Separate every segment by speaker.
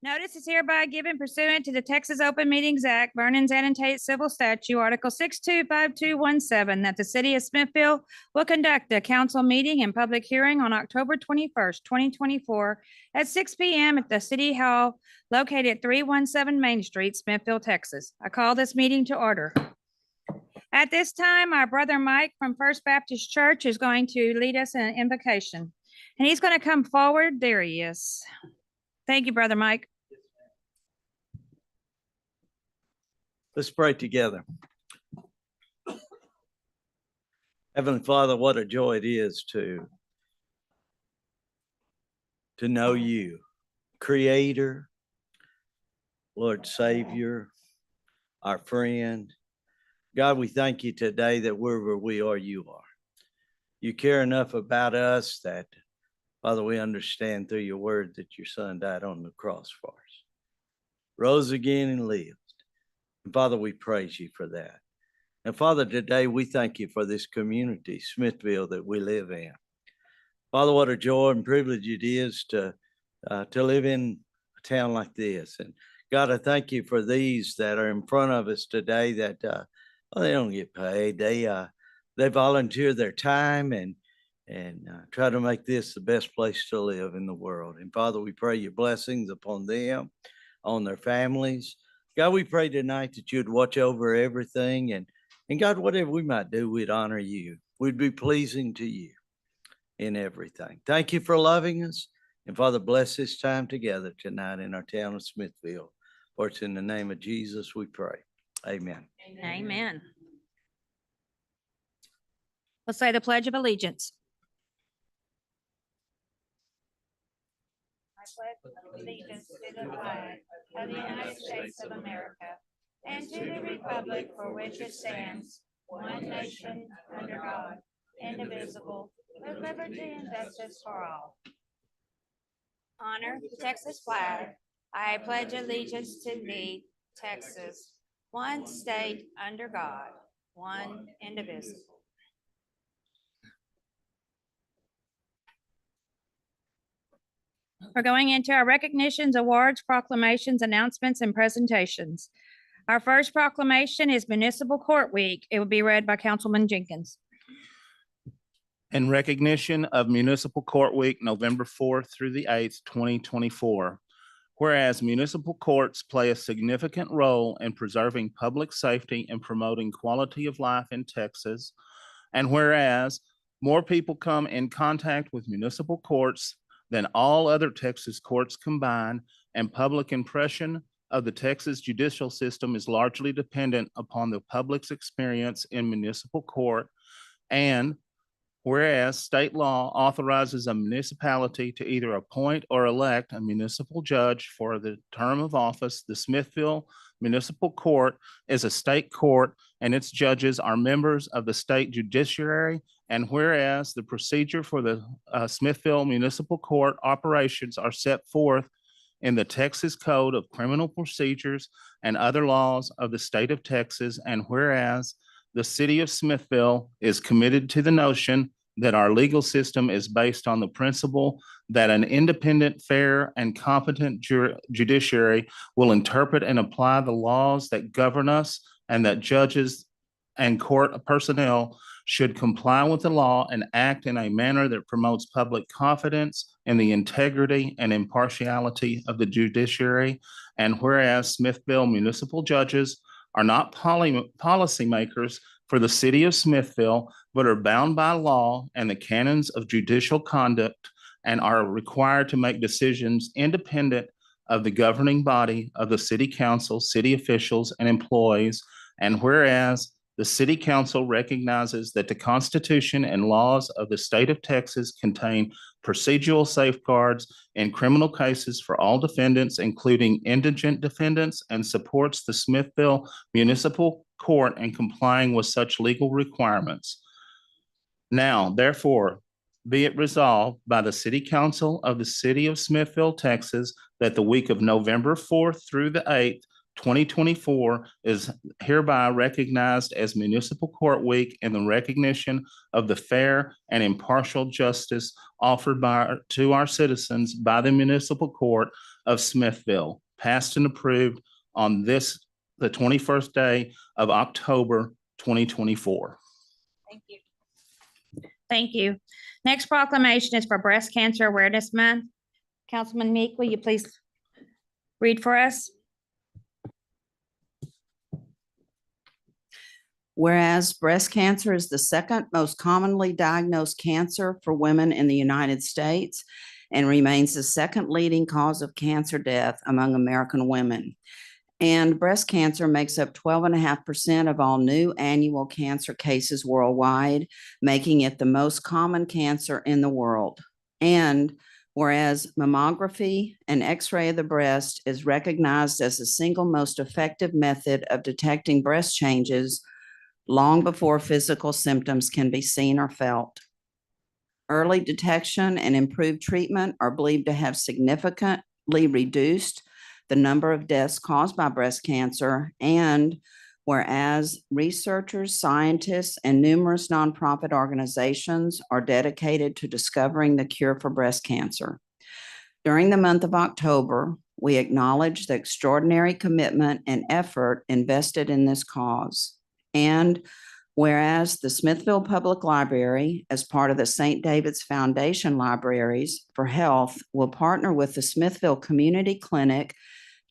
Speaker 1: Notice is hereby given pursuant to the Texas Open Meetings Act, Vernon Annotated Civil Statute, Article 625217, that the city of Smithville will conduct a council meeting and public hearing on October 21st, 2024 at 6 p.m. at the City Hall located at 317 Main Street, Smithville, Texas. I call this meeting to order. At this time, our brother Mike from First Baptist Church is going to lead us in an invocation. And he's going to come forward. There he is. Thank you, Brother Mike.
Speaker 2: Let's pray together. Heavenly Father, what a joy it is to know you, Creator, Lord Savior, our friend. God, we thank you today that wherever we are, you are. You care enough about us that, Father, we understand through your word that your son died on the cross for us, rose again and lived. And Father, we praise you for that. And Father, today we thank you for this community, Smithville, that we live in. Father, what a joy and privilege it is to live in a town like this. And God, I thank you for these that are in front of us today that they don't get paid. They volunteer their time and try to make this the best place to live in the world. And Father, we pray your blessings upon them, on their families. God, we pray tonight that you'd watch over everything. And God, whatever we might do, we'd honor you. We'd be pleasing to you in everything. Thank you for loving us. And Father, bless this time together tonight in our town of Smithville. For it's in the name of Jesus we pray. Amen.
Speaker 1: Amen. Let's say the Pledge of Allegiance. I pledge allegiance to the flag of the United States of America and to the republic for which it stands, one nation, under God, indivisible, with liberty and justice for all. Honor the Texas flag. I pledge allegiance to thee, Texas, one state under God, one indivisible. We're going into our recognitions, awards, proclamations, announcements, and presentations. Our first proclamation is Municipal Court Week. It will be read by Councilman Jenkins.
Speaker 3: In recognition of Municipal Court Week, November 4th through the 8th, 2024. Whereas municipal courts play a significant role in preserving public safety and promoting quality of life in Texas. And whereas more people come in contact with municipal courts than all other Texas courts combined, and public impression of the Texas judicial system is largely dependent upon the public's experience in municipal court. And whereas state law authorizes a municipality to either appoint or elect a municipal judge for the term of office, the Smithville Municipal Court is a state court and its judges are members of the state judiciary. And whereas the procedure for the Smithville Municipal Court operations are set forth in the Texas Code of Criminal Procedures and other laws of the state of Texas, and whereas the city of Smithville is committed to the notion that our legal system is based on the principle that an independent, fair, and competent judiciary will interpret and apply the laws that govern us, and that judges and court personnel should comply with the law and act in a manner that promotes public confidence in the integrity and impartiality of the judiciary. And whereas Smithville municipal judges are not policymakers for the city of Smithville, but are bound by law and the canons of judicial conduct and are required to make decisions independent of the governing body of the city council, city officials, and employees. And whereas the city council recognizes that the Constitution and laws of the state of Texas contain procedural safeguards in criminal cases for all defendants, including indigent defendants, and supports the Smithville Municipal Court in complying with such legal requirements. Now, therefore, be it resolved by the City Council of the City of Smithville, Texas, that the week of November 4th through the 8th, 2024 is hereby recognized as Municipal Court Week in the recognition of the fair and impartial justice offered to our citizens by the municipal court of Smithville, passed and approved on the 21st day of October, 2024.
Speaker 1: Thank you. Thank you. Next proclamation is for Breast Cancer Awareness Month. Councilman Meek, will you please read for us?
Speaker 4: Whereas breast cancer is the second most commonly diagnosed cancer for women in the United States and remains the second leading cause of cancer death among American women. And breast cancer makes up 12.5% of all new annual cancer cases worldwide, making it the most common cancer in the world. And whereas mammography and X-ray of the breast is recognized as the single most effective method of detecting breast changes long before physical symptoms can be seen or felt. Early detection and improved treatment are believed to have significantly reduced the number of deaths caused by breast cancer. And whereas researchers, scientists, and numerous nonprofit organizations are dedicated to discovering the cure for breast cancer. During the month of October, we acknowledge the extraordinary commitment and effort invested in this cause. And whereas the Smithville Public Library, as part of the St. David's Foundation Libraries for Health, will partner with the Smithville Community Clinic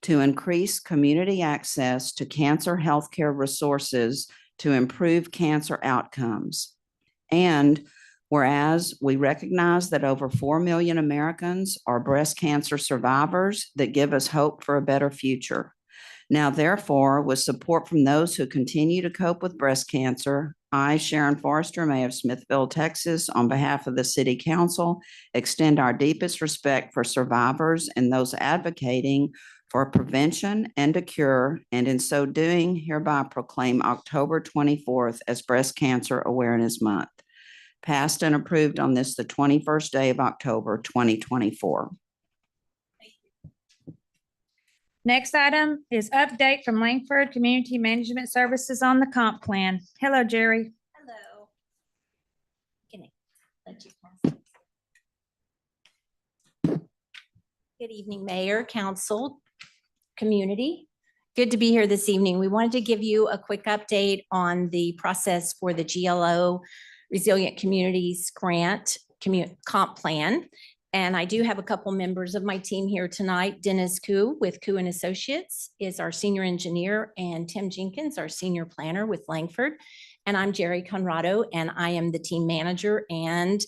Speaker 4: to increase community access to cancer healthcare resources to improve cancer outcomes. And whereas we recognize that over 4 million Americans are breast cancer survivors that give us hope for a better future. Now, therefore, with support from those who continue to cope with breast cancer, I, Sharon Forrester, Mayor of Smithville, Texas, on behalf of the City Council, extend our deepest respect for survivors and those advocating for prevention and a cure, and in so doing, hereby proclaim October 24th as Breast Cancer Awareness Month. Passed and approved on this, the 21st day of October, 2024.
Speaker 1: Next item is update from Langford Community Management Services on the comp plan. Hello, Jerry.
Speaker 5: Hello. Can I let you pass it? Good evening, Mayor, Council, community. Good to be here this evening. We wanted to give you a quick update on the process for the GLO Resilient Communities Grant comp plan. And I do have a couple members of my team here tonight. Dennis Koo with Koo and Associates is our senior engineer, and Tim Jenkins, our senior planner with Langford. And I'm Jerry Conrado, and I am the team manager and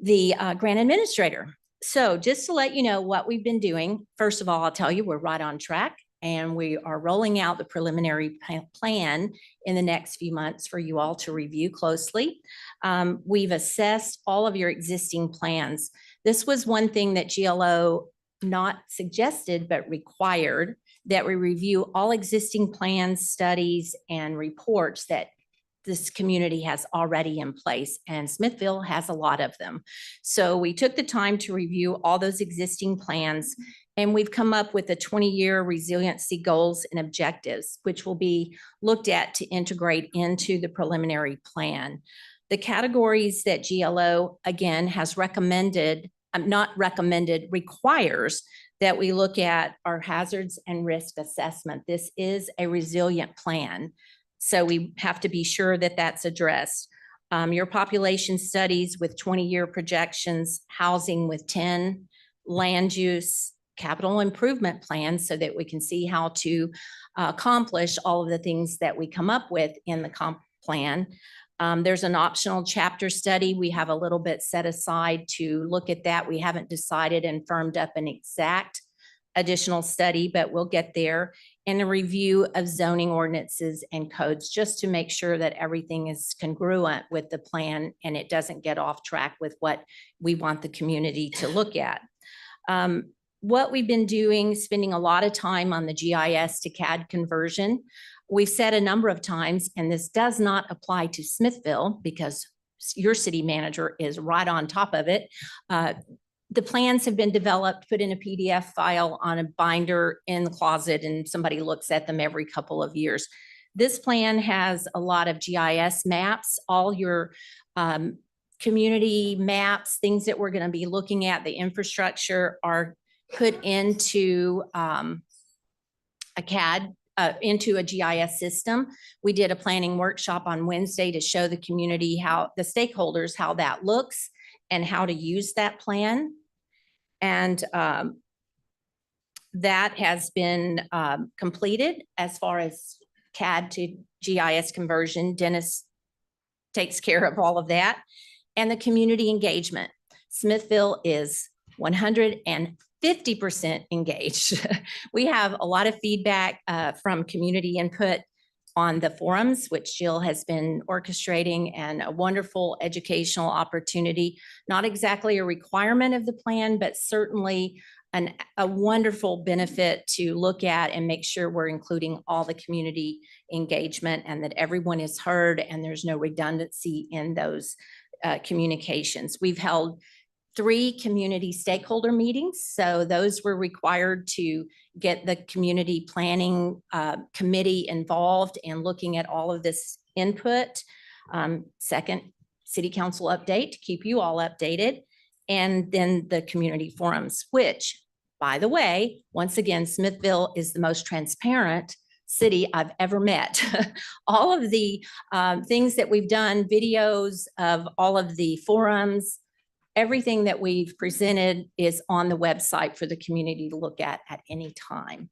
Speaker 5: the grant administrator. So just to let you know what we've been doing, first of all, I'll tell you we're right on track, and we are rolling out the preliminary plan in the next few months for you all to review closely. We've assessed all of your existing plans. This was one thing that GLO not suggested, but required, that we review all existing plans, studies, and reports that this community has already in place, and Smithville has a lot of them. So we took the time to review all those existing plans, and we've come up with the 20-year resiliency goals and objectives, which will be looked at to integrate into the preliminary plan. The categories that GLO, again, has recommended, requires that we look at our hazards and risk assessment. This is a resilient plan, so we have to be sure that that's addressed. Your population studies with 20-year projections, housing with 10, land use, capital improvement plans, so that we can see how to accomplish all of the things that we come up with in the comp plan. There's an optional chapter study. We have a little bit set aside to look at that. We haven't decided and firmed up an exact additional study, but we'll get there. And a review of zoning ordinances and codes, just to make sure that everything is congruent with the plan and it doesn't get off track with what we want the community to look at. What we've been doing, spending a lot of time on the GIS to CAD conversion. We've said a number of times, and this does not apply to Smithville because your city manager is right on top of it. The plans have been developed, put in a PDF file on a binder in the closet, and somebody looks at them every couple of years. This plan has a lot of GIS maps, all your community maps, things that we're going to be looking at. The infrastructure are put into a CAD, into a GIS system. We did a planning workshop on Wednesday to show the community how, the stakeholders, how that looks and how to use that plan. And that has been completed as far as CAD to GIS conversion. Dennis takes care of all of that. And the community engagement. Smithville is 150% engaged. We have a lot of feedback from community input on the forums, which Jill has been orchestrating, and a wonderful educational opportunity. Not exactly a requirement of the plan, but certainly a wonderful benefit to look at and make sure we're including all the community engagement and that everyone is heard and there's no redundancy in those communications. We've held 3 community stakeholder meetings. So those were required to get the community planning committee involved in looking at all of this input. Second, city council update to keep you all updated. And then the community forums, which, by the way, once again, Smithville is the most transparent city I've ever met. All of the things that we've done, videos of all of the forums, everything that we've presented is on the website for the community to look at any time.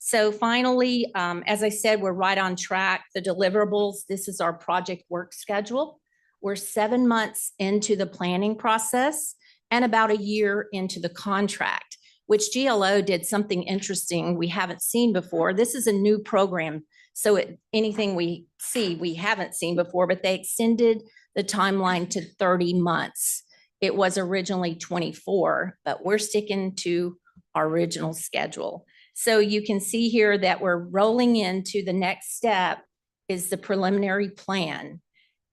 Speaker 5: So finally, as I said, we're right on track. The deliverables, this is our project work schedule. We're 7 months into the planning process and about a year into the contract, which GLO did something interesting we haven't seen before. This is a new program. So anything we see, we haven't seen before, but they extended the timeline to 30 months. It was originally 24, but we're sticking to our original schedule. So you can see here that we're rolling into the next step is the preliminary plan.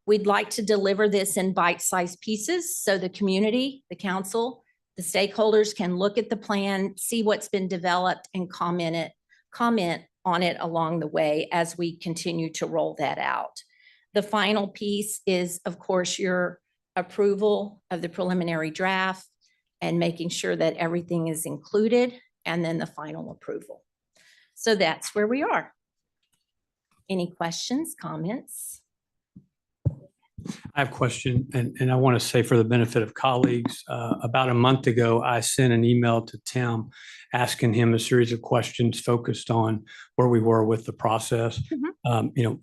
Speaker 5: We'd like to deliver this in bite-sized pieces so the community, the council, the stakeholders can look at the plan, see what's been developed, and comment on it along the way as we continue to roll that out. The final piece is, of course, your approval of the preliminary draft and making sure that everything is included, and then the final approval. So that's where we are. Any questions, comments?
Speaker 6: I have a question, and I want to say for the benefit of colleagues, about a month ago, I sent an email to Tim asking him a series of questions focused on where we were with the process.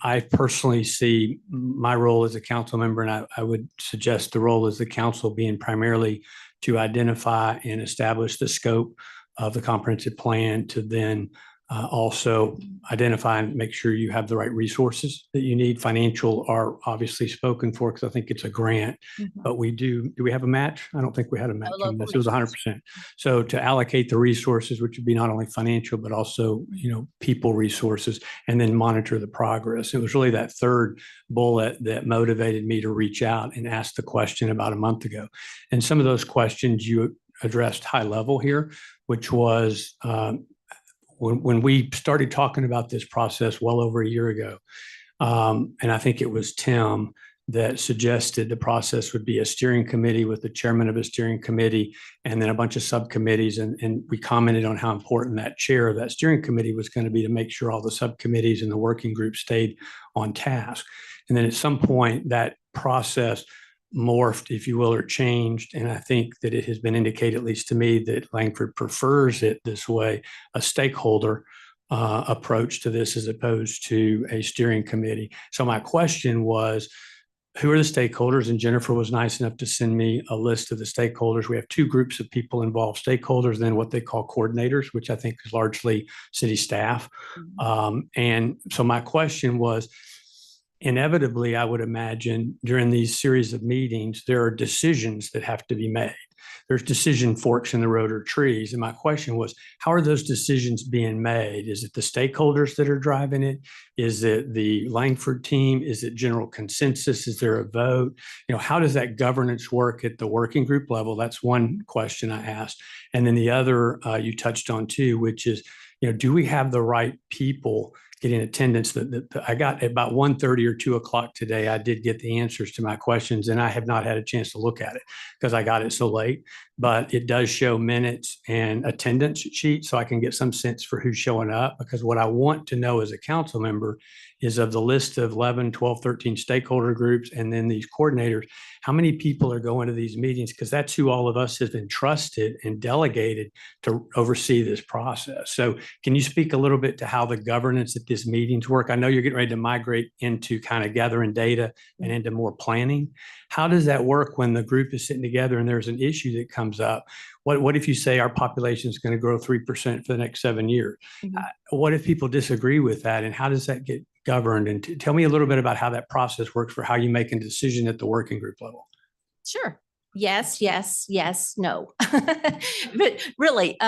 Speaker 6: I personally see my role as a council member, and I would suggest the role as the council being primarily to identify and establish the scope of the comprehensive plan, to then also identify and make sure you have the right resources that you need. Financial are obviously spoken for because I think it's a grant, but do we have a match? I don't think we had a match on this. It was 100%. So to allocate the resources, which would be not only financial, but also, people resources, and then monitor the progress. It was really that third bullet that motivated me to reach out and ask the question about a month ago. And some of those questions you addressed high level here, which was, when we started talking about this process well over a year ago, and I think it was Tim that suggested the process would be a steering committee with the chairman of a steering committee and then a bunch of subcommittees. And we commented on how important that chair of that steering committee was going to be to make sure all the subcommittees and the working group stayed on task. And then at some point that process morphed, if you will, or changed. And I think that it has been indicated, at least to me, that Langford prefers it this way, a stakeholder approach to this as opposed to a steering committee. So my question was, who are the stakeholders? And Jennifer was nice enough to send me a list of the stakeholders. We have 2 groups of people involved, stakeholders, then what they call coordinators, which I think is largely city staff. And so my question was, inevitably, I would imagine during these series of meetings, there are decisions that have to be made. There's decision forks in the road or trees. And my question was, how are those decisions being made? Is it the stakeholders that are driving it? Is it the Langford team? Is it general consensus? Is there a vote? How does that governance work at the working group level? That's one question I asked. And then the other you touched on too, which is, do we have the right people getting attendance? I got about 1:30 or 2 o'clock today. I did get the answers to my questions, and I have not had a chance to look at it because I got it so late. But it does show minutes and attendance sheets, so I can get some sense for who's showing up. Because what I want to know as a council member is, of the list of 11, 12, 13 stakeholder groups, and then these coordinators, how many people are going to these meetings? Because that's who all of us have entrusted and delegated to oversee this process. So can you speak a little bit to how the governance at these meetings work? I know you're getting ready to migrate into kind of gathering data and into more planning. How does that work when the group is sitting together and there's an issue that comes up? What if you say our population is going to grow 3% for the next 7 years? What if people disagree with that, and how does that get governed? And tell me a little bit about how that process works for how you make a decision at the working group level.
Speaker 5: Sure. Yes, yes, yes, no. But really,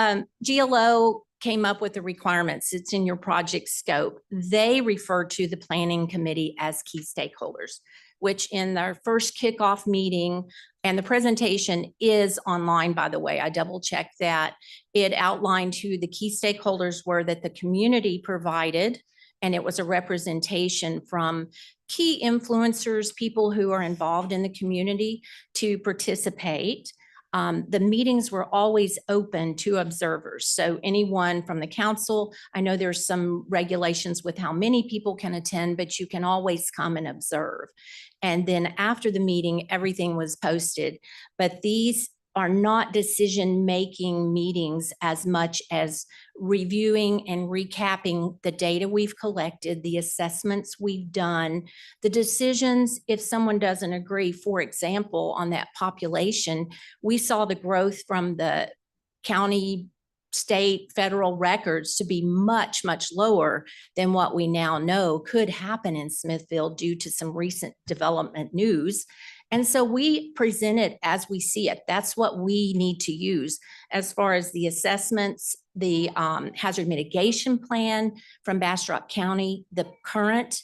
Speaker 5: GLO came up with the requirements. It's in your project scope. They refer to the planning committee as key stakeholders, which in their first kickoff meeting, and the presentation is online, by the way, I double checked that. It outlined who the key stakeholders were that the community provided, and it was a representation from key influencers, people who are involved in the community to participate. The meetings were always open to observers. So anyone from the council, I know there's some regulations with how many people can attend, but you can always come and observe. And then after the meeting, everything was posted. But these are not decision-making meetings as much as reviewing and recapping the data we've collected, the assessments we've done, the decisions if someone doesn't agree. For example, on that population, we saw the growth from the county, state, federal records to be much, much lower than what we now know could happen in Smithfield due to some recent development news. And so we present it as we see it. That's what we need to use as far as the assessments, the hazard mitigation plan from Bastrop County, the current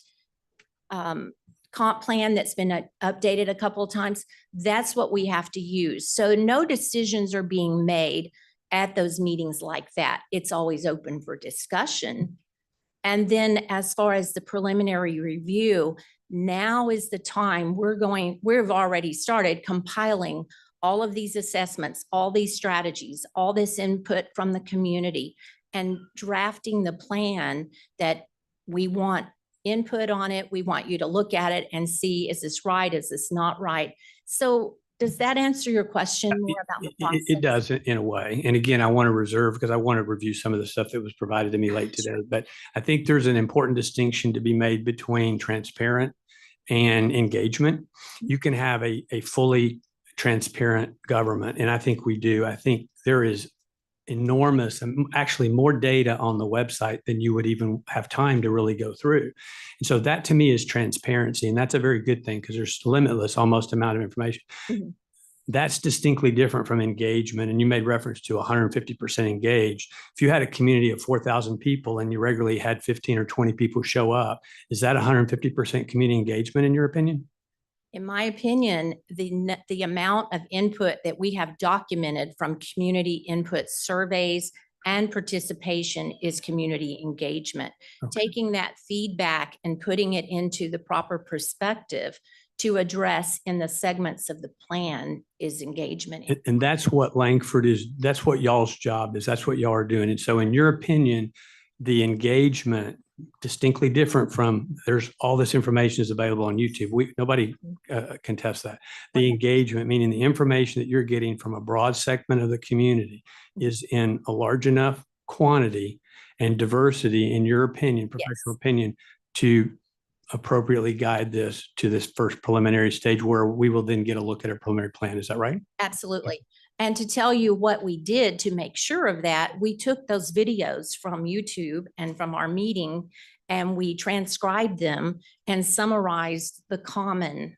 Speaker 5: comp plan that's been updated a couple of times. That's what we have to use. So no decisions are being made at those meetings like that. It's always open for discussion. And then as far as the preliminary review, now is the time we've already started compiling all of these assessments, all these strategies, all this input from the community, and drafting the plan that we want input on it. We want you to look at it and see, is this right? Is this not right? So does that answer your question more about the process?
Speaker 6: It does in a way. And again, I want to reserve because I want to review some of the stuff that was provided to me late today. But I think there's an important distinction to be made between transparent and engagement. You can have a fully transparent government, and I think we do. I think there is enormous, actually more data on the website than you would even have time to really go through. And so that to me is transparency. And that's a very good thing because there's limitless almost amount of information. Mm-hmm. That's distinctly different from engagement. And you made reference to 150% engaged. If you had a community of 4,000 people and you regularly had 15 or 20 people show up, is that 150% community engagement in your opinion?
Speaker 5: In my opinion, the amount of input that we have documented from community input surveys and participation is community engagement. Okay. Taking that feedback and putting it into the proper perspective to address in the segments of the plan is engagement.
Speaker 6: And that's what Langford is, that's what y'all's job is, that's what y'all are doing. And so in your opinion, the engagement distinctly different from, there's all this information is available on YouTube. Nobody contests that. The engagement, meaning the information that you're getting from a broad segment of the community, is in a large enough quantity and diversity, in your opinion, professional opinion, to appropriately guide this to this first preliminary stage where we will then get a look at a preliminary plan. Is that right?
Speaker 5: Absolutely. And to tell you what we did to make sure of that, we took those videos from YouTube and from our meeting, and we transcribed them and summarized the common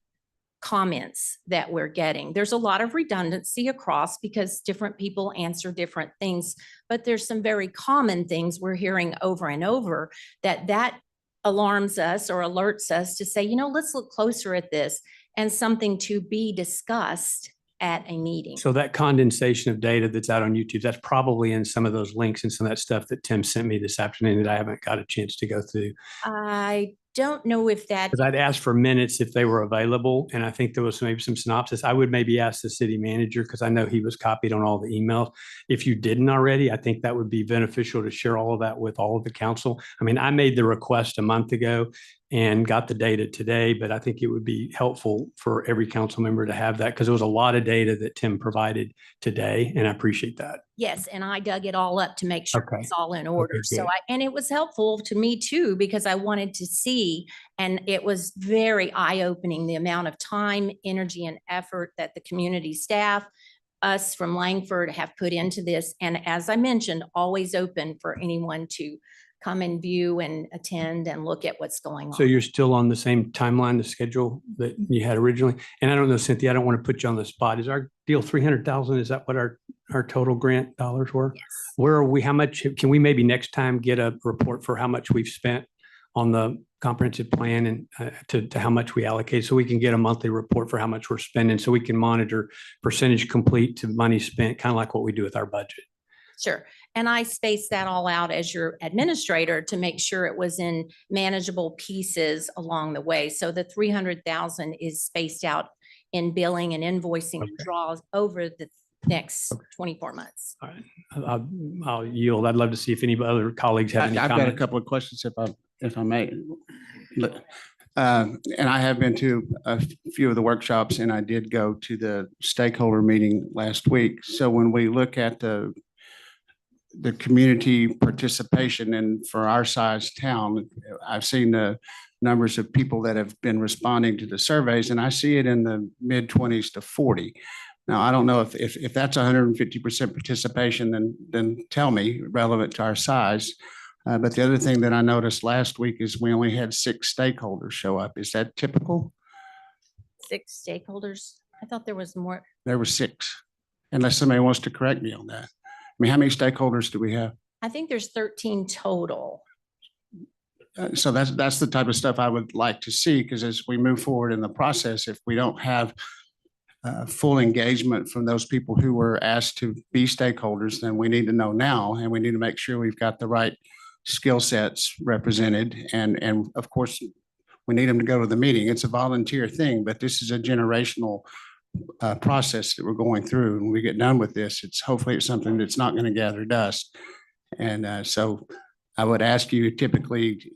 Speaker 5: comments that we're getting. There's a lot of redundancy across because different people answer different things, but there's some very common things we're hearing over and over that alarms us or alerts us to say, let's look closer at this, and something to be discussed at a meeting.
Speaker 6: So that condensation of data that's out on YouTube, that's probably in some of those links and some of that stuff that Tim sent me this afternoon that I haven't got a chance to go through.
Speaker 5: I don't know if that,
Speaker 6: Because I'd asked for minutes if they were available, and I think there was maybe some synopsis. I would maybe ask the city manager, because I know he was copied on all the emails. If you didn't already, I think that would be beneficial to share all of that with all of the council. I mean, I made the request a month ago and got the data today, but I think it would be helpful for every council member to have that, because there was a lot of data that Tim provided today, and I appreciate that.
Speaker 5: yes, and I dug it all up to make sure
Speaker 6: Okay.
Speaker 5: it's all in order. So
Speaker 6: good.
Speaker 5: and it was helpful to me too, because I wanted to see, and it was very eye-opening, the amount of time, energy, and effort that the community staff, us from Langford, have put into this. And as I mentioned, always open for anyone to come and view and attend and look at what's going
Speaker 6: So
Speaker 5: on.
Speaker 6: you're still on the same timeline, the schedule that you had originally? And I don't know, Cynthia, I don't want to put you on the spot. Is our deal 300,000? Is that what our total grant dollars were?
Speaker 5: Yes.
Speaker 6: Where are we? How much, can we maybe next time get a report for how much we've spent on the comprehensive plan and to how much we allocate, so we can get a monthly report for how much we're spending, so we can monitor percentage complete to money spent, kind of like what we do with our budget?
Speaker 5: Sure. And I spaced that all out as your administrator to make sure it was in manageable pieces along the way. So the 300,000 is spaced out in billing and invoicing and
Speaker 6: Okay.
Speaker 5: draws over the next 24 months.
Speaker 6: All right, I'll yield. I'd love to see if any other colleagues have any
Speaker 7: I've got a
Speaker 6: comments.
Speaker 7: couple of questions if I may. And I have been to a few of the workshops, and I did go to the stakeholder meeting last week. So when we look at the community participation, and for our size town, I've seen the numbers of people that have been responding to the surveys, and I see it in the mid-20s to 40. Now, I don't know if that's 150% participation, then tell me, relevant to our size. But the other thing that I noticed last week is we only had 6 stakeholders show up. Is that typical?
Speaker 5: 6 stakeholders. I thought there was more.
Speaker 7: There were 6, unless somebody wants to correct me on that. I mean, how many stakeholders do we have?
Speaker 5: I think there's 13 total.
Speaker 7: So that's the type of stuff I would like to see, because as we move forward in the process, if we don't have full engagement from those people who were asked to be stakeholders, then we need to know now, and we need to make sure we've got the right skill sets represented. And of course, we need them to go to the meeting. It's a volunteer thing, but this is a generational process that we're going through. And when we get done with this, hopefully it's something that's not going to gather dust. And so I would ask you, typically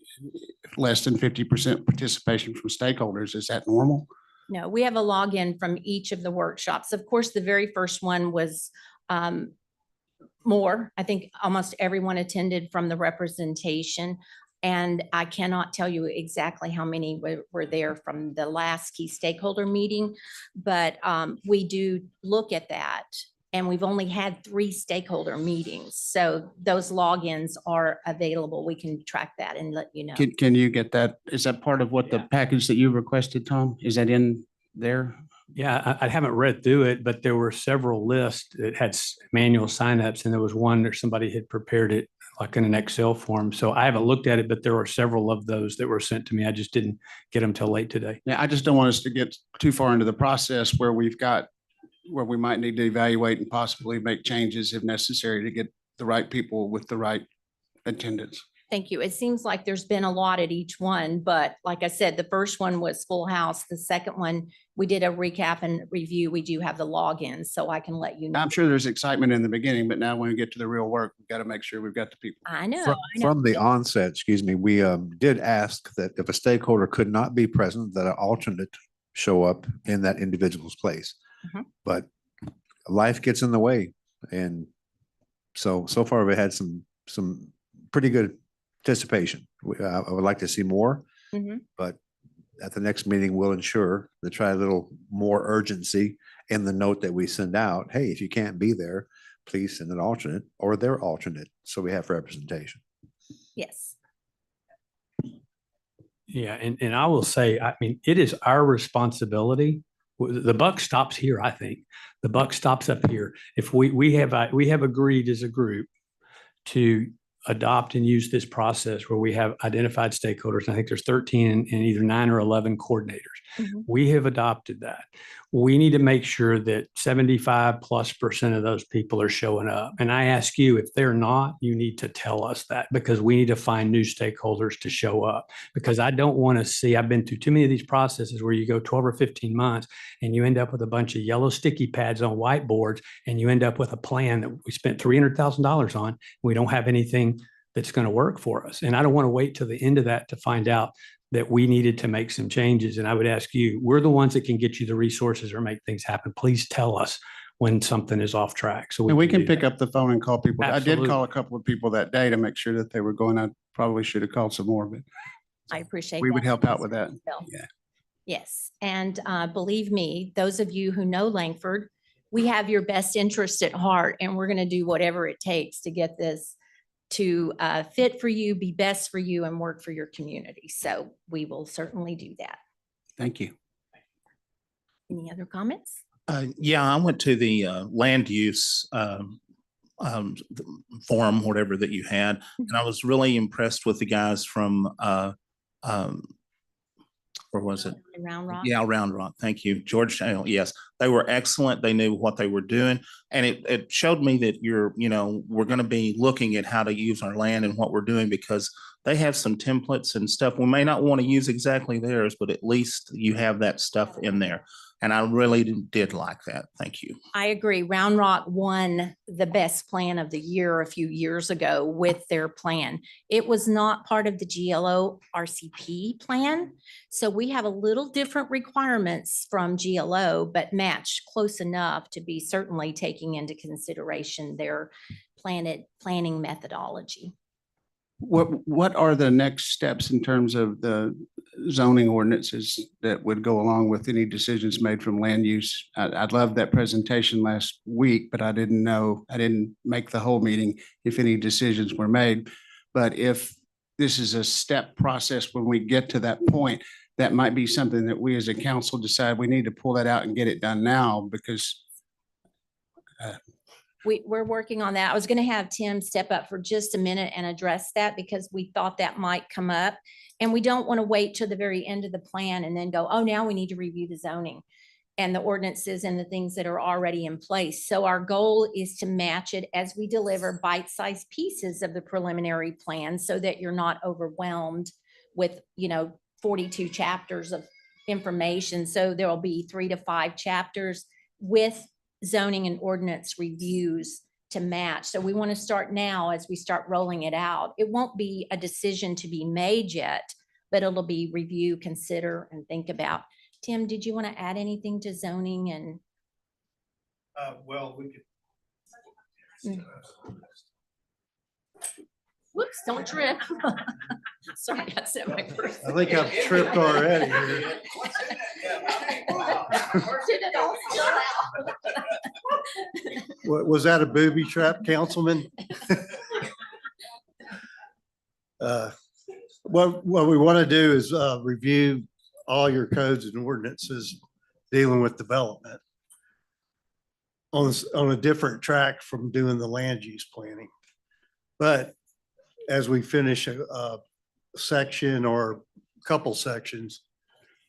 Speaker 7: less than 50% participation from stakeholders. Is that normal?
Speaker 5: No, we have a login from each of the workshops. Of course, the very first one was more. I think almost everyone attended from the representation. And I cannot tell you exactly how many were there from the last key stakeholder meeting, but we do look at that. And we've only had 3 stakeholder meetings. So those logins are available. We can track that and let you know.
Speaker 7: Can you get that? Is that part of what the package that you requested, Tom? Is that in there?
Speaker 6: Yeah, I haven't read through it, but there were several lists that had manual signups, and there was one where somebody had prepared it like in an Excel form. So I haven't looked at it, but there were several of those that were sent to me. I just didn't get them till late today.
Speaker 7: Yeah, I just don't want us to get too far into the process where we might need to evaluate and possibly make changes if necessary to get the right people with the right attendance.
Speaker 5: Thank you. It seems like there's been a lot at each one, but like I said, the first one was full house. The second one, we did a recap and review. We do have the logins, so I can let you know.
Speaker 7: I'm sure there's excitement in the beginning, but now when we get to the real work, we've got to make sure we've got the people.
Speaker 5: I know.
Speaker 8: From,
Speaker 5: I know.
Speaker 8: from the onset, excuse me, we did ask that if a stakeholder could not be present, that an alternate show up in that individual's place.
Speaker 5: Mhm.
Speaker 8: But life gets in the way. And so far we've had some pretty good participation. I would like to see more,
Speaker 5: Mhm.
Speaker 8: but at the next meeting, we'll ensure to try a little more urgency in the note that we send out. Hey, if you can't be there, please send an alternate or their alternate, so we have representation.
Speaker 5: Yes.
Speaker 6: Yeah, and I will say, I mean, it is our responsibility. The buck stops here, I think. The buck stops up here. If we have agreed as a group to adopt and use this process where we have identified stakeholders. I think there's 13 and either 9 or 11 coordinators.
Speaker 5: Mhm.
Speaker 6: We have adopted that. We need to make sure that 75+% of those people are showing up. And I ask you, if they're not, you need to tell us that, because we need to find new stakeholders to show up. Because I don't want to see, I've been through too many of these processes where you go 12 or 15 months and you end up with a bunch of yellow sticky pads on whiteboards, and you end up with a plan that we spent $300,000 on. We don't have anything that's going to work for us. And I don't want to wait till the end of that to find out that we needed to make some changes. And I would ask you, we're the ones that can get you the resources or make things happen. Please tell us when something is off track. So
Speaker 7: And we can
Speaker 6: do
Speaker 7: pick
Speaker 6: that.
Speaker 7: up the phone and call people. I did
Speaker 6: Absolutely.
Speaker 7: call a couple of people that day to make sure that they were going. I probably should have called some more, but
Speaker 5: I appreciate
Speaker 7: we would
Speaker 5: that.
Speaker 7: help out with that.
Speaker 5: Bill.
Speaker 7: Yeah.
Speaker 5: Yes, and believe me, those of you who know Langford, we have your best interest at heart, and we're going to do whatever it takes to get this to fit for you, be best for you, and work for your community. So we will certainly do that.
Speaker 7: Thank you.
Speaker 5: Any other comments?
Speaker 3: Yeah, I went to the land use forum, whatever that you had, and I was really impressed with the guys from where was it?
Speaker 5: Round Rock?
Speaker 3: Yeah, Round Rock. Thank you. Georgetown. Yes, they were excellent. They knew what they were doing. And it showed me that we're going to be looking at how to use our land and what we're doing, because they have some templates and stuff. We may not want to use exactly theirs, but at least you have that stuff in there. And I really did like that. Thank you.
Speaker 5: I agree. Round Rock won the best plan of the year a few years ago with their plan. It was not part of the GLO RCP plan. So we have a little different requirements from GLO, but match close enough to be certainly taking into consideration their planning methodology.
Speaker 7: What are the next steps in terms of the zoning ordinances that would go along with any decisions made from land use? I loved that presentation last week, but I didn't make the whole meeting if any decisions were made. But if this is a step process, when we get to that point, that might be something that we as a council decide we need to pull that out and get it done now, because
Speaker 5: We're working on that. I was going to have Tim step up for just a minute and address that, because we thought that might come up. And we don't want to wait till the very end of the plan and then go, oh, now we need to review the zoning and the ordinances and the things that are already in place. So our goal is to match it as we deliver bite-sized pieces of the preliminary plan, so that you're not overwhelmed with, 42 chapters of information. So there will be 3 to 5 chapters with zoning and ordinance reviews to match. So we want to start now as we start rolling it out. It won't be a decision to be made yet, but it'll be review, consider, and think about. Tim, did you want to add anything to zoning and?
Speaker 9: Well, we could.
Speaker 5: Whoops, don't trip. Sorry, I said my first.
Speaker 9: I think I've tripped already here.
Speaker 5: Did it all spill out?
Speaker 9: Was that a booby trap, Councilman? What we want to do is review all your codes and ordinances dealing with development on a different track from doing the land use planning. But as we finish a section or a couple sections,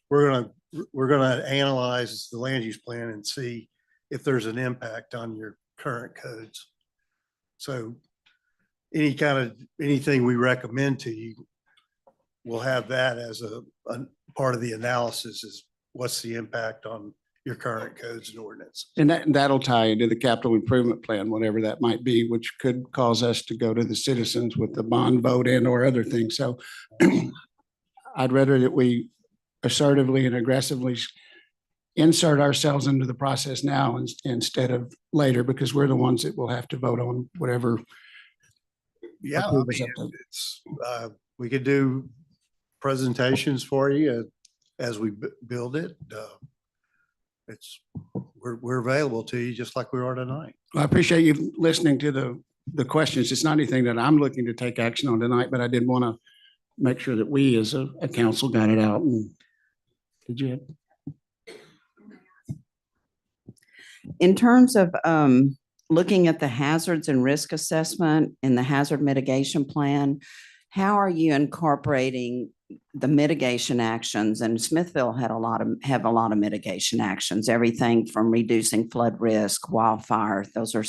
Speaker 9: we're gonna analyze the land use plan and see if there's an impact on your current codes. So anything we recommend to you, we'll have that as a part of the analysis, is what's the impact on your current codes and ordinance.
Speaker 7: and that'll tie into the capital improvement plan, whatever that might be, which could cause us to go to the citizens with the bond vote and or other things. So I'd rather that we assertively and aggressively insert ourselves into the process now instead of later, because we're the ones that will have to vote on whatever.
Speaker 9: Yeah, I
Speaker 7: approvals
Speaker 9: mean,
Speaker 7: up there.
Speaker 9: it's, we could do presentations for you as we build it. We're available to you just like we are tonight.
Speaker 7: I appreciate you listening to the questions. It's not anything that I'm looking to take action on tonight, but I did want to make sure that we as a council got it out. And did you have?
Speaker 4: In terms of looking at the hazards and risk assessment in the hazard mitigation plan, how are you incorporating the mitigation actions? And Smithville have a lot of mitigation actions, everything from reducing flood risk, wildfire. Those are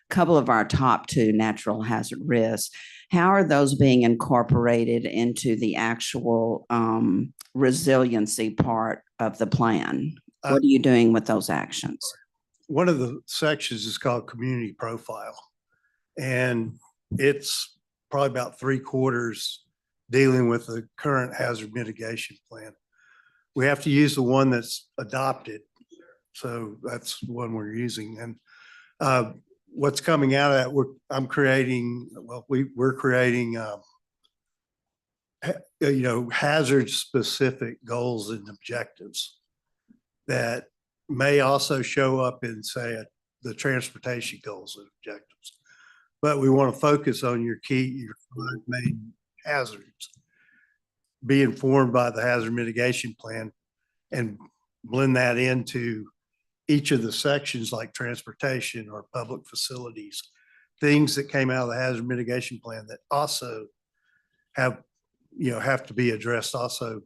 Speaker 4: couple of our top 2 natural hazard risks. How are those being incorporated into the actual resiliency part of the plan? What are you doing with those actions?
Speaker 9: One of the sections is called community profile. And it's probably about 3/4 dealing with the current hazard mitigation plan. We have to use the one that's adopted. So that's the one we're using. And what's coming out of that, we're creating hazard specific goals and objectives that may also show up in, say, the transportation goals and objectives. But we want to focus on your 5 main hazards, be informed by the hazard mitigation plan, and blend that into each of the sections like transportation or public facilities, things that came out of the hazard mitigation plan that also have to be addressed also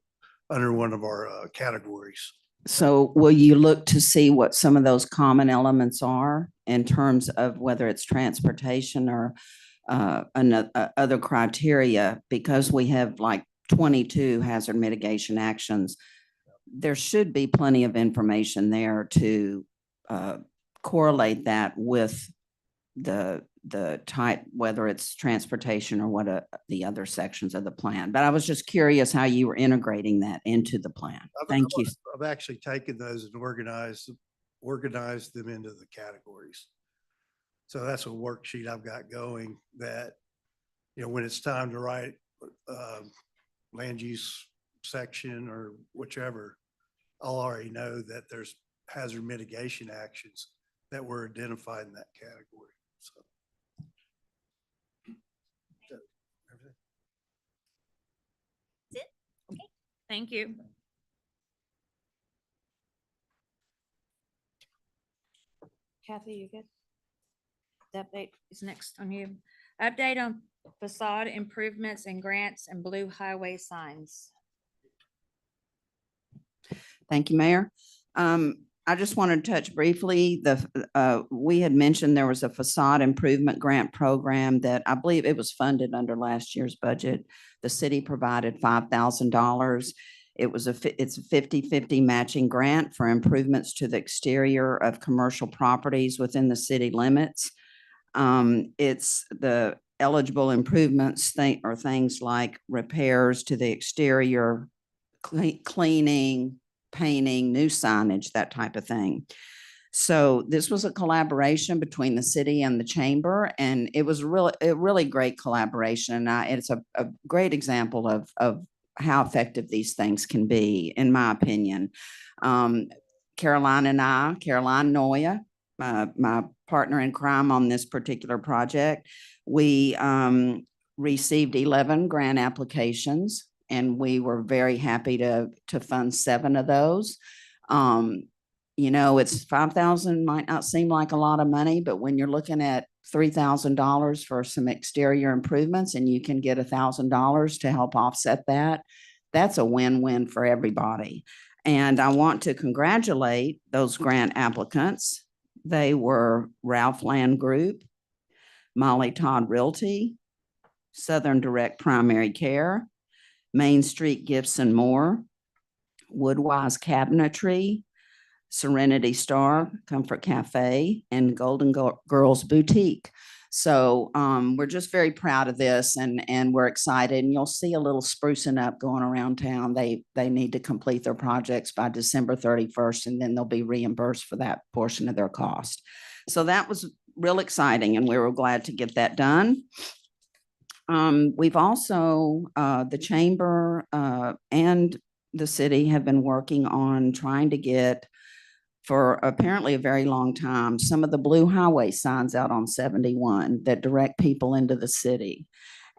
Speaker 9: under one of our categories.
Speaker 4: So will you look to see what some of those common elements are in terms of whether it's transportation or other criteria? Because we have like 22 hazard mitigation actions, there should be plenty of information there to correlate that with the type, whether it's transportation or what the other sections of the plan. But I was just curious how you were integrating that into the plan. Thank you.
Speaker 9: I've actually taken those and organized them into the categories. So that's a worksheet I've got going that, when it's time to write land use section or whichever, I'll already know that there's hazard mitigation actions that were identified in that category. So.
Speaker 1: Thank you. Kathy, you good? The update is next on you. Update on facade improvements and grants and blue highway signs.
Speaker 4: Thank you, Mayor. I just wanted to touch briefly, we had mentioned there was a facade improvement grant program that I believe it was funded under last year's budget. The city provided $5,000. It's a 50-50 matching grant for improvements to the exterior of commercial properties within the city limits. It's the eligible improvements are things like repairs to the exterior, cleaning, painting, new signage, that type of thing. So this was a collaboration between the city and the chamber, and it was a really great collaboration. And it's a great example of how effective these things can be, in my opinion. Caroline Noya, my partner in crime on this particular project, we received 11 grant applications, and we were very happy to fund 7 of those. It's $5,000 might not seem like a lot of money, but when you're looking at $3,000 for some exterior improvements and you can get $1,000 to help offset that, that's a win-win for everybody. And I want to congratulate those grant applicants. They were Ralph Land Group, Molly Todd Realty, Southern Direct Primary Care, Main Street Gibson Moore, Woodwise Cabinetry, Serenity Star Comfort Cafe, and Golden Girls Boutique. So we're just very proud of this, and we're excited. And you'll see a little sprucing up going around town. They need to complete their projects by December 31st, and then they'll be reimbursed for that portion of their cost. So that was real exciting, and we were glad to get that done. We've also, the chamber and the city have been working on trying to get, for apparently a very long time, some of the blue highway signs out on 71 that direct people into the city.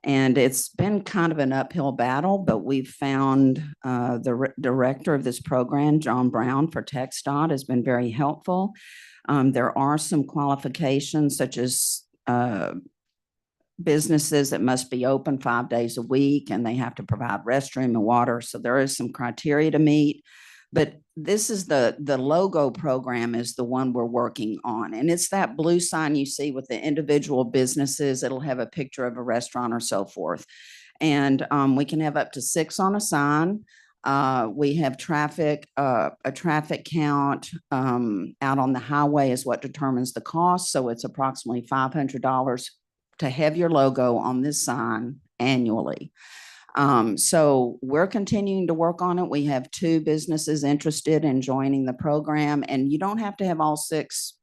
Speaker 4: And it's been kind of an uphill battle, but we've found the director of this program, John Brown for TxDOT, has been very helpful. There are some qualifications such as businesses that must be open 5 days a week and they have to provide restroom and water. So there is some criteria to meet. But this is the logo program is the one we're working on. And it's that blue sign you see with the individual businesses. It'll have a picture of a restaurant or so forth. And we can have up to 6 on a sign. We have a traffic count out on the highway is what determines the cost. So it's approximately $500 to have your logo on this sign annually. So we're continuing to work on it. We have 2 businesses interested in joining the program, and you don't have to have all six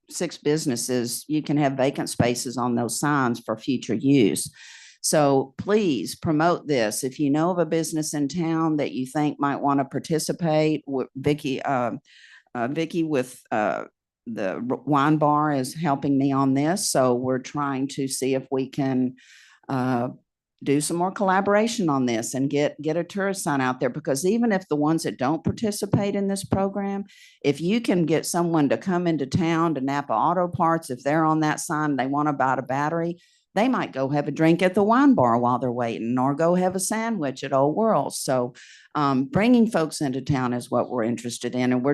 Speaker 4: businesses. You can have vacant spaces on those signs for future use. So please promote this. If you know of a business in town that you think might want to participate, Vicky with the wine bar is helping me on this. So we're trying to see if we can do some more collaboration on this and get a tourist sign out there, because even if the ones that don't participate in this program, if you can get someone to come into town to Napa Auto Parts, if they're on that sign, they want to buy a battery, they might go have a drink at the wine bar while they're waiting, or go have a sandwich at Old World. So bringing folks into town is what we're interested in. And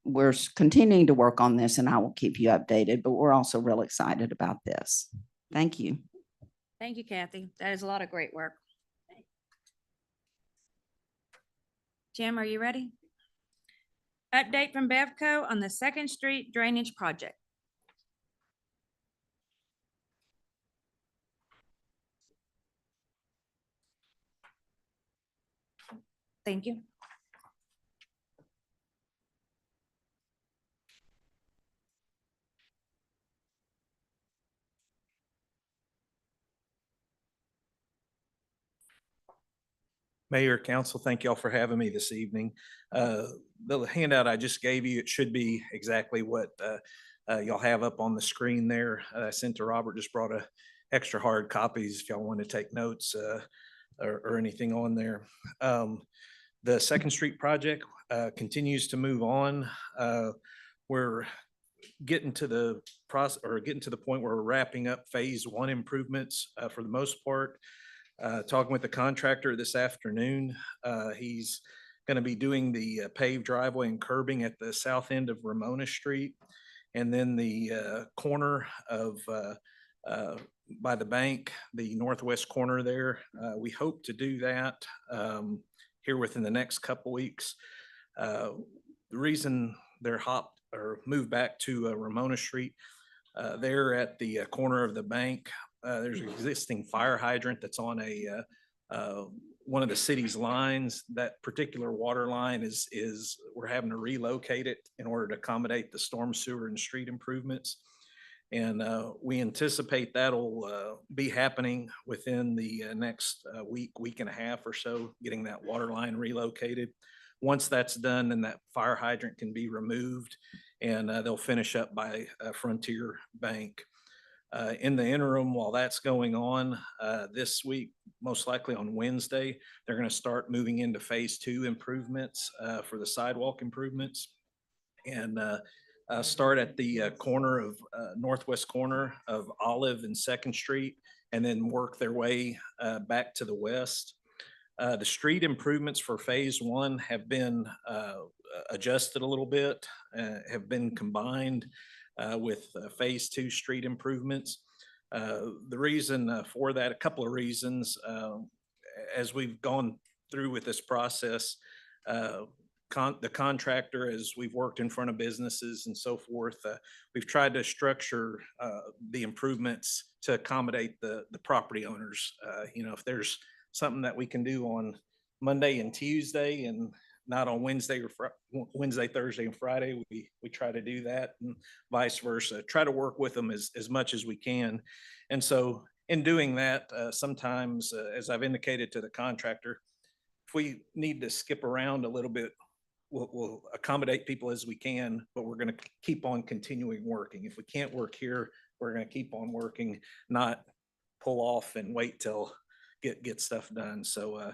Speaker 4: we're continuing to work on this, and I will keep you updated, but we're also real excited about this. Thank you.
Speaker 1: Thank you, Kathy. That is a lot of great work. Jim, are you ready? Update from Bevco on the Second Street Drainage Project. Thank you.
Speaker 10: Mayor, Council, thank y'all for having me this evening. The handout I just gave you, it should be exactly what y'all have up on the screen there. I sent to Robert, just brought extra hard copies if y'all want to take notes or anything on there. The Second Street project continues to move on. We're getting to the point where we're wrapping up phase 1 improvements for the most part. Talking with the contractor this afternoon, he's going to be doing the paved driveway and curbing at the south end of Ramona Street, and then the corner of by the bank, the northwest corner there. We hope to do that here within the next couple weeks. The reason they're moved back to Ramona Street, there at the corner of the bank, there's an existing fire hydrant that's on one of the city's lines. That particular water line is we're having to relocate it in order to accommodate the storm sewer and street improvements. And we anticipate that'll be happening within the next week and a half or so, getting that water line relocated. Once that's done, then that fire hydrant can be removed, and they'll finish up by Frontier Bank. In the interim, while that's going on, this week, most likely on Wednesday, they're going to start moving into phase 2 improvements for the sidewalk improvements, and start at the corner of northwest corner of Olive and Second Street, and then work their way back to the west. The street improvements for phase 1 have been adjusted a little bit, have been combined with phase 2 street improvements. The reason for that, a couple of reasons. As we've gone through with this process, the contractor, as we've worked in front of businesses and so forth, we've tried to structure the improvements to accommodate the property owners. If there's something that we can do on Monday and Tuesday and not on Wednesday, Thursday, and Friday, we try to do that, and vice versa. Try to work with them as much as we can. And so in doing that, sometimes, as I've indicated to the contractor, if we need to skip around a little bit, we'll accommodate people as we can, but we're going to keep on continuing working. If we can't work here, we're going to keep on working, not pull off and wait till get stuff done. So,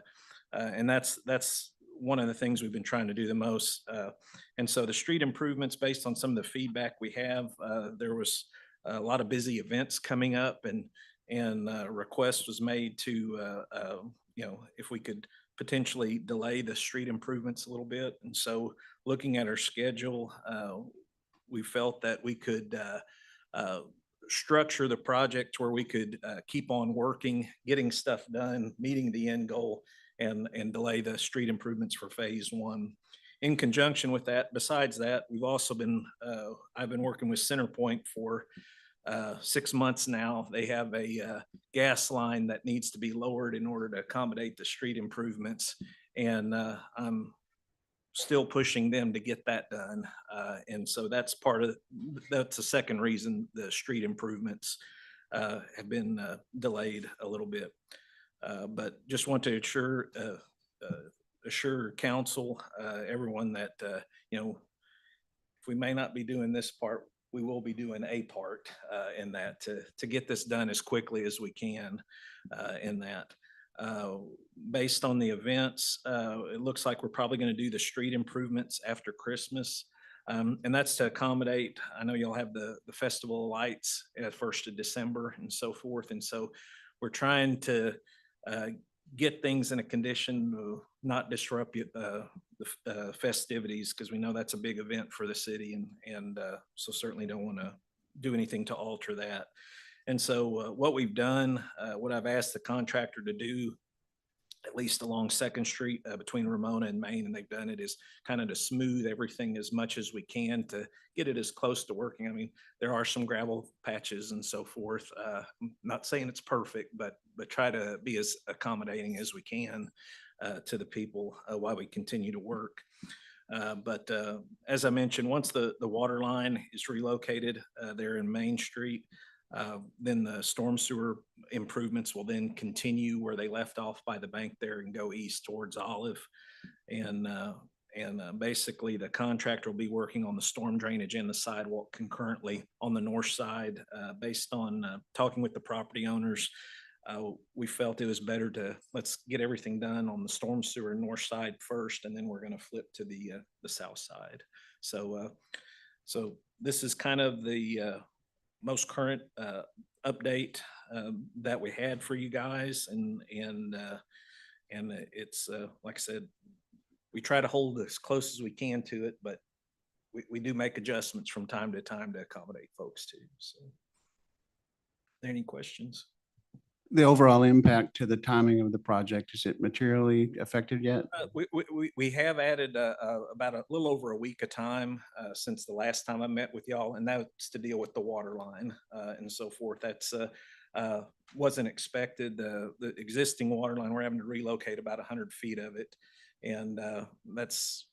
Speaker 10: and that's one of the things we've been trying to do the most. And so the street improvements, based on some of the feedback we have, there was a lot of busy events coming up, and request was made to, if we could potentially delay the street improvements a little bit. And so looking at our schedule, we felt that we could structure the project where we could keep on working, getting stuff done, meeting the end goal, and delay the street improvements for phase one. In conjunction with that, besides that, we've also been, I've been working with CenterPoint for 6 months now. They have a gas line that needs to be lowered in order to accommodate the street improvements. And I'm still pushing them to get that done. And so that's that's the second reason the street improvements have been delayed a little bit. But just want to assure council, everyone that, if we may not be doing this part, we will be doing a part in that to get this done as quickly as we can in that. Based on the events, it looks like we're probably going to do the street improvements after Christmas. And that's to accommodate, I know you'll have the Festival of Lights at 1st of December and so forth. And so we're trying to get things in a condition to not disrupt the festivities, because we know that's a big event for the city, and so certainly don't want to do anything to alter that. And so what we've done, what I've asked the contractor to do, at least along Second Street between Ramona and Main, and they've done it, is kind of to smooth everything as much as we can to get it as close to working. I mean, there are some gravel patches and so forth. I'm not saying it's perfect, but try to be as accommodating as we can to the people while we continue to work. But as I mentioned, once the water line is relocated there in Main Street, then the storm sewer improvements will then continue where they left off by the bank there and go east towards Olive. And basically the contractor will be working on the storm drainage and the sidewalk concurrently on the north side. Based on talking with the property owners, we felt it was better to let's get everything done on the storm sewer north side first, and then we're going to flip to the south side. So this is kind of the most current update that we had for you guys, and it's like I said, we try to hold as close as we can to it, but we do make adjustments from time to time to accommodate folks too. So, are there any questions?
Speaker 7: The overall impact to the timing of the project, is it materially affected yet?
Speaker 10: We have added about a little over a week of time since the last time I met with y'all, and that's to deal with the water line and so forth. That's wasn't expected. The existing water line, we're having to relocate about 100 feet of it, and that's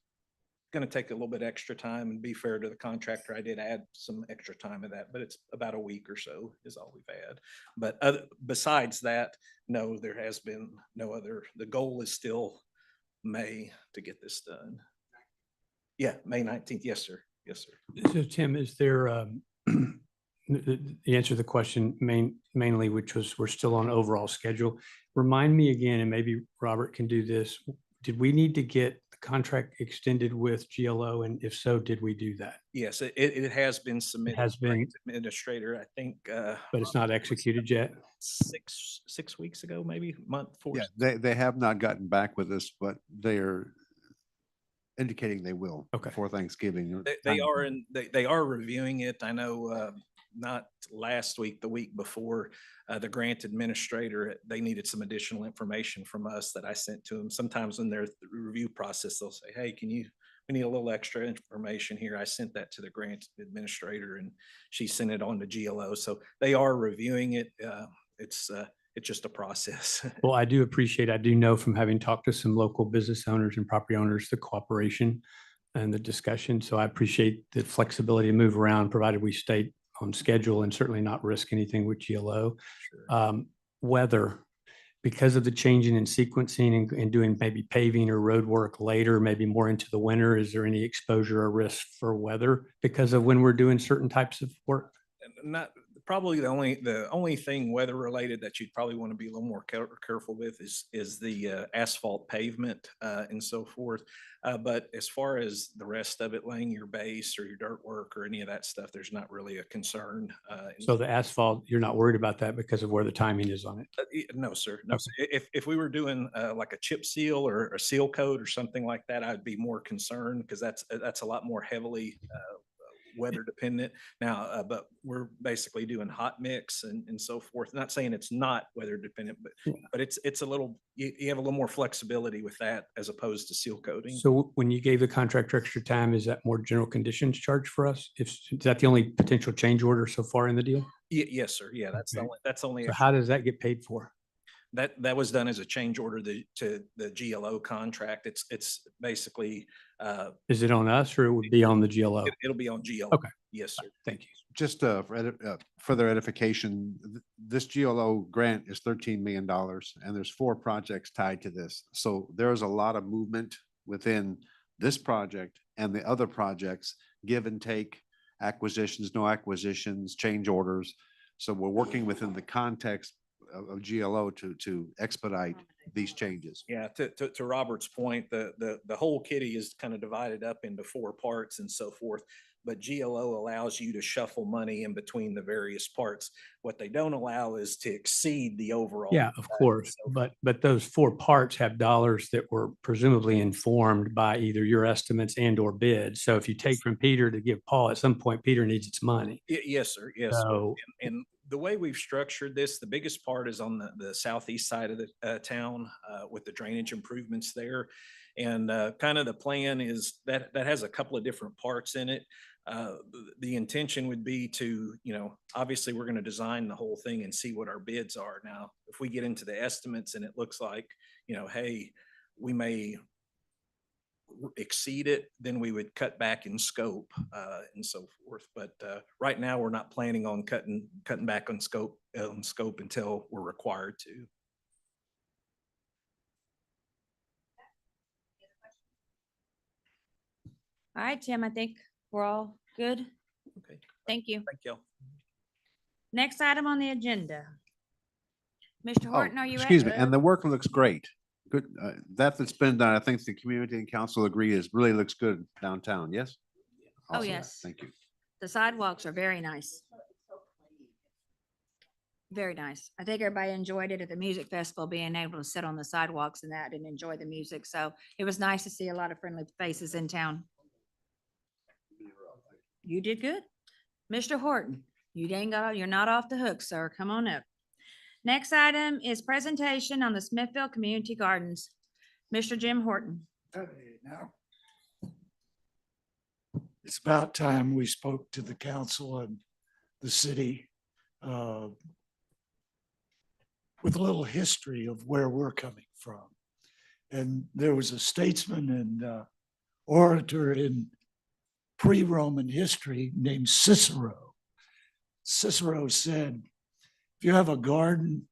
Speaker 10: going to take a little bit extra time. And be fair to the contractor, I did add some extra time of that, but it's about a week or so is all we've had. But besides that, no, there has been no other. The goal is still May to get this done. Yeah, May 19th. Yes, sir. Yes, sir.
Speaker 6: So Tim, is there, the answer to the question mainly, which was we're still on overall schedule. Remind me again, and maybe Robert can do this. Did we need to get the contract extended with GLO? And if so, did we do that?
Speaker 10: Yes, it has been submitted.
Speaker 6: It has been,
Speaker 10: administrator, I think.
Speaker 6: but it's not executed yet.
Speaker 10: 6 weeks ago, maybe month 4.
Speaker 8: Yeah, they have not gotten back with us, but they are indicating they will before Thanksgiving.
Speaker 10: They are, and they are reviewing it. I know not last week, the week before, the grant administrator, they needed some additional information from us that I sent to them. Sometimes in their review process, they'll say, hey, we need a little extra information here. I sent that to the grant administrator, and she sent it on to GLO. So they are reviewing it. It's just a process.
Speaker 6: Well, I do know from having talked to some local business owners and property owners, the cooperation and the discussion. So I appreciate the flexibility to move around, provided we stay on schedule and certainly not risk anything with GLO. Sure. Weather, because of the changing in sequencing and doing maybe paving or road work later, maybe more into the winter, is there any exposure or risk for weather because of when we're doing certain types of work?
Speaker 10: Not Probably the only thing weather related that you'd probably want to be a little more careful with is the asphalt pavement and so forth. But as far as the rest of it, laying your base or your dirt work or any of that stuff, there's not really a concern.
Speaker 6: So the asphalt, you're not worried about that because of where the timing is on it?
Speaker 10: No, sir. No, sir. If we were doing like a chip seal or a seal coat or something like that, I'd be more concerned because that's a lot more heavily weather dependent now, but we're basically doing hot mix and so forth. Not saying it's not weather dependent, but it's a little, you have a little more flexibility with that as opposed to seal coating.
Speaker 6: So when you gave the contractor extra time, is that more general conditions charge for us? Is that the only potential change order so far in the deal?
Speaker 10: Yes, sir. Yeah, that's
Speaker 6: Okay.
Speaker 10: that's only.
Speaker 6: So how does that get paid for?
Speaker 10: That was done as a change order to the GLO contract. It's basically,
Speaker 6: Is it on us or it would be on the GLO?
Speaker 10: it'll be on GLO.
Speaker 6: Okay.
Speaker 10: Yes, sir.
Speaker 6: Thank you.
Speaker 8: Just further edification, this GLO grant is $13 million and there's 4 projects tied to this. So there's a lot of movement within this project and the other projects, give and take, acquisitions, no acquisitions, change orders. So we're working within the context of GLO to expedite these changes.
Speaker 10: Yeah, to Robert's point, the whole kitty is kind of divided up into 4 parts and so forth. But GLO allows you to shuffle money in between the various parts. What they don't allow is to exceed the overall.
Speaker 6: Yeah, of course. But those 4 parts have dollars that were presumably informed by either your estimates and or bids. So if you take from Peter to give Paul, at some point, Peter needs its money.
Speaker 10: Yes, sir. Yes. Sir.
Speaker 6: So
Speaker 10: And the way we've structured this, the biggest part is on the southeast side of the town with the drainage improvements there. And kind of the plan is that has a couple of different parts in it. The intention would be to, obviously we're going to design the whole thing and see what our bids are. Now, if we get into the estimates and it looks like, hey, we may exceed it, then we would cut back in scope and so forth. But right now, we're not planning on cutting back on scope until we're required to.
Speaker 1: All right, Tim, I think we're all good.
Speaker 10: Okay.
Speaker 1: Thank you.
Speaker 10: Thank you.
Speaker 1: Next item on the agenda. Mr.
Speaker 8: Oh,
Speaker 1: Horton, are you ready?
Speaker 8: excuse me, and the work looks great. Good, that's been done. I think the community and council agree is really looks good downtown, yes?
Speaker 1: Oh,
Speaker 8: Awesome.
Speaker 1: yes.
Speaker 8: Thank you.
Speaker 1: The sidewalks are very nice. Very nice. I think everybody enjoyed it at the music festival, being able to sit on the sidewalks and that and enjoy the music. So it was nice to see a lot of friendly faces in town. You did good. Mr. Horton, you're not off the hook, sir. Come on up. Next item is presentation on the Smithfield Community Gardens. Mr. Jim Horton.
Speaker 11: Now, it's about time we spoke to the council and the city with a little history of where we're coming from. And there was a statesman and orator in pre-Roman history named Cicero. Cicero said, if you have a garden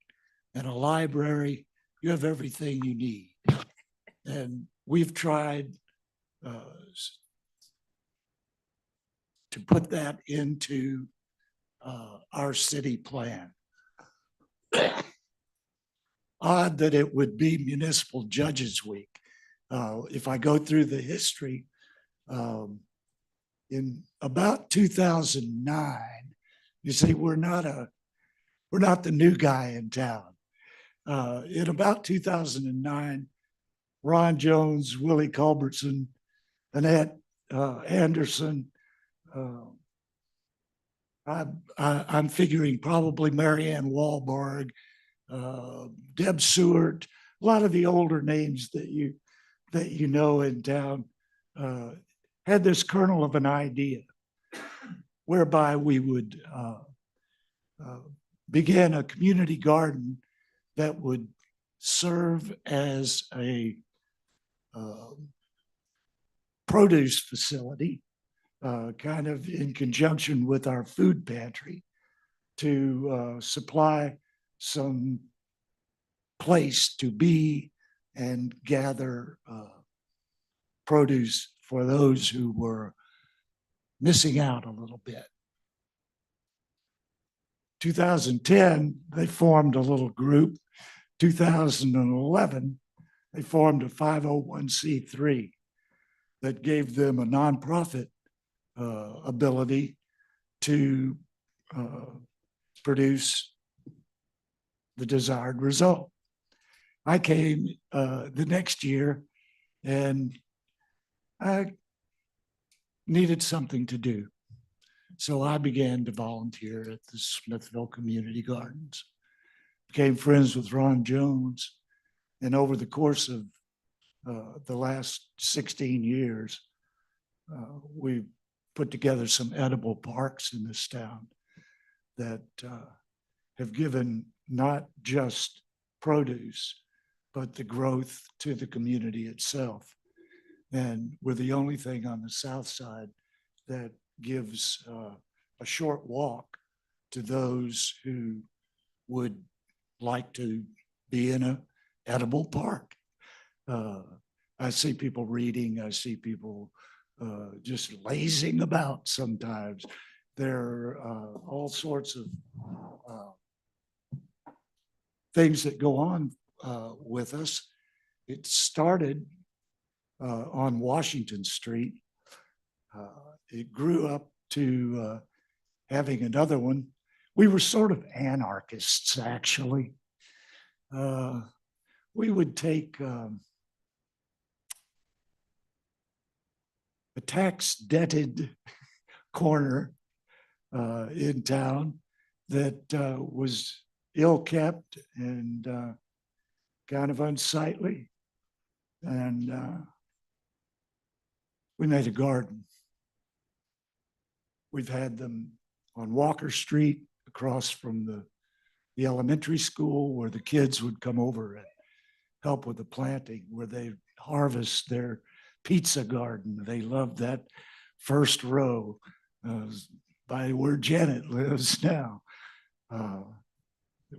Speaker 11: and a library, you have everything you need. And we've tried to put that into our city plan. Odd that it would be Municipal Judges Week. If I go through the history, in about 2009, you see, we're not the new guy in town. In about 2009, Ron Jones, Willie Culbertson, Annette Anderson, I'm figuring probably Marianne Wahlberg, Deb Seward, a lot of the older names that you know in town, had this kernel of an idea whereby we would begin a community garden that would serve as a produce facility, kind of in conjunction with our food pantry, to supply some place to be and gather produce for those who were missing out a little bit. 2010, they formed a little group. 2011, they formed a 501c3 that gave them a nonprofit ability to produce the desired result. I came the next year and I needed something to do. So I began to volunteer at the Smithville Community Gardens, became friends with Ron Jones. And over the course of the last 16 years, we put together some edible parks in this town that have given not just produce, but the growth to the community itself. And we're the only thing on the south side that gives a short walk to those who would like to be in an edible park. I see people reading, I see people just lazing about sometimes. There are all sorts of things that go on with us. It started on Washington Street. It grew up to having another one. We were sort of anarchists, actually. We would take a tax-debted corner in town that was ill-kept and kind of unsightly. And we made a garden. We've had them on Walker Street across from the elementary school where the kids would come over and help with the planting, where they harvest their pizza garden. They loved that first row by where Janet lives now.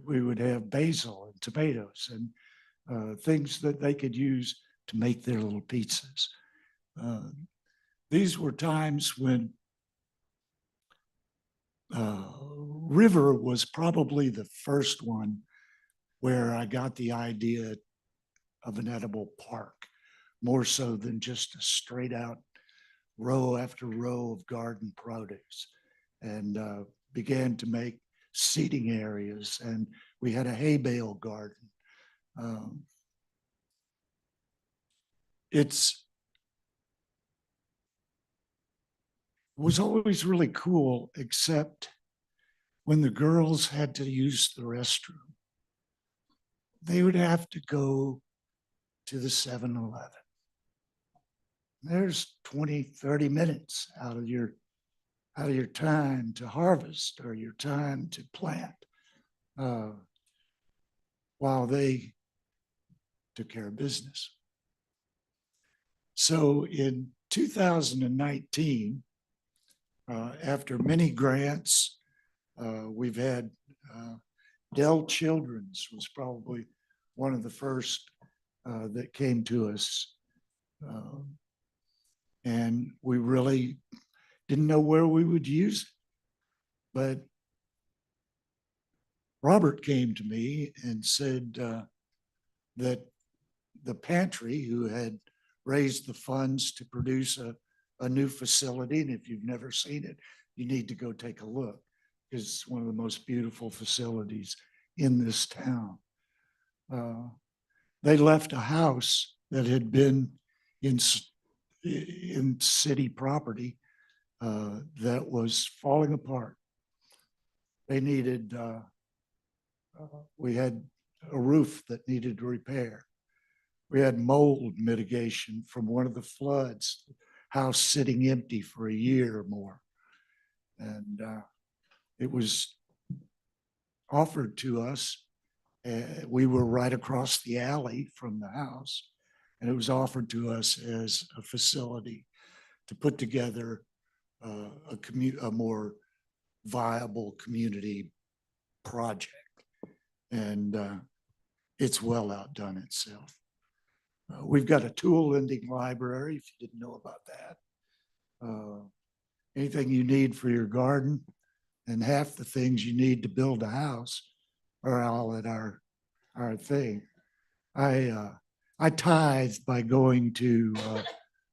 Speaker 11: We would have basil and tomatoes and things that they could use to make their little pizzas. These were times when River was probably the first one where I got the idea of an edible park, more so than just a straight out row after row of garden produce, and began to make seating areas. And we had a hay bale garden. It was always really cool, except when the girls had to use the restroom, they would have to go to the 7-Eleven. There's 20, 30 minutes out of your time to harvest or your time to plant while they took care of business. So in 2019, after many grants, we've had Dell Children's was probably one of the first that came to us. And we really didn't know where we would use it. But Robert came to me and said that the pantry, who had raised the funds to produce a new facility, and if you've never seen it, you need to go take a look, because it's one of the most beautiful facilities in this town. They left a house that had been in city property that was falling apart. They needed, we had a roof that needed repair. We had mold mitigation from one of the floods, house sitting empty for a year or more. And it was offered to us. We were right across the alley from the house, and it was offered to us as a facility to put together a more viable community project. And it's well outdone itself. We've got a tool lending library, if you didn't know about that. Anything you need for your garden, And half the things you need to build a house are all at our thing. I tithe by going to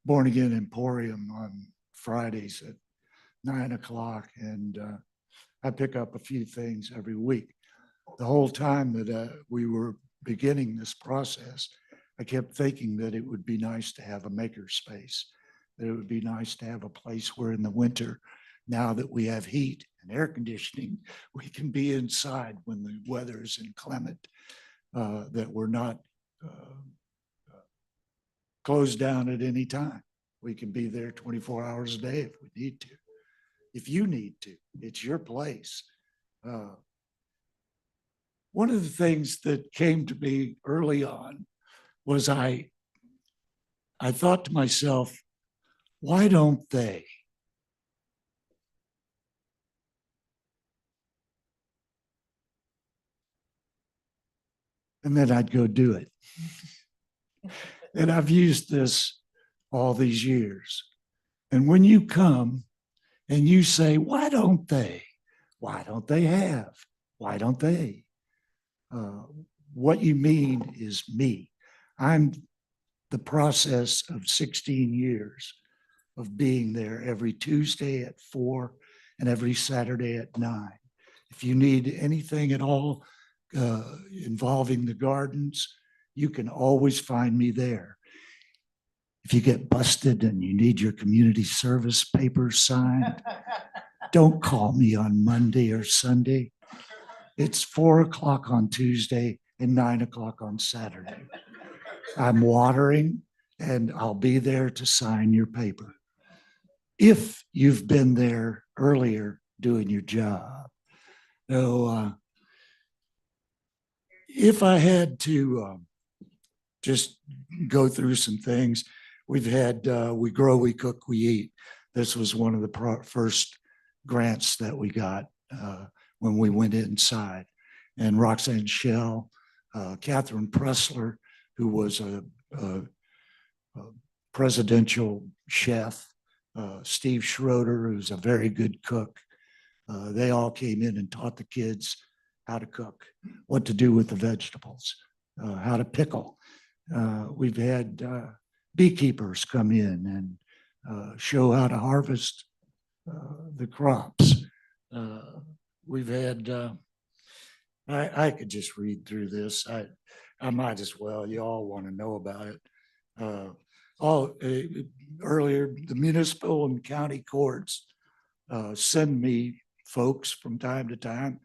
Speaker 11: Born Again Emporium on Fridays at 9 o'clock, and I pick up a few things every week. The whole time that we were beginning this process, I kept thinking that it would be nice to have a maker space, that it would be nice to have a place where in the winter, now that we have heat and air conditioning, we can be inside when the weather is inclement, that we're not closed down at any time. We can be there 24 hours a day if we need to. If you need to, it's your place. One of the things that came to me early on was I thought to myself, why don't they? And then I'd go do it. And I've used this all these years. And when you come and you say, why don't they? Why don't they have? Why don't they? What you mean is me. I'm the process of 16 years of being there every Tuesday at 4 and every Saturday at 9. If you need anything at all involving the gardens, you can always find me there. If you get busted and you need your community service papers signed, don't call me on Monday or Sunday. It's 4 o'clock on Tuesday and 9 o'clock on Saturday. I'm watering and I'll be there to sign your paper. If you've been there earlier doing your job. So if I had to just go through some things, we've had We Grow, We Cook, We Eat. This was one of the first grants that we got when we went inside. And Roxanne Shell, Catherine Pressler, who was a presidential chef, Steve Schroeder, who's a very good cook. They all came in and taught the kids how to cook, what to do with the vegetables, how to pickle. We've had beekeepers come in and show how to harvest the crops. We've had, I could just read through this. I might as well, you all want to know about it. Earlier, the municipal and county courts send me folks from time to time.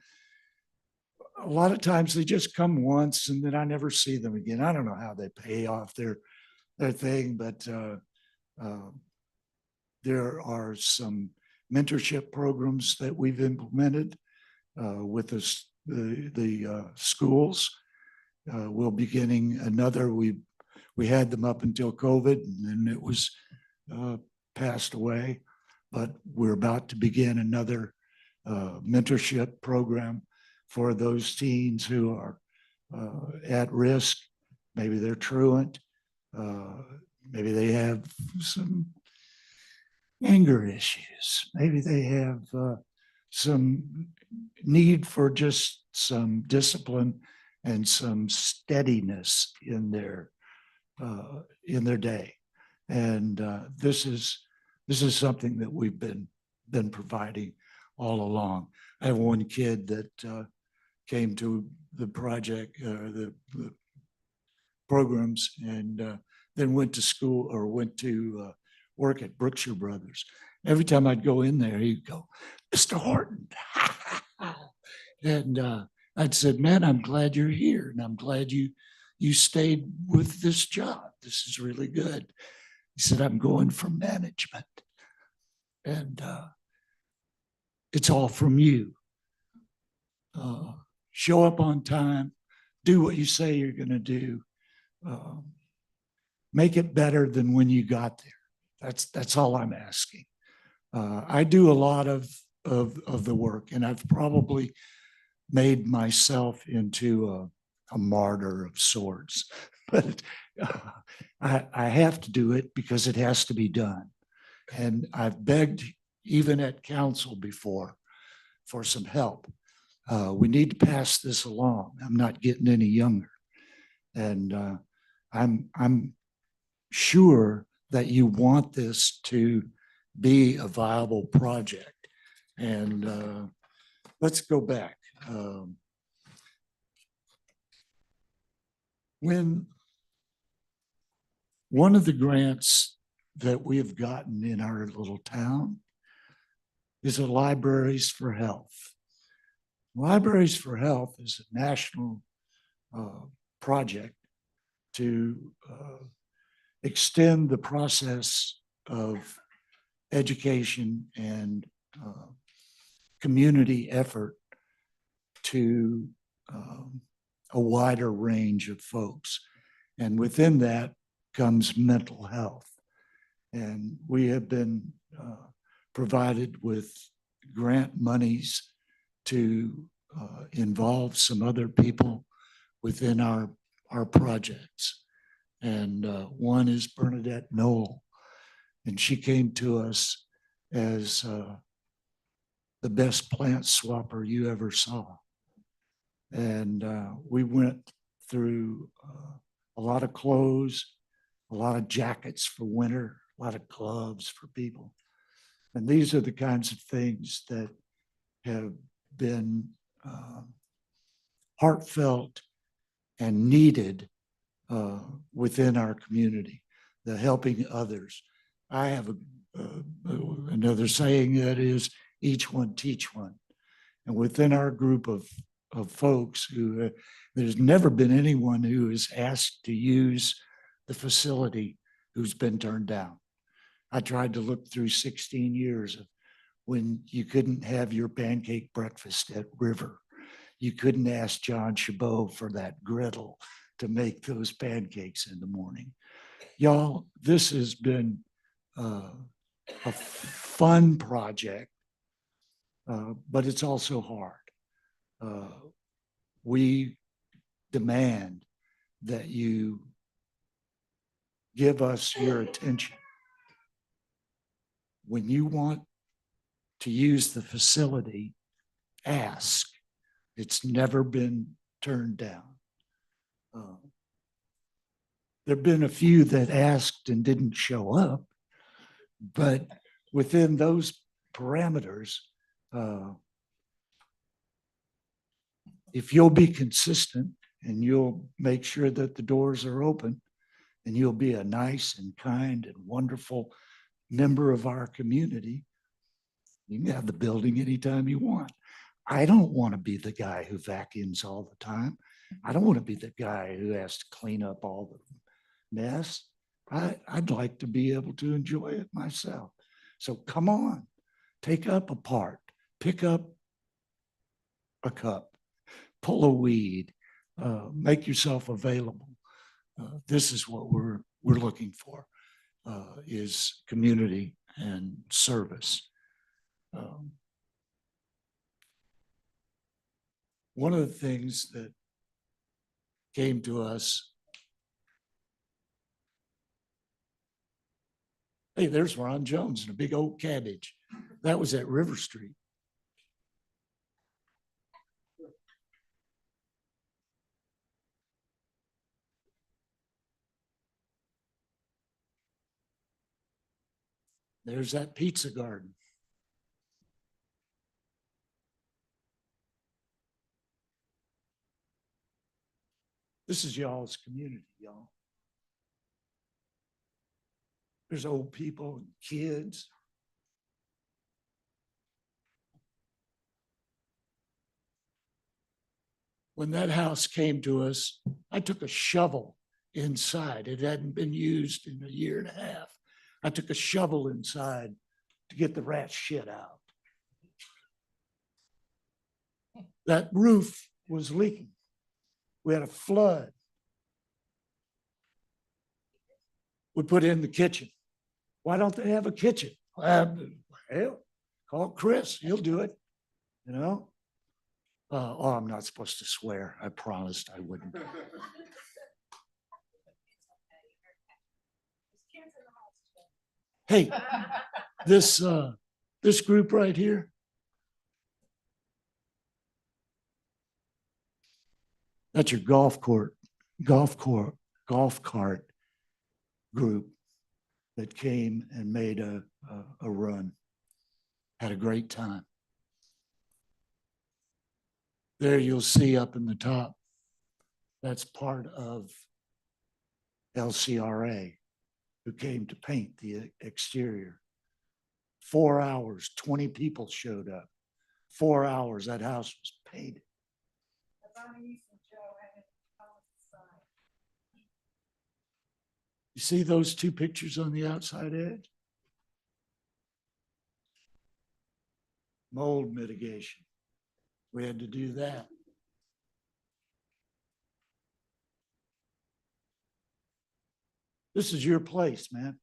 Speaker 11: A lot of times they just come once and then I never see them again. I don't know how they pay off their thing, but there are some mentorship programs that we've implemented with the schools. We'll be getting another. We had them up until COVID, and then it was passed away. But we're about to begin another mentorship program for those teens who are at risk. Maybe they're truant. Maybe they have some anger issues. Maybe they have some need for just some discipline and some steadiness in their day. And this is something that we've been providing all along. I have one kid that came to the project, the programs, and then went to school or went to work at Brookshire Brothers. Every time I'd go in there, he'd go, "Mr. Horton." And I'd said, "Man, I'm glad you're here. And I'm glad you stayed with this job. This is really good." He said, "I'm going for management. And it's all from you. Show up on time, do what you say you're going to do. Make it better than when you got there." That's all I'm asking. I do a lot of the work, and I've probably made myself into a martyr of sorts, but I have to do it because it has to be done. And I've begged, even at council before, for some help. We need to pass this along. I'm not getting any younger. And I'm sure that you want this to be a viable project. And let's go back. When one of the grants that we have gotten in our little town is a Libraries for Health. Libraries for Health is a national project to extend the process of education and community effort to a wider range of folks. And within that comes mental health. And we have been provided with grant monies to involve some other people within our projects. And one is Bernadette Knoll. And she came to us as the best plant swapper you ever saw. And we went through a lot of clothes, a lot of jackets for winter, a lot of gloves for people. And these are the kinds of things that have been heartfelt and needed within our community, the helping others. I have another saying that is, each one teach one. And within our group of folks who, there's never been anyone who is asked to use the facility who's been turned down. I tried to look through 16 years of when you couldn't have your pancake breakfast at River. You couldn't ask John Chabot for that griddle to make those pancakes in the morning. Y'all, this has been a fun project, but it's also hard. We demand that you give us your attention. When you want to use the facility, ask. It's never been turned down. There've been a few that asked and didn't show up, but within those parameters, if you'll be consistent and you'll make sure that the doors are open and you'll be a nice and kind and wonderful member of our community, you can have the building anytime you want. I don't want to be the guy who vacuums all the time. I don't want to be the guy who has to clean up all the mess. I'd like to be able to enjoy it myself. So come on, take up a part, pick up a cup, pull a weed, make yourself available. This is what we're looking for, is community and service. One of the things that came to us, hey, there's Ron Jones and a big old cabbage. That was at River Street. There's that pizza garden. This is y'all's community, y'all. There's old people and kids. When that house came to us, I took a shovel inside. It hadn't been used in a year and a half. I took a shovel inside to get the rat shit out. That roof was leaking. We had a flood. We put in the kitchen. Why don't they have a kitchen? Hell, call Chris, he'll do it, you know? Oh, I'm not supposed to swear. I promised I wouldn't. Hey, this group right here, That's your golf cart group that came and made a run. Had a great time. There you'll see up in the top, that's part of LCRA who came to paint the exterior. 4 hours, 20 people showed up. 4 hours, that house was painted. You see those two pictures on the outside edge? Mold mitigation. We had to do that. This is your place, man.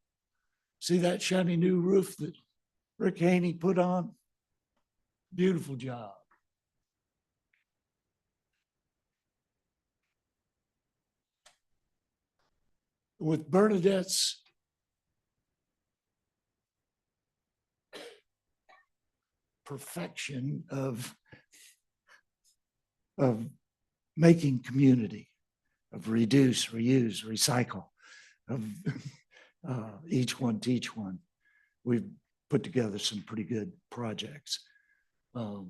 Speaker 11: See that shiny new roof that Rick Haney put on? Beautiful job. With Bernadette's perfection of making community, of reduce, reuse, recycle, of each one teach one. We've put together some pretty good projects. There's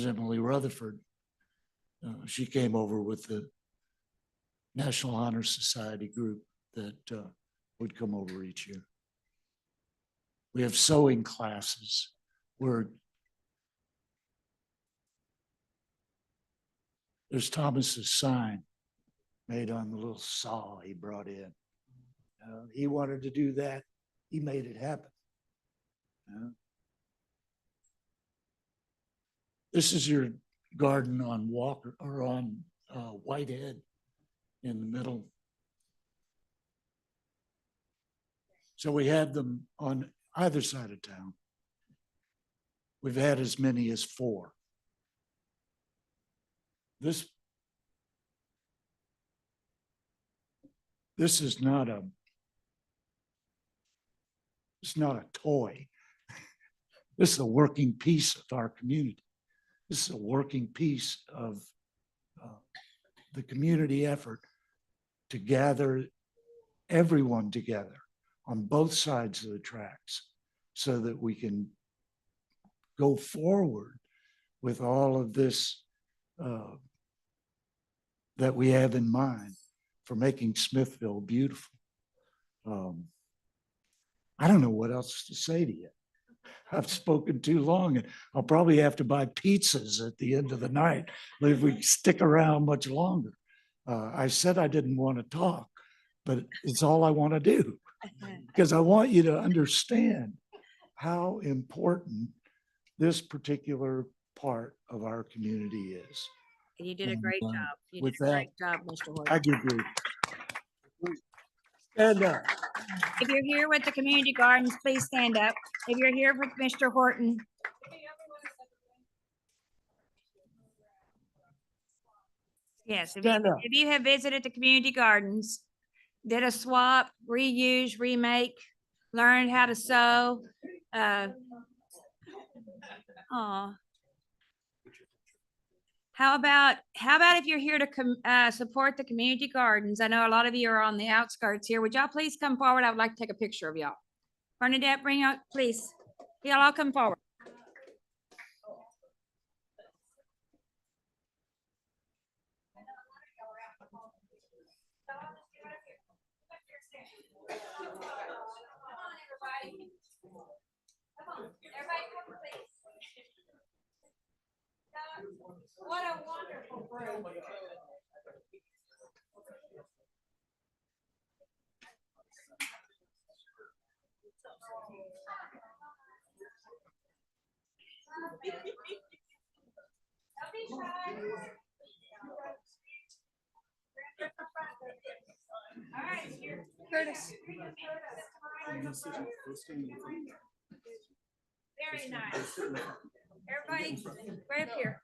Speaker 11: Emily Rutherford. She came over with the National Honor Society group that would come over each year. We have sewing classes where there's Thomas's sign made on the little saw he brought in. He wanted to do that. He made it happen. This is your garden on Walker or on Whitehead in the middle. So we have them on either side of town. We've had as many as 4. This is not a, it's not a toy. This is a working piece of our community. This is a working piece of the community effort to gather everyone together on both sides of the tracks so that we can go forward with all of this that we have in mind for making Smithville beautiful. I don't know what else to say to you. I've spoken too long and I'll probably have to buy pizzas at the end of the night if we stick around much longer. I said I didn't want to talk, but it's all I want to do because I want you to understand how important this particular part of our community is.
Speaker 1: You did a great job. You
Speaker 11: with
Speaker 1: did a great job, Mr. Horton.
Speaker 11: I give you. Stand up.
Speaker 1: If you're here with the community gardens, please stand up. If you're here with Mr. Horton. Yes,
Speaker 11: Stand up.
Speaker 1: if you have visited the community gardens, did a swap, reuse, remake, learned how to sew. How about if you're here to support the community gardens? I know a lot of you are on the outskirts here. Would y'all please come forward? I would like to take a picture of y'all. Bernadette, bring out, please. Y'all all come forward. What a wonderful group. All right, Curtis. Very nice. Everybody, right up here.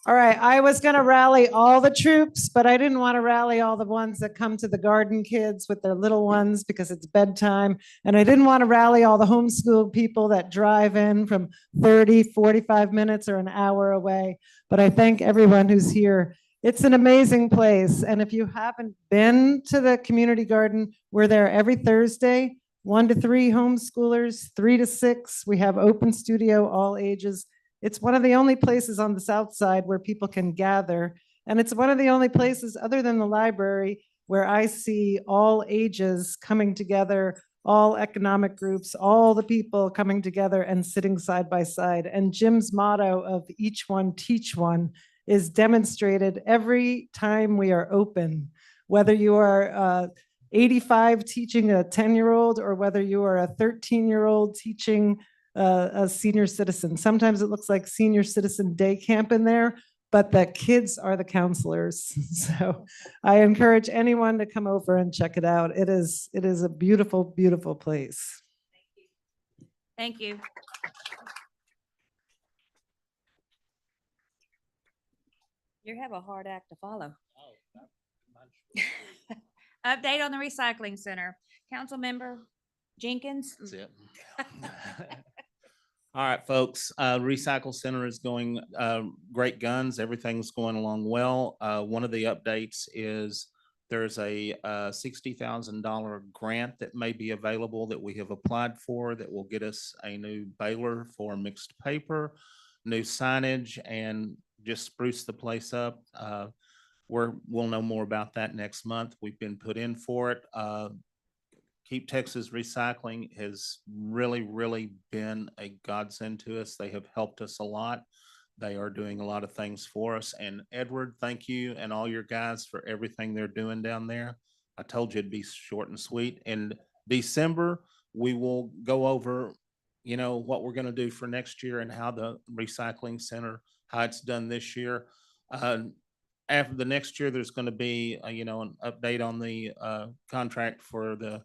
Speaker 12: All right, I was gonna rally all the troops, but I didn't want to rally all the ones that come to the garden kids with their little ones because it's bedtime. And I didn't want to rally all the homeschool people that drive in from 30, 45 minutes or an hour away. But I thank everyone who's here. It's an amazing place. And if you haven't been to the community garden, we're there every Thursday, 1 to 3 homeschoolers, 3 to 6. We have open studio, all ages. It's one of the only places on the South Side where people can gather. And it's one of the only places other than the library where I see all ages coming together, all economic groups, all the people coming together and sitting side by side. And Jim's motto of each one, teach one is demonstrated every time we are open, whether you are 85 teaching a 10-year-old or whether you are a 13-year-old teaching a senior citizen. Sometimes it looks like senior citizen day camp in there, but the kids are the counselors. So I encourage anyone to come over and check it out. It is a beautiful, beautiful place.
Speaker 1: Thank you. You have a hard act to follow. Update on the recycling center. Councilmember Jenkins.
Speaker 3: That's it. All right, folks, Recycle Center is going great guns. Everything's going along well. One of the updates is there's a $60,000 grant that may be available that we have applied for that will get us a new baler for mixed paper, new signage, and just spruce the place up. We'll know more about that next month. We've been put in for it. Keep Texas Recycling has really, really been a godsend to us. They have helped us a lot. They are doing a lot of things for us. And Edward, thank you and all your guys for everything they're doing down there. I told you it'd be short and sweet. In December, we will go over, what we're going to do for next year and how the recycling center, how it's done this year. After the next year, there's going to be, an update on the contract for the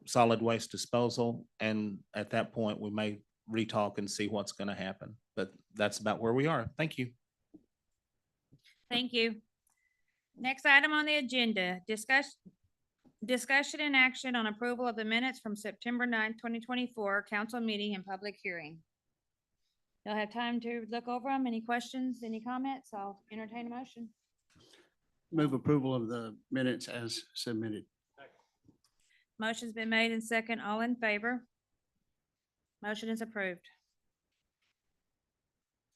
Speaker 3: solid waste disposal. And at that point, we may retalk and see what's going to happen. But that's about where we are. Thank you.
Speaker 1: Thank you. Next item on the agenda, discussion and action on approval of the minutes from September 9th, 2024, council meeting and public hearing. You'll have time to look over them. Any questions, any comments? I'll entertain a motion.
Speaker 7: Move approval of the minutes as submitted.
Speaker 1: Motion's been made and second. All in favor? Motion is approved.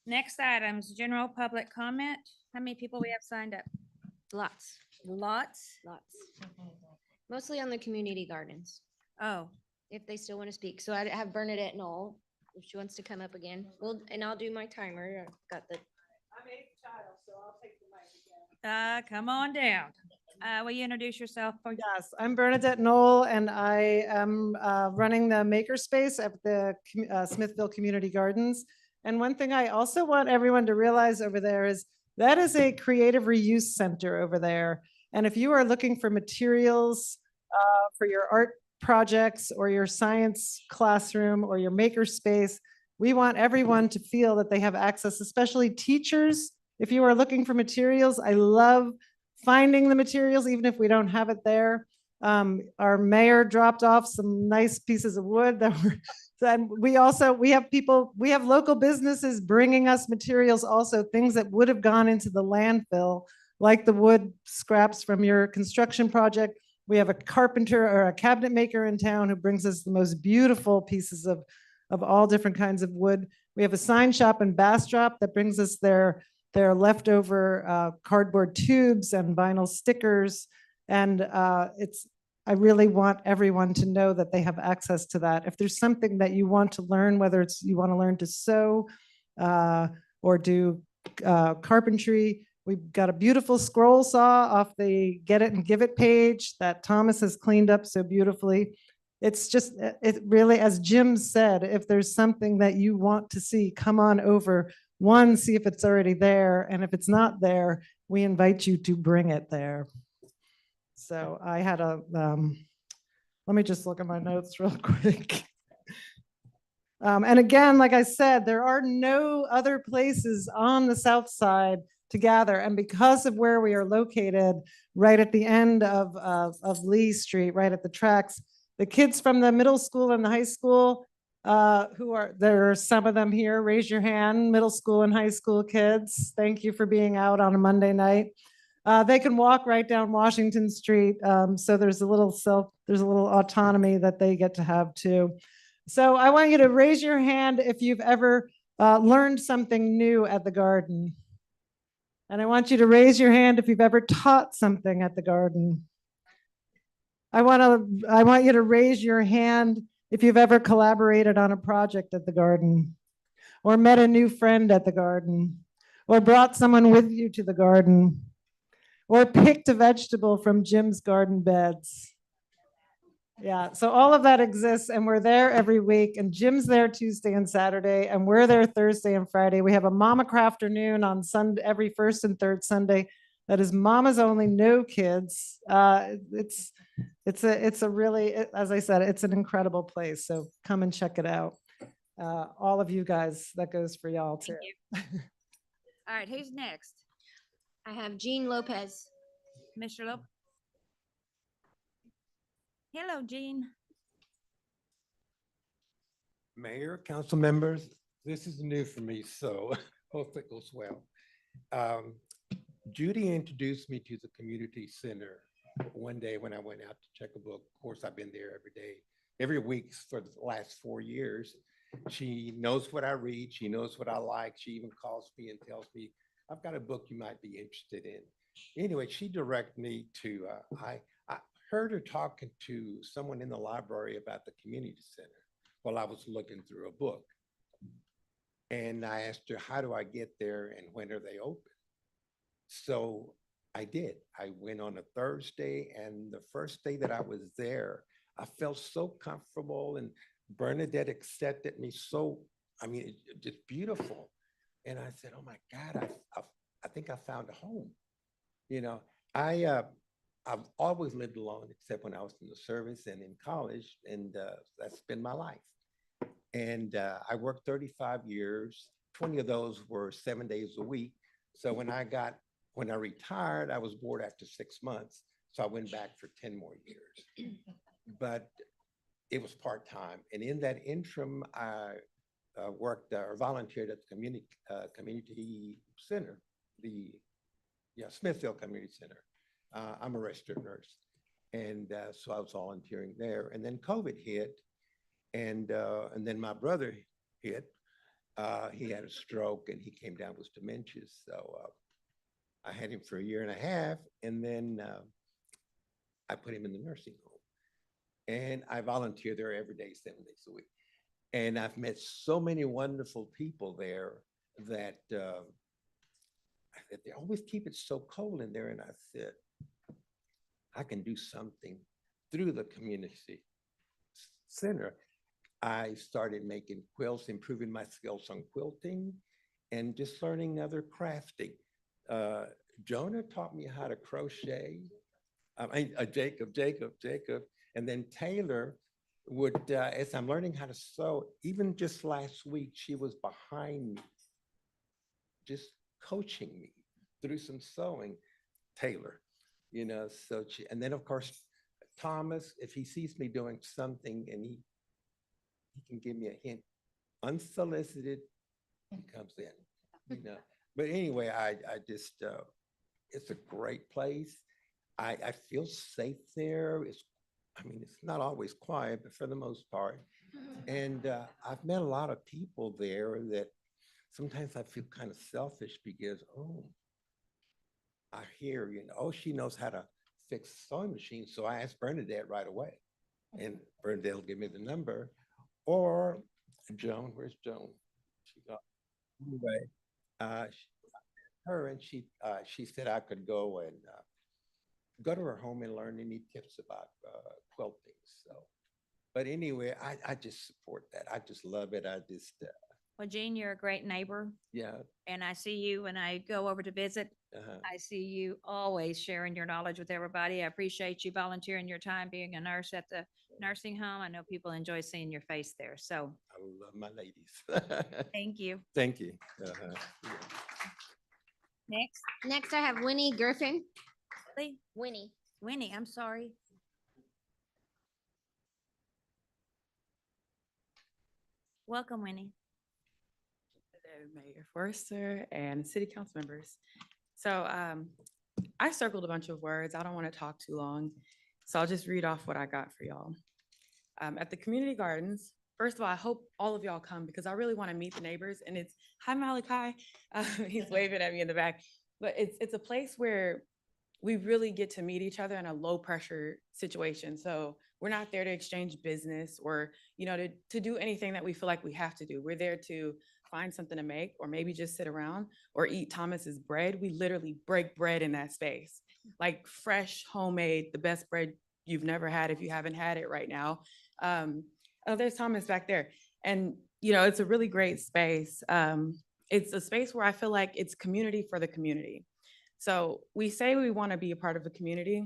Speaker 1: Next items, general public comment. How many people we have signed up?
Speaker 13: Lots,
Speaker 1: Lots?
Speaker 13: lots. Mostly on the community gardens,
Speaker 1: Oh,
Speaker 13: if they still want to speak. So I have Bernadette Knoll, if she wants to come up again. Well, and I'll do my timer. I've got the,
Speaker 1: come on down. Will you introduce yourself?
Speaker 12: Yes, I'm Bernadette Knoll, and I am running the makerspace at the Smithville Community Gardens. And one thing I also want everyone to realize over there is that is a creative reuse center over there. And if you are looking for materials for your art projects or your science classroom or your makerspace, we want everyone to feel that they have access, especially teachers. If you are looking for materials, I love finding the materials, even if we don't have it there. Our mayor dropped off some nice pieces of wood that were, and we have local businesses bringing us materials, also things that would have gone into the landfill, like the wood scraps from your construction project. We have a carpenter or a cabinet maker in town who brings us the most beautiful pieces of all different kinds of wood. We have a sign shop in Bastrop that brings us their leftover cardboard tubes and vinyl stickers. And I really want everyone to know that they have access to that. If there's something that you want to learn, whether it's you want to learn to sew or do carpentry, we've got a beautiful scroll saw off the Get It and Give It page that Thomas has cleaned up so beautifully. It's just, it really, as Jim said, if there's something that you want to see, come on over. One, see if it's already there. And if it's not there, we invite you to bring it there. So I had let me just look at my notes real quick. And again, like I said, there are no other places on the south side to gather. And because of where we are located, right at the end of Lee Street, right at the tracks, the kids from the middle school and the high school, there are some of them here, raise your hand, middle school and high school kids. Thank you for being out on a Monday night. They can walk right down Washington Street. So there's a little autonomy that they get to have too. So I want you to raise your hand if you've ever learned something new at the garden. And I want you to raise your hand if you've ever taught something at the garden. I want you to raise your hand if you've ever collaborated on a project at the garden, or met a new friend at the garden, or brought someone with you to the garden, or picked a vegetable from Jim's garden beds. Yeah, so all of that exists, and we're there every week, and Jim's there Tuesday and Saturday, and we're there Thursday and Friday. We have a Mama Crafternoon on Sunday, every first and third Sunday. That is mamas only, no kids. It's a really, as I said, it's an incredible place. So come and check it out. All of you guys, that goes for y'all too.
Speaker 1: Thank you. All right, who's next?
Speaker 13: I have Jean Lopez.
Speaker 1: Mr. Lopez. Hello, Jean.
Speaker 14: Mayor, council members, this is new for me, so hope it goes well. Judy introduced me to the community center one day when I went out to check a book. Of course, I've been there every day, every week for the last 4 years. She knows what I read. She knows what I like. She even calls me and tells me, I've got a book you might be interested in. Anyway, she directed me to, I heard her talking to someone in the library about the community center while I was looking through a book. And I asked her, how do I get there and when are they open? So I did. I went on a Thursday, and the first day that I was there, I felt so comfortable, and Bernadette accepted me so, I mean, just beautiful. And I said, oh my God, I think I found a home. You know, I've always lived alone, except when I was in the service and in college, and that's been my life. And I worked 35 years. 20 of those were 7 days a week. So when I retired, I was bored after 6 months. So I went back for 10 more years. But it was part-time. And in that interim, I worked or volunteered at the community center, Smithfield Community Center. I'm a registered nurse. And so I was volunteering there. And then COVID hit. And then my brother hit. He had a stroke and he came down with dementia. So I had him for 1.5 years. And then I put him in the nursing home. And I volunteer there every day, 7 days a week. And I've met so many wonderful people there that they always keep it so cold in there. And I said, I can do something through the community center. I started making quilts, improving my skills on quilting, and just learning other crafting. Jonah taught me how to crochet. Jacob. And then Taylor would, as I'm learning how to sew, even just last week, she was behind me, just coaching me through some sewing, Taylor, you know, so and then of course, Thomas, if he sees me doing something and he can give me a hint, unsolicited, he comes in, you know. But anyway, I just, it's a great place. I feel safe there. It's not always quiet, but for the most part. And I've met a lot of people there that sometimes I feel kind of selfish because, oh, I hear, you know, oh, she knows how to fix sewing machines. So I asked Bernadette right away. And Bernadette will give me the number. Or Joan, where's Joan? She got, anyway, her and she said I could go and go to her home and learn any tips about quilting. So, but anyway, I just support that. I just love it. I just,
Speaker 1: Well, Jean, you're a great neighbor,
Speaker 14: Yeah.
Speaker 1: and I see you when I go over to visit.
Speaker 14: Uh-huh.
Speaker 1: I see you always sharing your knowledge with everybody. I appreciate you volunteering your time being a nurse at the nursing home. I know people enjoy seeing your face there, so
Speaker 14: I love my ladies.
Speaker 1: thank you.
Speaker 14: Thank you. Uh-huh.
Speaker 1: Next,
Speaker 13: Next, I have Winnie Griffin.
Speaker 1: Lee.
Speaker 13: Winnie.
Speaker 1: Winnie, I'm sorry. Welcome, Winnie.
Speaker 15: Hello, Mayor Forrester and city council members. So I circled a bunch of words. I don't want to talk too long. So I'll just read off what I got for y'all. At the community gardens, first of all, I hope all of y'all come because I really want to meet the neighbors. And it's, hi Malachi, he's waving at me in the back. But it's a place where we really get to meet each other in a low pressure situation. So we're not there to exchange business or, you know, to do anything that we feel like we have to do. We're there to find something to make, or maybe just sit around or eat Thomas's bread. We literally break bread in that space, like fresh, homemade, the best bread you've never had if you haven't had it right now. Oh, there's Thomas back there. And, you know, it's a really great space. It's a space where I feel like it's community for the community. So we say we want to be a part of a community.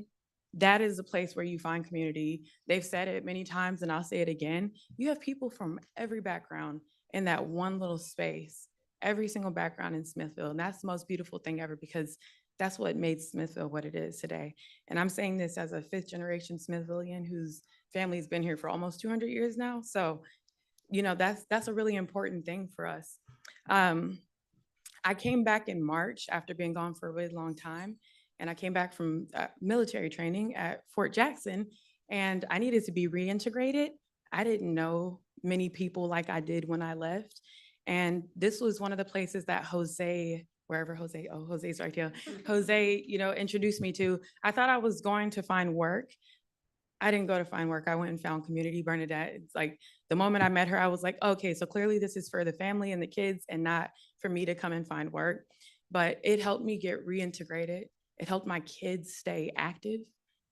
Speaker 15: That is a place where you find community. They've said it many times and I'll say it again. You have people from every background in that one little space, every single background in Smithville. And that's the most beautiful thing ever because that's what made Smithville what it is today. And I'm saying this as a 5th generation Smithvillian whose family's been here for almost 200 years now. So, you know, that's a really important thing for us. I came back in March after being gone for a really long time. And I came back from military training at Fort Jackson and I needed to be reintegrated. I didn't know many people like I did when I left. And this was one of the places that Jose, wherever Jose, oh, Jose's right here. Jose, you know, introduced me to. I thought I was going to find work. I didn't go to find work. I went and found Community Bernadette. It's like the moment I met her, I was like, okay, so clearly this is for the family and the kids and not for me to come and find work. But it helped me get reintegrated. It helped my kids stay active.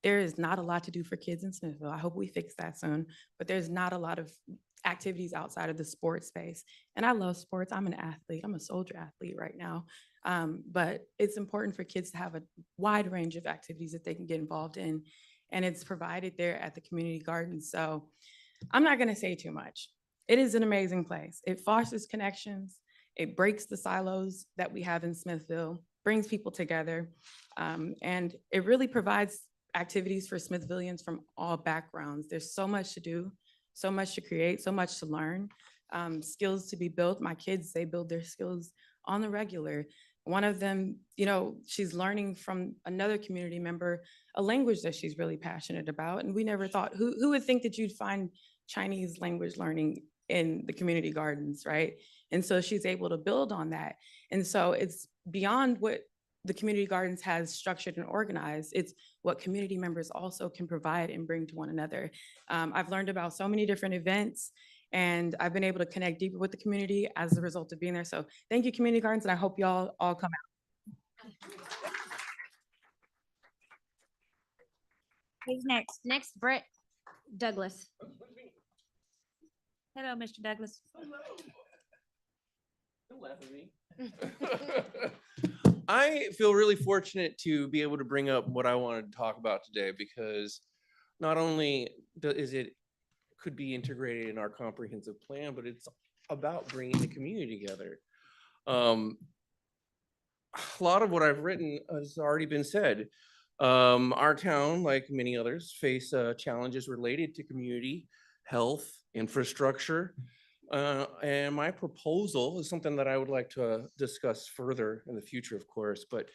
Speaker 15: There is not a lot to do for kids in Smithville. I hope we fix that soon, but there's not a lot of activities outside of the sports space. And I love sports. I'm an athlete. I'm a soldier athlete right now. But it's important for kids to have a wide range of activities that they can get involved in. And it's provided there at the community garden. So I'm not going to say too much. It is an amazing place. It fosters connections. It breaks the silos that we have in Smithville, brings people together. And it really provides activities for Smithvillians from all backgrounds. There's so much to do, so much to create, so much to learn, skills to be built. My kids, they build their skills on the regular. One of them, you know, she's learning from another community member a language that she's really passionate about. And we never thought, who would think that you'd find Chinese language learning in the community gardens, right? And so she's able to build on that. And so it's beyond what the community gardens has structured and organized. It's what community members also can provide and bring to one another. I've learned about so many different events and I've been able to connect deeper with the community as a result of being there. So thank you, community gardens, and I hope y'all all come out.
Speaker 1: Who's next?
Speaker 13: Next, Brett Douglas.
Speaker 1: Hello, Mr. Douglas.
Speaker 16: Don't laugh at me. I feel really fortunate to be able to bring up what I wanted to talk about today because not only could be integrated in our comprehensive plan, but it's about bringing the community together. A lot of what I've written has already been said. Our town, like many others, face challenges related to community, health, infrastructure. And my proposal is something that I would like to discuss further in the future, of course, but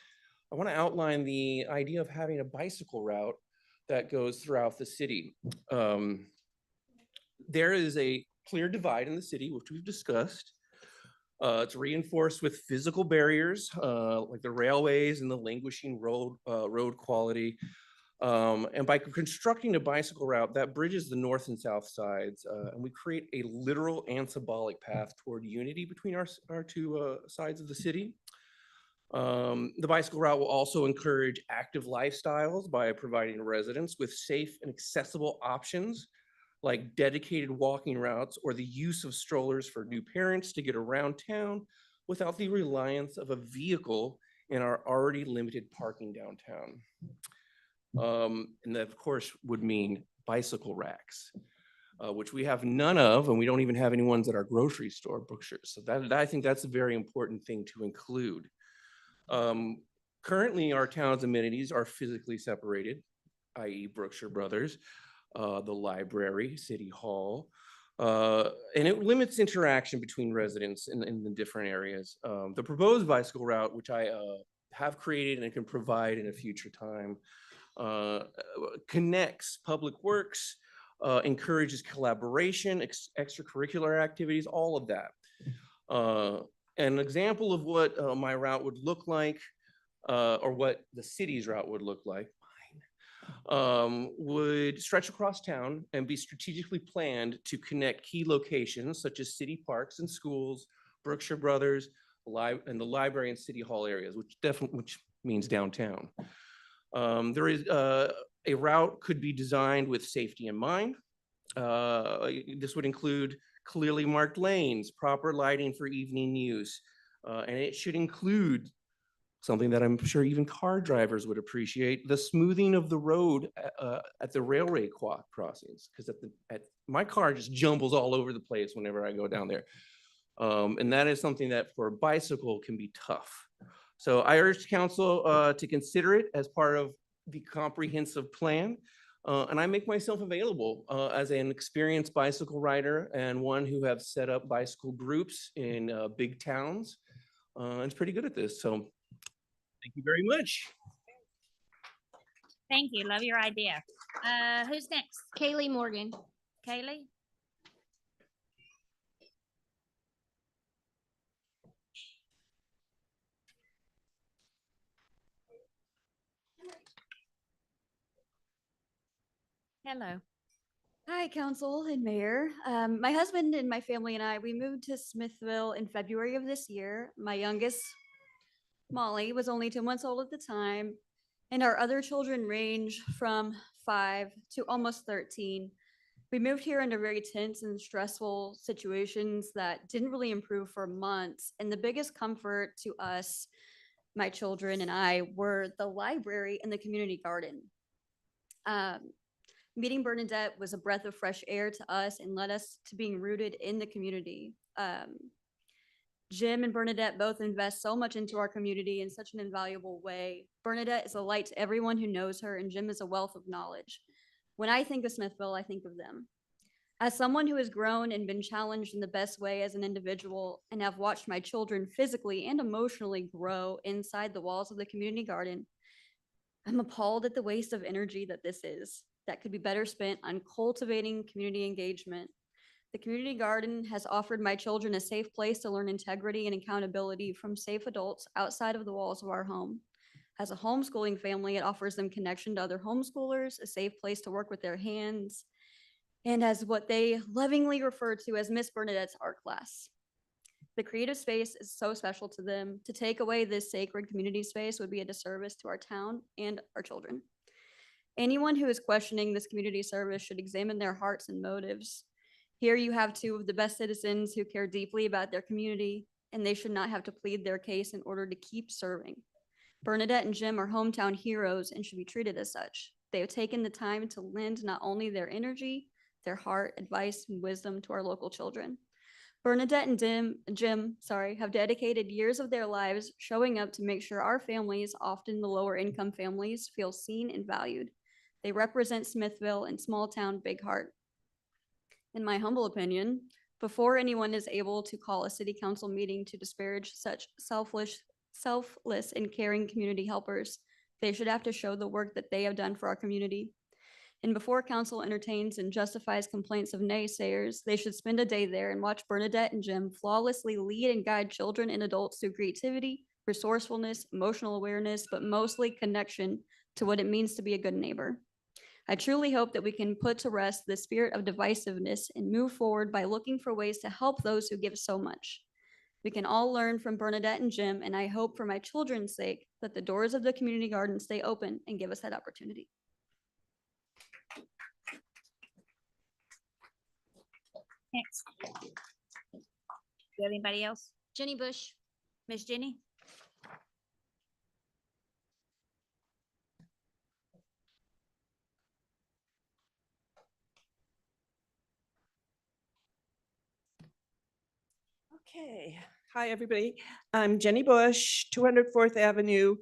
Speaker 16: I want to outline the idea of having a bicycle route that goes throughout the city. There is a clear divide in the city, which we've discussed. It's reinforced with physical barriers, like the railways and the languishing road quality. And by constructing a bicycle route that bridges the north and south sides, and we create a literal and symbolic path toward unity between our two sides of the city. The bicycle route will also encourage active lifestyles by providing residents with safe and accessible options like dedicated walking routes or the use of strollers for new parents to get around town without the reliance of a vehicle in our already limited parking downtown. And that, of course, would mean bicycle racks, which we have none of, and we don't even have any ones at our grocery store, Brookshire's. So that I think that's a very important thing to include. Currently, our town's amenities are physically separated, i.e. Brookshire Brothers, the library, City Hall, and it limits interaction between residents in the different areas. The proposed bicycle route, which I have created and can provide in a future time, connects public works, encourages collaboration, extracurricular activities, all of that. An example of what my route would look like, or what the city's route would look like, would stretch across town and be strategically planned to connect key locations such as city parks and schools, Brookshire Brothers, and the library and city hall areas, which means downtown. There is a route could be designed with safety in mind. This would include clearly marked lanes, proper lighting for evening use, and it should include something that I'm sure even car drivers would appreciate: the smoothing of the road at the railway crossings, because my car just jumbles all over the place whenever I go down there. And that is something that for a bicycle can be tough. So I urge council to consider it as part of the comprehensive plan. And I make myself available as an experienced bicycle rider and one who have set up bicycle groups in big towns. And it's pretty good at this. So thank you very much.
Speaker 1: Thank you. Love your idea. Who's next?
Speaker 13: Kaylee Morgan.
Speaker 1: Kaylee? Hello.
Speaker 17: Hi, council and mayor. My husband and my family and I, we moved to Smithville in February of this year. My youngest, Molly, was only 10 months old at the time, and our other children range from 5 to almost 13. We moved here under very tense and stressful situations that didn't really improve for months. And the biggest comfort to us, my children and I, were the library and the community garden. Meeting Bernadette was a breath of fresh air to us and led us to being rooted in the community. Jim and Bernadette both invest so much into our community in such an invaluable way. Bernadette is a light to everyone who knows her, and Jim is a wealth of knowledge. When I think of Smithville, I think of them. As someone who has grown and been challenged in the best way as an individual, and have watched my children physically and emotionally grow inside the walls of the community garden, I'm appalled at the waste of energy that this is, that could be better spent on cultivating community engagement. The community garden has offered my children a safe place to learn integrity and accountability from safe adults outside of the walls of our home. As a homeschooling family, it offers them connection to other homeschoolers, a safe place to work with their hands, and as what they lovingly refer to as Miss Bernadette's art class. The creative space is so special to them. To take away this sacred community space would be a disservice to our town and our children. Anyone who is questioning this community service should examine their hearts and motives. Here you have two of the best citizens who care deeply about their community, and they should not have to plead their case in order to keep serving. Bernadette and Jim are hometown heroes and should be treated as such. They have taken the time to lend not only their energy, their heart, advice, and wisdom to our local children. Bernadette and Jim, have dedicated years of their lives showing up to make sure our families, often the lower income families, feel seen and valued. They represent Smithville and small town Big Heart. In my humble opinion, before anyone is able to call a city council meeting to disparage such selfless and caring community helpers, they should have to show the work that they have done for our community. And before council entertains and justifies complaints of naysayers, they should spend a day there and watch Bernadette and Jim flawlessly lead and guide children and adults through creativity, resourcefulness, emotional awareness, but mostly connection to what it means to be a good neighbor. I truly hope that we can put to rest the spirit of divisiveness and move forward by looking for ways to help those who give so much. We can all learn from Bernadette and Jim, and I hope for my children's sake that the doors of the community garden stay open and give us that opportunity.
Speaker 1: Next. Do you have anybody else?
Speaker 13: Jenny Bush.
Speaker 1: Miss Jenny?
Speaker 18: Okay, hi, everybody. I'm Jenny Bush, 204th Avenue,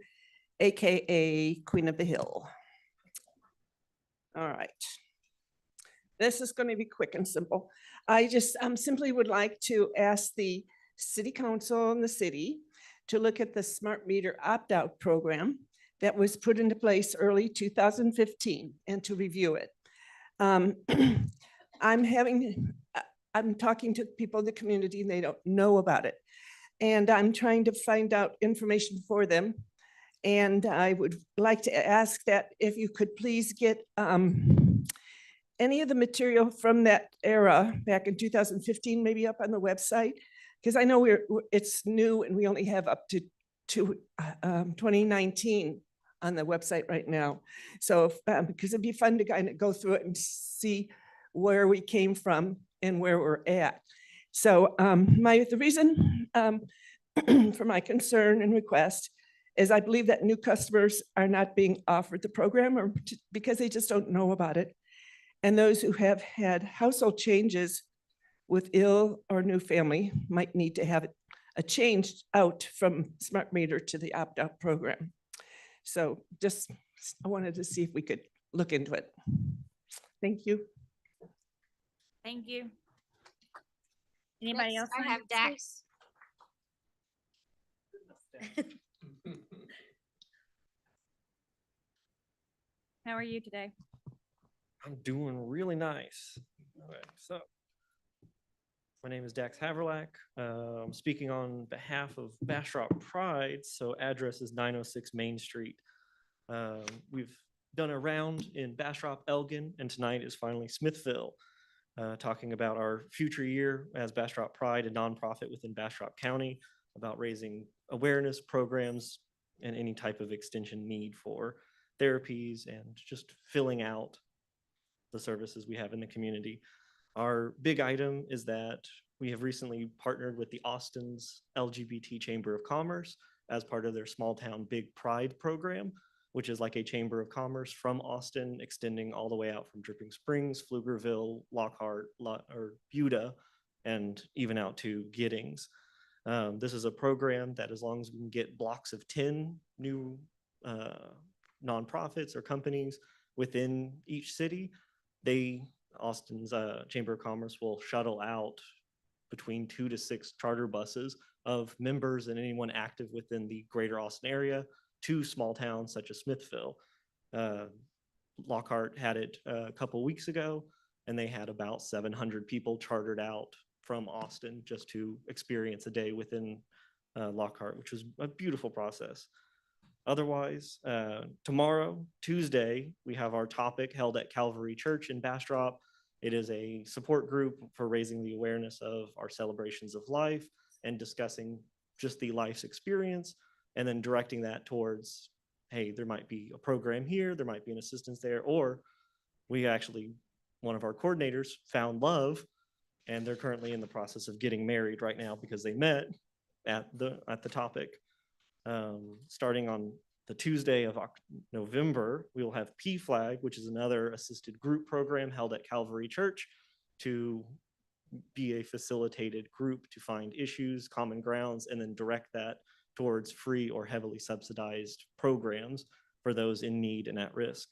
Speaker 18: AKA Queen of the Hill. All right. This is going to be quick and simple. I just simply would like to ask the city council and the city to look at the smart meter opt-out program that was put into place early 2015 and to review it. I'm talking to people in the community and they don't know about it. And I'm trying to find out information for them. And I would like to ask that if you could please get any of the material from that era back in 2015, maybe up on the website, because I know it's new and we only have up to 2019 on the website right now. So because it'd be fun to kind of go through it and see where we came from and where we're at. So the reason for my concern and request is I believe that new customers are not being offered the program or because they just don't know about it. And those who have had household changes with ill or new family might need to have a change out from smart meter to the opt-out program. So just, I wanted to see if we could look into it. Thank you.
Speaker 1: Thank you. Anybody else?
Speaker 13: I have Dax.
Speaker 1: How are you today?
Speaker 19: I'm doing really nice. Okay, so my name is Dax Haverlack. I'm speaking on behalf of Bastrop Pride. So address is 906 Main Street. We've done a round in Bastrop, Elgin, and tonight is finally Smithville, talking about our future year as Bastrop Pride, a nonprofit within Bastrop County, about raising awareness programs and any type of extension need for therapies and just filling out the services we have in the community. Our big item is that we have recently partnered with the Austin's LGBT Chamber of Commerce as part of their Small Town Big Pride program, which is like a chamber of commerce from Austin, extending all the way out from Dripping Springs, Pflugerville, Lockhart, or Buda, and even out to Giddings. This is a program that as long as we can get blocks of 10 new nonprofits or companies within each city, Austin's Chamber of Commerce will shuttle out between 2 to 6 charter buses of members and anyone active within the greater Austin area to small towns such as Smithville. Lockhart had it a couple weeks ago, and they had about 700 people chartered out from Austin just to experience a day within Lockhart, which was a beautiful process. Otherwise, tomorrow, Tuesday, we have our topic held at Calvary Church in Bastrop. It is a support group for raising the awareness of our celebrations of life and discussing just the life's experience, and then directing that towards, hey, there might be a program here, there might be an assistance there, or one of our coordinators found love, and they're currently in the process of getting married right now because they met at the topic. Starting on the Tuesday of November, we will have PFLAG, which is another assisted group program held at Calvary Church to be a facilitated group to find issues, common grounds, and then direct that towards free or heavily subsidized programs for those in need and at risk.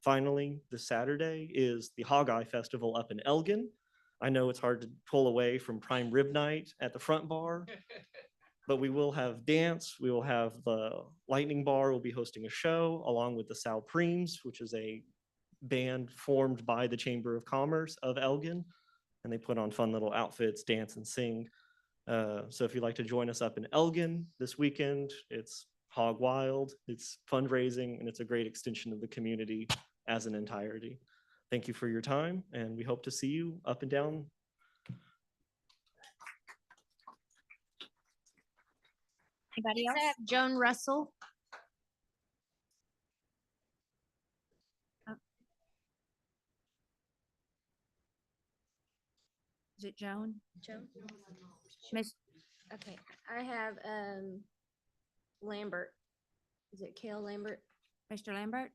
Speaker 19: Finally, this Saturday is the Hog Eye Festival up in Elgin. I know it's hard to pull away from prime rib night at the front bar, but we will have dance. We will have the Lightning Bar will be hosting a show along with the Sal Preems, which is a band formed by the Chamber of Commerce of Elgin. And they put on fun little outfits, dance and sing. So if you'd like to join us up in Elgin this weekend, it's Hog Wild, it's fundraising, and it's a great extension of the community as an entirety. Thank you for your time, and we hope to see you up and down.
Speaker 1: Anybody
Speaker 13: Next, I
Speaker 1: else?
Speaker 13: have Joan Russell.
Speaker 1: Is it Joan?
Speaker 13: Joan?
Speaker 1: Miss,
Speaker 13: Okay, I have, Lambert. Is it Kale Lambert?
Speaker 1: Mr. Lambert?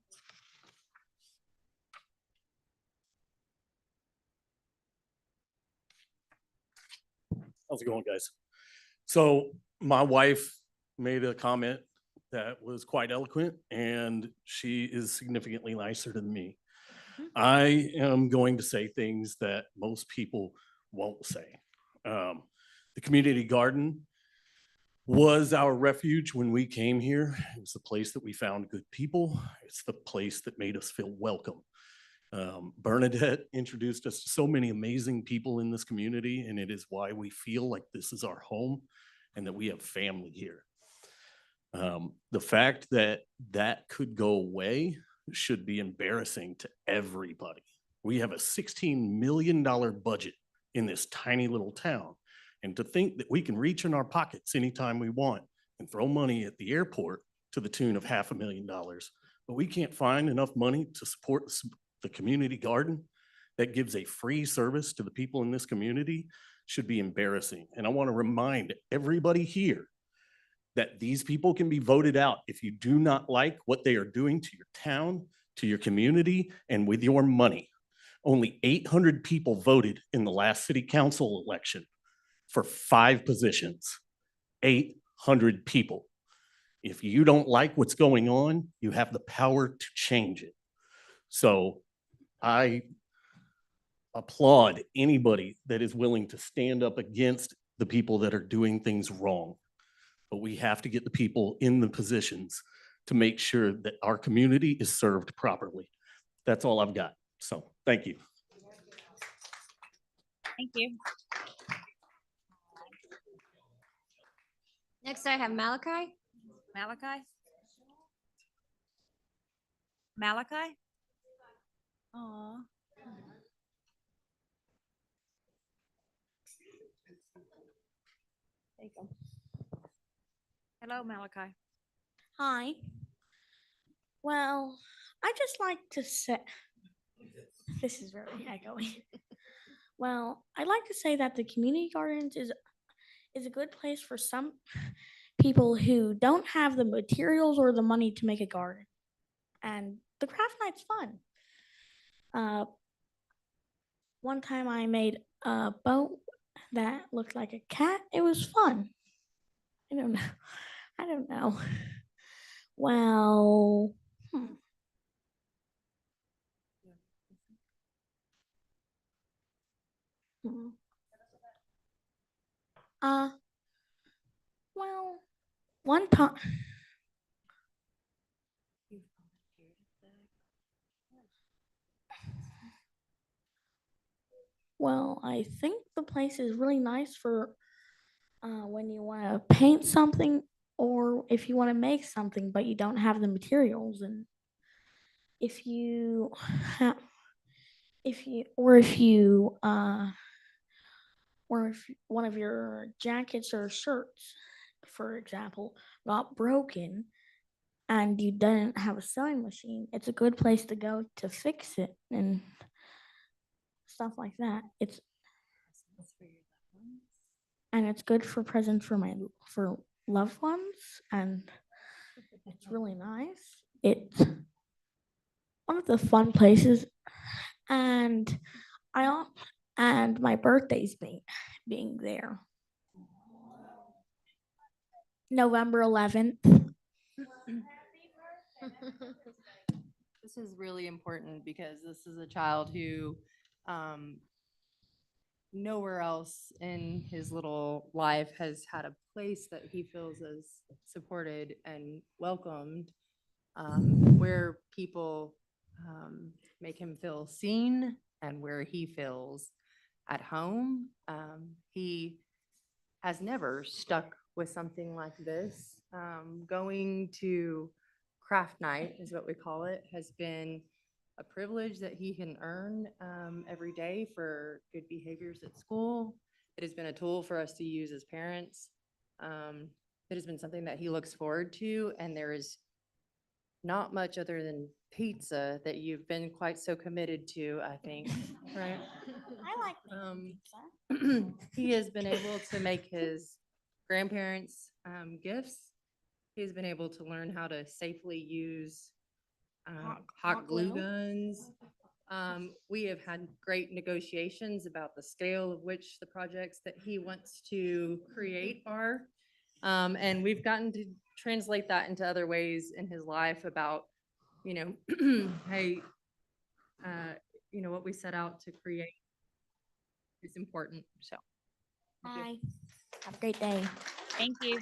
Speaker 20: How's it going, guys? So my wife made a comment that was quite eloquent, and she is significantly nicer than me. I am going to say things that most people won't say. The community garden was our refuge when we came here. It was the place that we found good people. It's the place that made us feel welcome. Bernadette introduced us to so many amazing people in this community, and it is why we feel like this is our home and that we have family here. The fact that that could go away should be embarrassing to everybody. We have a $16 million budget in this tiny little town. And to think that we can reach in our pockets anytime we want and throw money at the airport to the tune of $500,000, but we can't find enough money to support the community garden that gives a free service to the people in this community should be embarrassing. And I want to remind everybody here that these people can be voted out if you do not like what they are doing to your town, to your community, and with your money. Only 800 people voted in the last city council election for 5 positions. 800 people. If you don't like what's going on, you have the power to change it. So I applaud anybody that is willing to stand up against the people that are doing things wrong. But we have to get the people in the positions to make sure that our community is served properly. That's all I've got. So thank you.
Speaker 1: Thank you.
Speaker 13: Next, I have Malachi.
Speaker 1: Malachi? Malachi? Aw.
Speaker 13: There you go.
Speaker 1: Hello, Malachi.
Speaker 21: Hi. Well, I just like to say, this is very echoey. Well, I'd like to say that the community gardens is a good place for some people who don't have the materials or the money to make a garden. And the craft night's fun. One time I made a boat that looked like a cat. It was fun. I don't know. Well, well, one time. Well, I think the place is really nice for when you want to paint something or if you want to make something but you don't have the materials, and if you one of your jackets or shirts, for example, got broken and you didn't have a sewing machine, it's a good place to go to fix it and stuff like that. It's good for presents for loved ones, and it's really nice. It's one of the fun places, and my birthday's being there. November 11th.
Speaker 22: This is really important because this is a child who nowhere else in his little life has had a place that he feels as supported and welcomed, where people make him feel seen and where he feels at home. He has never stuck with something like this. Going to craft night is what we call it, has been a privilege that he can earn every day for good behaviors at school. It has been a tool for us to use as parents. It has been something that he looks forward to, and there is not much other than pizza that you've been quite so committed to, I think, right?
Speaker 21: I like
Speaker 22: He has been able to make his grandparents gifts. He's been able to learn how to safely use hot glue guns. We have had great negotiations about the scale of which the projects that he wants to create are. And we've gotten to translate that into other ways in his life about, you know, hey, what we set out to create is important, so.
Speaker 21: Bye. Have a great day.
Speaker 1: Thank you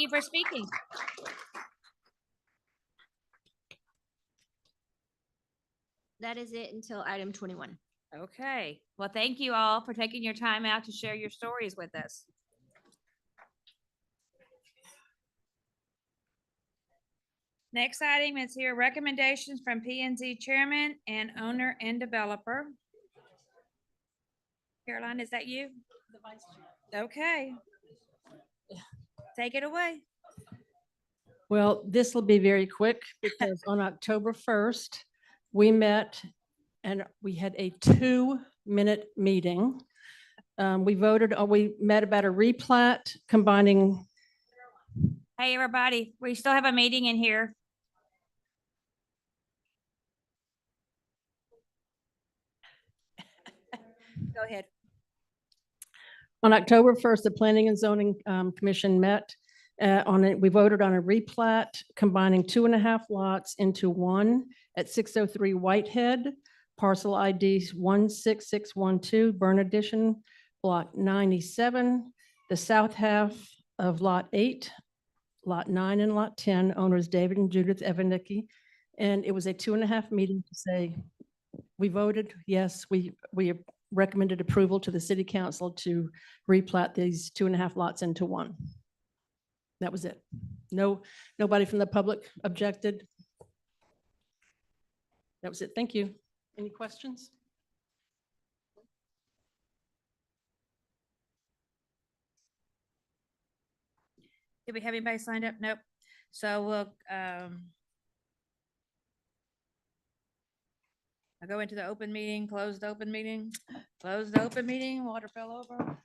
Speaker 1: for speaking.
Speaker 13: That is it until item 21.
Speaker 1: Okay, well, thank you all for taking your time out to share your stories with us. Next item is here recommendations from P and Z chairman and owner and developer. Caroline, is that you? The vice chair. Okay. Take it away.
Speaker 2: Well, this will be very quick because on October 1st, we met and we had a 2-minute meeting. We met about a replat combining.
Speaker 1: Hey, everybody, we still have a meeting in here. Go ahead.
Speaker 2: On October 1st, the Planning and Zoning Commission met we voted on a replat combining 2.5 lots into one at 603 Whitehead, parcel ID 16612, Burn Addition, Block 97, the south half of Lot 8, Lot 9, and Lot 10, owners David and Judith Evanicki. And it was a 2.5 meeting to say, we voted, yes, we recommended approval to the city council to replat these 2.5 lots into one. That was it. Nobody from the public objected. That was it. Thank you. Any questions?
Speaker 1: Did we have anybody signed up? Nope. So we'll, I'll go into the open meeting, close the open meeting, water fell over.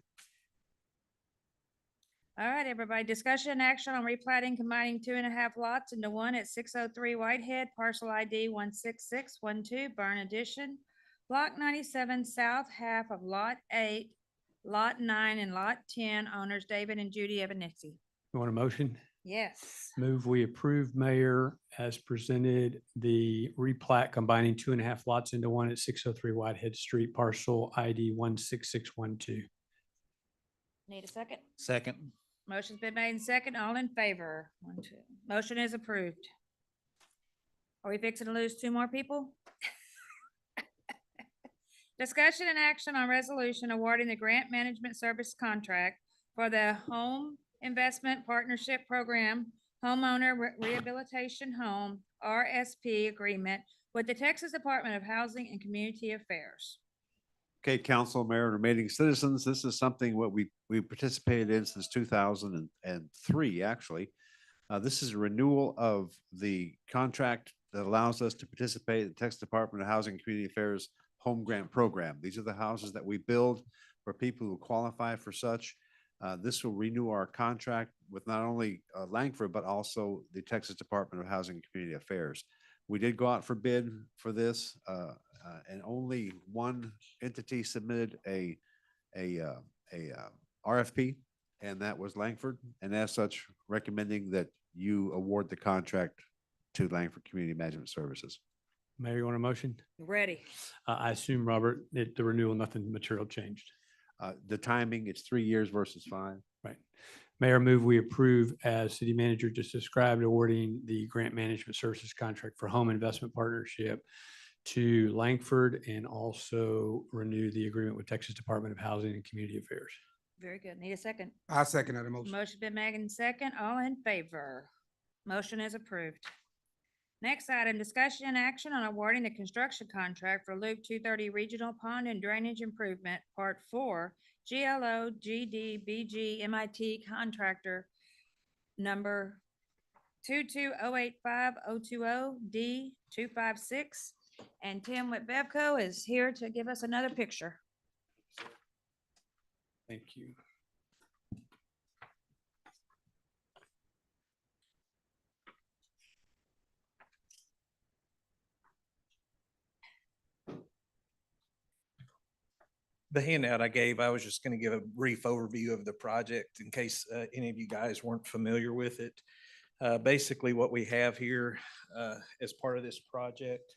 Speaker 1: All right, everybody, discussion and action on replatting, combining 2.5 lots into one at 603 Whitehead, parcel ID 16612, Burn Addition, Block 97, south half of Lot 8, Lot 9, and Lot 10, owners David and Judy Evanicki.
Speaker 6: You want a motion?
Speaker 1: Yes.
Speaker 6: Move we approve, Mayor, as presented, the replat combining 2.5 lots into one at 603 Whitehead Street, parcel ID 16612.
Speaker 1: Need a second?
Speaker 3: Second.
Speaker 1: Motion's been made and second. All in favor? 1, 2. Motion is approved. Are we fixing to lose 2 more people? Discussion and action on resolution awarding the grant management service contract for the Home Investment Partnership Program Homeowner Rehabilitation Home RSP agreement with the Texas Department of Housing and Community Affairs.
Speaker 8: Okay, council, mayor, and remaining citizens, this is something what we participated in since 2003, actually. This is a renewal of the contract that allows us to participate in the Texas Department of Housing and Community Affairs Home Grant Program. These are the houses that we build for people who qualify for such. This will renew our contract with not only Langford, but also the Texas Department of Housing and Community Affairs. We did go out for bid for this, and only one entity submitted a RFP, and that was Langford. And as such, recommending that you award the contract to Langford Community Management Services.
Speaker 6: Mayor, you want a motion?
Speaker 1: Ready.
Speaker 6: I assume, Robert, that the renewal, nothing material changed.
Speaker 8: The timing, it's 3 years versus 5.
Speaker 6: Right. Mayor, move we approve, as city manager just described, awarding the grant management services contract for home investment partnership to Langford, and also renew the agreement with Texas Department of Housing and Community Affairs.
Speaker 1: Very good. Need a second?
Speaker 5: I second that motion.
Speaker 1: Motion been made and second. All in favor? Motion is approved. Next item, discussion and action on awarding the construction contract for Loop 230 Regional Pond and Drainage Improvement, Part 4, GLO GDBG MIT contractor number 22085-020D256. And Tim with Bevco is here to give us another picture.
Speaker 6: Thank you.
Speaker 10: The handout I gave, I was just going to give a brief overview of the project in case any of you guys weren't familiar with it. Basically, what we have here as part of this project,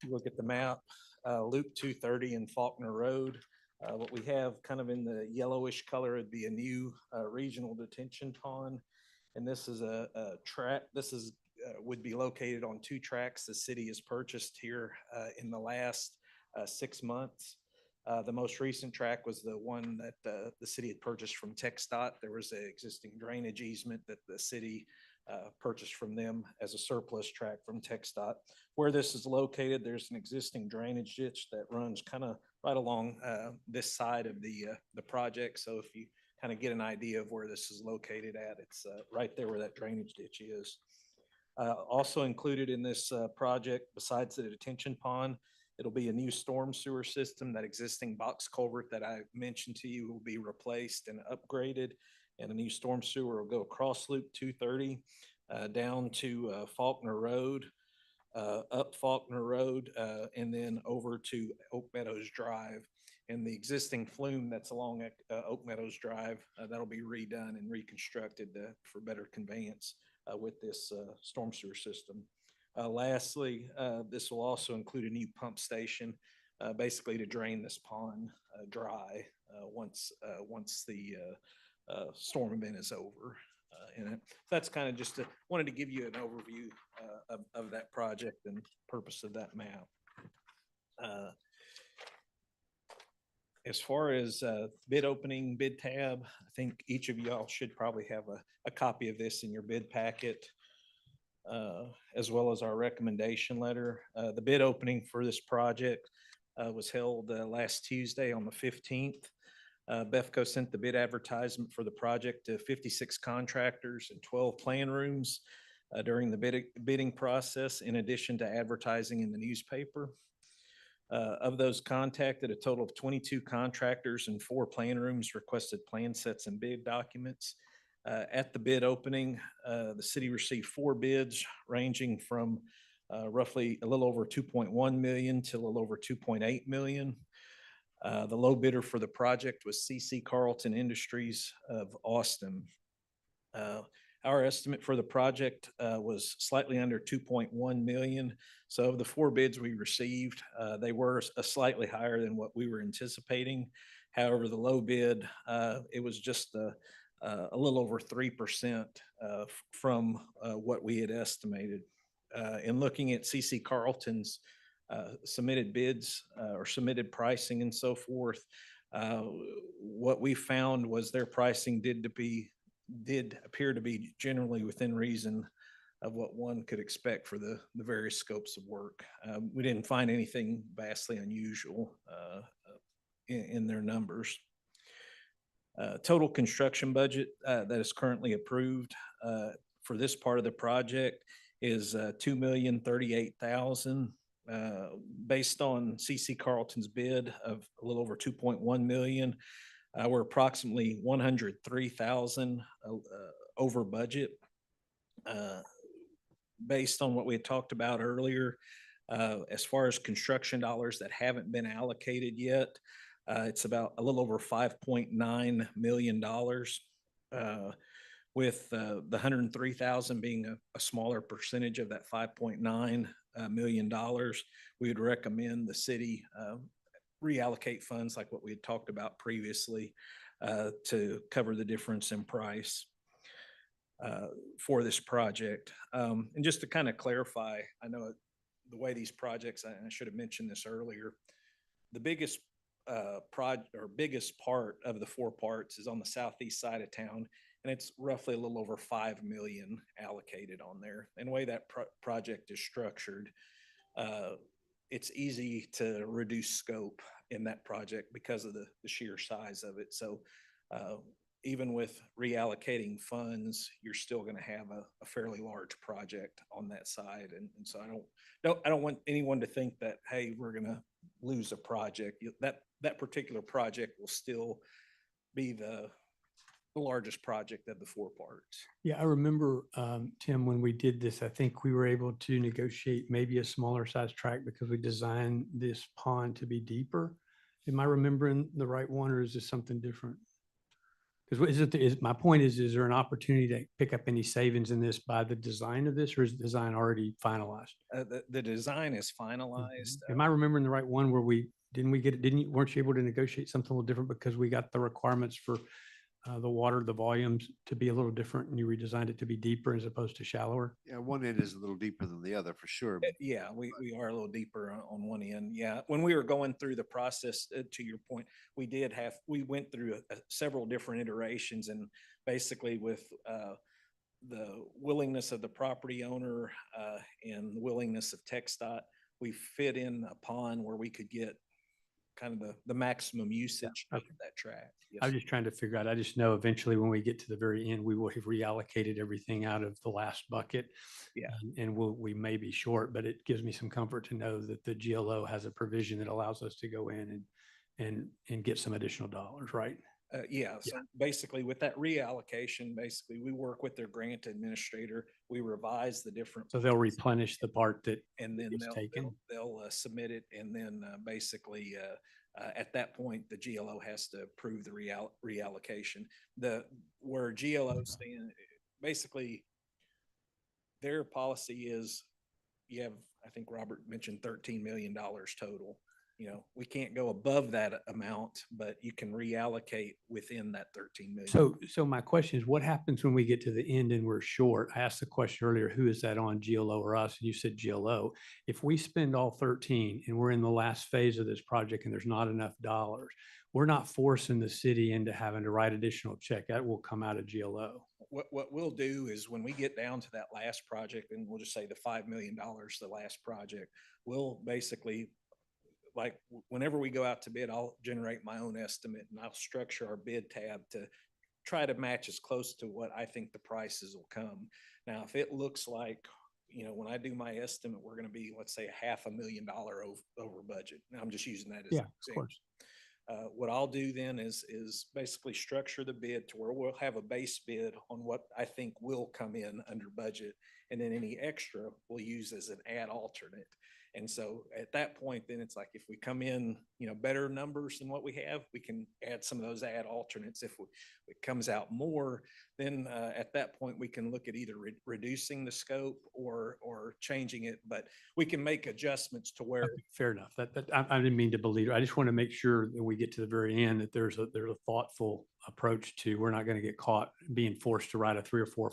Speaker 10: you look at the map, Loop 230 and Faulkner Road. What we have kind of in the yellowish color would be a new regional detention pond. And this is a track, this is would be located on 2 tracks the city has purchased here in the last 6 months. The most recent track was the one that the city had purchased from TxDOT. There was an existing drainage easement that the city purchased from them as a surplus track from TxDOT. Where this is located, there's an existing drainage ditch that runs kind of right along this side of the project. So if you kind of get an idea of where this is located at, it's right there where that drainage ditch is. Also included in this project, besides the detention pond, it'll be a new storm sewer system. That existing box culvert that I mentioned to you will be replaced and upgraded, and a new storm sewer will go across Loop 230 down to Faulkner Road, up Faulkner Road, and then over to Oak Meadows Drive. And the existing flume that's along Oak Meadows Drive, that'll be redone and reconstructed for better conveyance with this storm sewer system. Lastly, this will also include a new pump station, basically to drain this pond dry once the storm event is over. And that's kind of just wanted to give you an overview of that project and purpose of that map. As far as bid opening, bid tab, I think each of y'all should probably have a copy of this in your bid packet. As well as our recommendation letter. The bid opening for this project was held last Tuesday on the 15th. Bevco sent the bid advertisement for the project to 56 contractors and 12 plan rooms during the bidding process, in addition to advertising in the newspaper. Of those contacted, a total of 22 contractors and 4 plan rooms requested plan sets and bid documents. At the bid opening, the city received 4 bids ranging from roughly a little over 2.1 million to a little over 2.8 million. The low bidder for the project was CC Carlton Industries of Austin. Our estimate for the project was slightly under 2.1 million. So of the 4 bids we received, they were slightly higher than what we were anticipating. However, the low bid, it was just a little over 3% from what we had estimated. In looking at CC Carlton's submitted bids or submitted pricing and so forth, what we found was their pricing did appear to be generally within reason of what one could expect for the various scopes of work. We didn't find anything vastly unusual in their numbers. Total construction budget that is currently approved for this part of the project is $2,038,000. Based on CC Carlton's bid of a little over 2.1 million, we're approximately 103,000 over budget. Based on what we had talked about earlier, as far as construction dollars that haven't been allocated yet, it's about a little over $5.9 million, with the 103,000 being a smaller percentage of that $5.9 million. We would recommend the city reallocate funds like what we had talked about previously to cover the difference in price for this project. And just to kind of clarify, I know the way these projects, I should have mentioned this earlier, the biggest biggest part of the 4 parts is on the southeast side of town, and it's roughly a little over 5 million allocated on there. And the way that project is structured, it's easy to reduce scope in that project because of the sheer size of it. So even with reallocating funds, you're still going to have a fairly large project on that side. And so I don't want anyone to think that, hey, we're going to lose a project. That particular project will still be the largest project of the four parts.
Speaker 6: Yeah, I remember, Tim, when we did this, I think we were able to negotiate maybe a smaller size track because we designed this pond to be deeper. Am I remembering the right one, or is this something different? Because my point is there an opportunity to pick up any savings in this by the design of this, or is the design already finalized?
Speaker 10: The design is finalized.
Speaker 6: Am I remembering the right one where weren't you able to negotiate something a little different because we got the requirements for the water, the volumes to be a little different, and you redesigned it to be deeper as opposed to shallower?
Speaker 8: Yeah, one end is a little deeper than the other for sure.
Speaker 10: Yeah, we are a little deeper on one end. Yeah, when we were going through the process, to your point, we went through several different iterations, and basically with the willingness of the property owner and the willingness of TxDOT, we fit in a pond where we could get kind of the maximum usage of that track. Yes,
Speaker 6: I'm
Speaker 10: sir.
Speaker 6: just trying to figure out, I just know eventually when we get to the very end, we will have reallocated everything out of the last bucket.
Speaker 10: Yeah.
Speaker 6: And we may be short, but it gives me some comfort to know that the GLO has a provision that allows us to go in and get some additional dollars, right?
Speaker 10: Yeah, so basically with that reallocation, basically we work with their grant administrator, we revise the different.
Speaker 6: So they'll replenish the part that
Speaker 10: And then
Speaker 6: is taken.
Speaker 10: they'll submit it, and then basically at that point, the GLO has to approve the reallocation. Where GLO stand, basically their policy is you have, I think Robert mentioned $13 million total. You know, we can't go above that amount, but you can reallocate within that 13 million.
Speaker 6: So my question is, what happens when we get to the end and we're short? I asked the question earlier, who is that on, GLO or us? And you said GLO. If we spend all 13 and we're in the last phase of this project and there's not enough dollars, we're not forcing the city into having to write additional check. That will come out of GLO.
Speaker 10: What we'll do is when we get down to that last project, and we'll just say the $5 million, the last project, we'll basically, like whenever we go out to bid, I'll generate my own estimate and I'll structure our bid tab to try to match as close to what I think the prices will come. Now, if it looks like, you know, when I do my estimate, we're going to be, let's say, $500,000 over budget. Now, I'm just using that as an example. What I'll do then is basically structure the bid to where we'll have a base bid on what I think will come in under budget. And then any extra we'll use as an add alternate. And so at that point, then it's like, if we come in, you know, better numbers than what we have, we can add some of those add alternates. If it comes out more, then at that point, we can look at either reducing the scope or changing it, but we can make adjustments to where.
Speaker 6: Fair enough. I didn't mean to believe. I just want to make sure that we get to the very end, that there's a thoughtful approach to, we're not going to get caught being forced to write a $300,000 or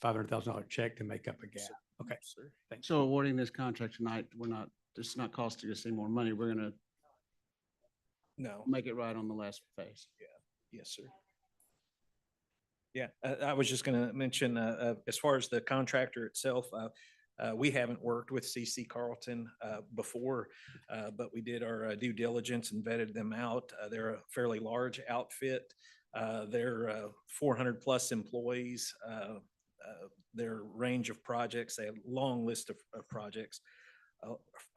Speaker 6: $500,000 check to make up a gap. Okay, sir. Thanks.
Speaker 7: So awarding this contract tonight, it's not costing us any more money. We're gonna make it right on the last phase.
Speaker 10: Yeah. Yes, sir. Yeah, I was just going to mention, as far as the contractor itself, we haven't worked with CC Carlton before, but we did our due diligence and vetted them out. They're a fairly large outfit. They're 400 plus employees. Their range of projects, they have a long list of projects,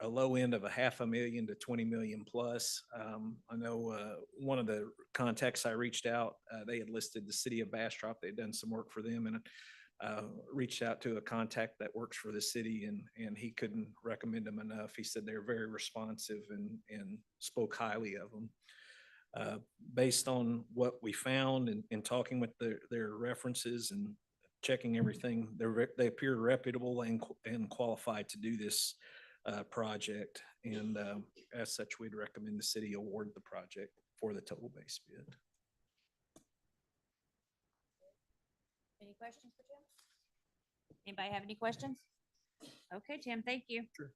Speaker 10: a low end of $500,000 to 20 million plus. I know one of the contacts I reached out, they had listed the city of Bastrop. They'd done some work for them, and reached out to a contact that works for the city, and he couldn't recommend them enough. He said they're very responsive and spoke highly of them. Based on what we found and talking with their references and checking everything, they appear reputable and qualified to do this project. And as such, we'd recommend the city award the project for the total base bid.
Speaker 1: Any questions for Jim? Anybody have any questions? Okay, Jim, thank you.
Speaker 3: Sure.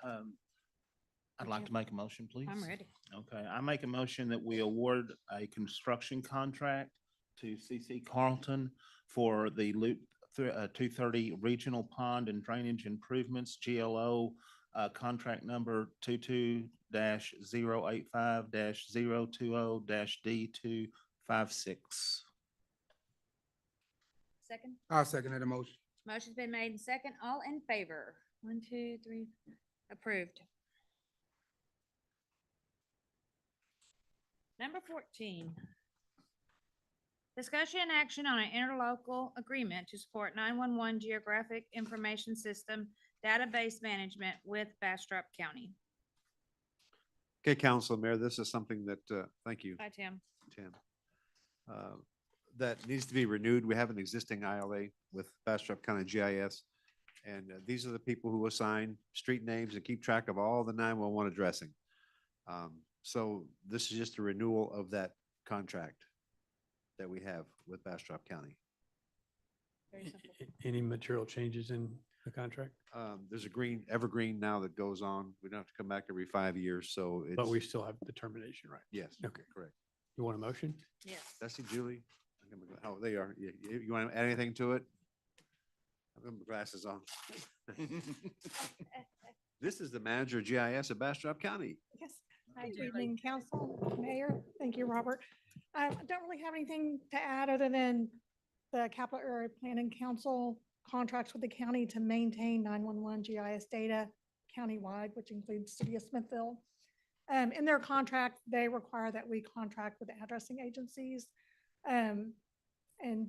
Speaker 3: I'd like to make a motion, please.
Speaker 1: I'm ready.
Speaker 3: Okay, I make a motion that we award a construction contract to CC Carlton for the Loop 230 Regional Pond and Drainage Improvements, GLO, contract number 22-085-020-D25 5-6.
Speaker 1: Second?
Speaker 5: I'll second that motion.
Speaker 1: Motion's been made and second. All in favor? 1, 2, 3, approved. Number 14. Discussion and action on an interlocal agreement to support 911 geographic information system database management with Bastrop County.
Speaker 8: Okay, Council, Mayor, this is something that, thank you,
Speaker 1: Hi, Tim.
Speaker 8: Tim. That needs to be renewed. We have an existing ILA with Bastrop County GIS. And these are the people who assign street names and keep track of all the 911 addressing. So this is just a renewal of that contract that we have with Bastrop County.
Speaker 1: Very simple.
Speaker 6: Any material changes in the contract?
Speaker 8: There's a evergreen now that goes on. We don't have to come back every 5 years, so it's.
Speaker 6: But we still have the termination right.
Speaker 8: Yes.
Speaker 6: Okay.
Speaker 8: Correct.
Speaker 6: You want a motion?
Speaker 1: Yes.
Speaker 8: Dusty, Julie, oh, they are. You want to add anything to it? I've got my glasses on. This is the manager of GIS at Bastrop County.
Speaker 9: Yes.
Speaker 1: Hi,
Speaker 9: Good
Speaker 1: Julie.
Speaker 9: evening, council, mayor. Thank you, Robert. I don't really have anything to add other than the Capital Area Planning Council contracts with the county to maintain 911 GIS data countywide, which includes City of Smithville. In their contract, they require that we contract with the addressing agencies. And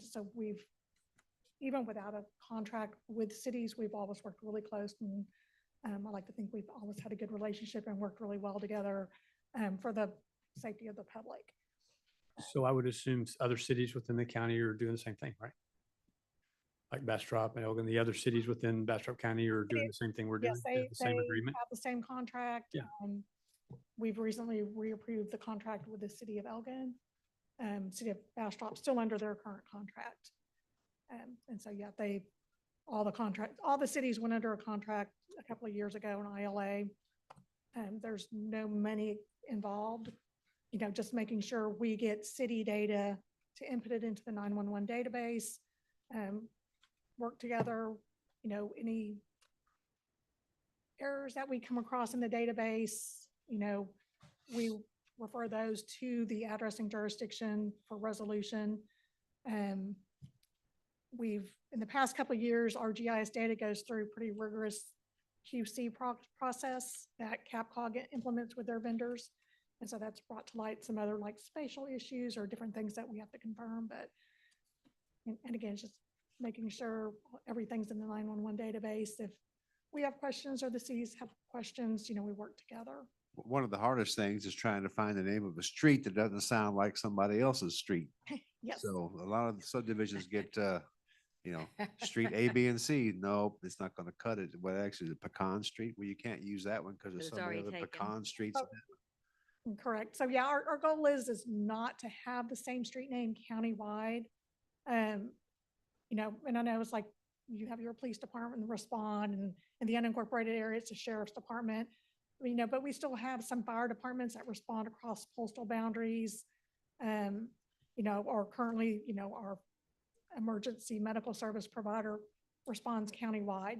Speaker 9: so even without a contract with cities, we've always worked really close, and I like to think we've always had a good relationship and worked really well together for the safety of the public.
Speaker 6: So I would assume other cities within the county are doing the same thing, right? Like Bastrop and Elgin, the other cities within Bastrop County are doing the same thing we're doing,
Speaker 9: Yes,
Speaker 6: They have the same agreement?
Speaker 9: have the same contract.
Speaker 6: Yeah.
Speaker 9: We've recently reapproved the contract with the city of Elgin. City of Bastrop still under their current contract. And so, yeah, all the cities went under a contract a couple of years ago in ILA. There's no money involved, just making sure we get city data to input it into the 911 database, work together, any errors that we come across in the database, we refer those to the addressing jurisdiction for resolution. In the past couple of years, our GIS data goes through pretty rigorous QC process that CapCog implements with their vendors. And so that's brought to light some other like spatial issues or different things that we have to confirm. But, and again, it's just making sure everything's in the 911 database. If we have questions or the cities have questions, we work together.
Speaker 8: One of the hardest things is trying to find the name of a street that doesn't sound like somebody else's street.
Speaker 9: Yes.
Speaker 8: So a lot of the subdivisions get, street A, B, and C. Nope, it's not going to cut it. Well, actually, the Pecan Street, well, you can't use that one because there's
Speaker 1: It's
Speaker 8: so many
Speaker 1: already
Speaker 8: other
Speaker 1: taken.
Speaker 8: Pecan Streets.
Speaker 9: Correct. So yeah, our goal is not to have the same street name countywide. And I know it's like you have your police department respond, and in the unincorporated area, it's the sheriff's department. But we still have some fire departments that respond across postal boundaries. Or currently, our emergency medical service provider responds countywide.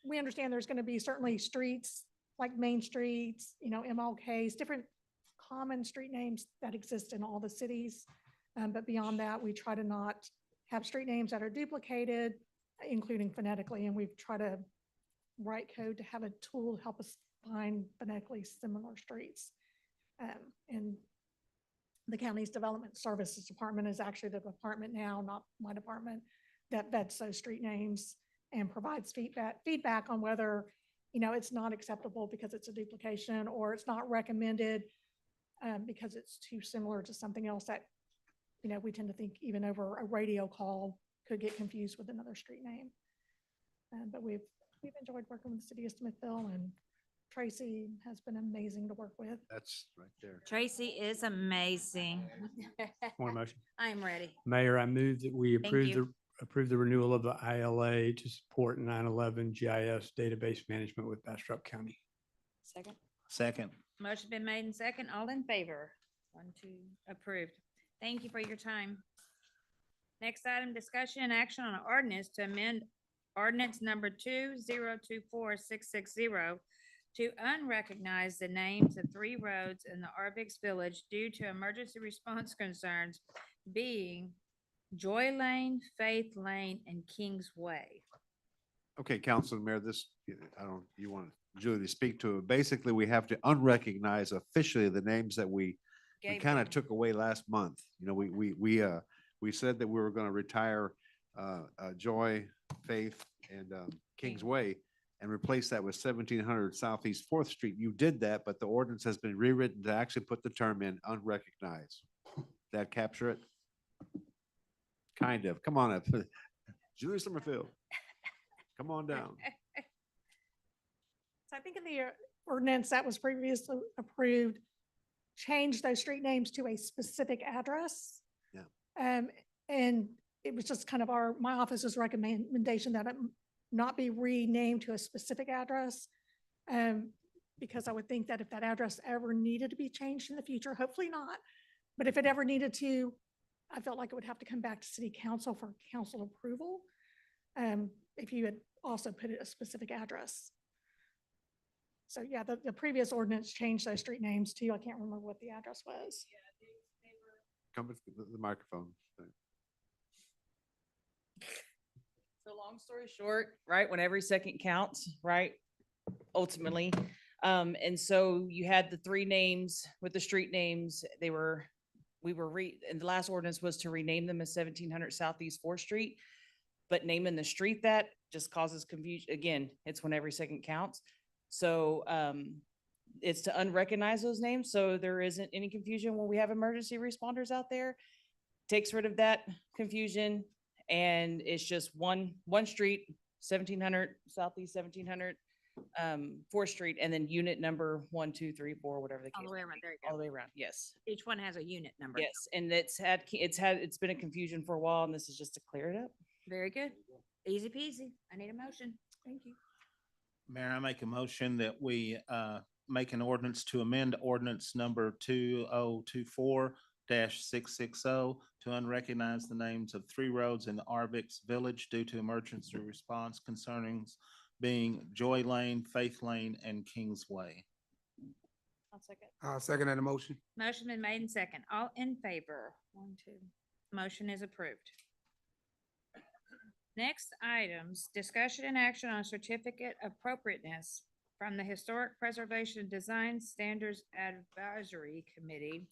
Speaker 9: We understand there's going to be certainly streets like main streets, MLKs, different common street names that exist in all the cities. But beyond that, we try to not have street names that are duplicated, including phonetically, and we've tried to write code to have a tool to help us find phonetically similar streets. And the county's development services department is actually the department now, not my department, that vets those street names and provides feedback on whether, it's not acceptable because it's a duplication, or it's not recommended because it's too similar to something else that, we tend to think even over a radio call could get confused with another street name. But we've enjoyed working with the city of Smithville, and Tracy has been amazing to work with.
Speaker 8: That's right there.
Speaker 1: Tracy is amazing.
Speaker 6: Want a motion?
Speaker 1: I'm ready.
Speaker 6: Mayor, I move that we
Speaker 1: Thank
Speaker 6: approve
Speaker 1: you.
Speaker 6: approve the renewal of the ILA to support 911 GIS database management with Bastrop County.
Speaker 1: Second.
Speaker 3: Second.
Speaker 1: Motion been made and second. All in favor? 1, 2, approved. Thank you for your time. Next item, discussion and action on an ordinance to amend ordinance number 2024660 to unrecognize the names of 3 roads in the Arvix Village due to emergency response concerns being Joy Lane, Faith Lane, and Kings Way.
Speaker 8: Okay, Council Mayor, this, I don't, you want Julie to speak to it. Basically, we have to unrecognize officially the names that we
Speaker 1: Gave
Speaker 8: kind of
Speaker 1: them.
Speaker 8: took away last month. You know, we said that we were going to retire Joy, Faith, and Kings Way and replace that with 1700 Southeast Fourth Street. You did that, but the ordinance has been rewritten to actually put the term in unrecognized. That capture it? Kind of. Come on up. Julie Summerfield. Come on down.
Speaker 9: So I think in the ordinance that was previously approved, changed those street names to a specific address.
Speaker 8: Yeah.
Speaker 9: And it was just kind of my office's recommendation that it not be renamed to a specific address. Because I would think that if that address ever needed to be changed in the future, hopefully not, but if it ever needed to, I felt like it would have to come back to city council for council approval. If you had also put it a specific address. So yeah, the previous ordinance changed those street names too. I can't remember what the address was.
Speaker 8: Come with the microphone.
Speaker 4: So long story short, right, when every second counts, right, ultimately. And so you had the 3 names with the street names. And the last ordinance was to rename them as 1700 Southeast 4th Street. But naming the street that just causes confusion. Again, it's when every second counts. So it's to unrecognize those names so there isn't any confusion when we have emergency responders out there. Takes rid of that confusion, and it's just one street, 1700 Southeast 1700 4th Street, and then unit number 1, 2, 3, 4, whatever the case.
Speaker 1: All the way around, there you go.
Speaker 4: All the way around, yes.
Speaker 1: Each one has a unit number.
Speaker 4: Yes, and it's been a confusion for a while, and this is just to clear it up.
Speaker 1: Very good. Easy peasy. I need a motion. Thank you.
Speaker 3: Mayor, I make a motion that we make an ordinance to amend ordinance number 2024-660 to unrecognize the names of 3 roads in the Arvix Village due to emergency response concerning being Joy Lane, Faith Lane, and Kings Way.
Speaker 1: I'll second.
Speaker 5: I'll second that motion.
Speaker 1: Motion been made and second. All in favor? 1, 2. Motion is approved. Next items, discussion and action on certificate appropriateness from the Historic Preservation Design Standards Advisory Committee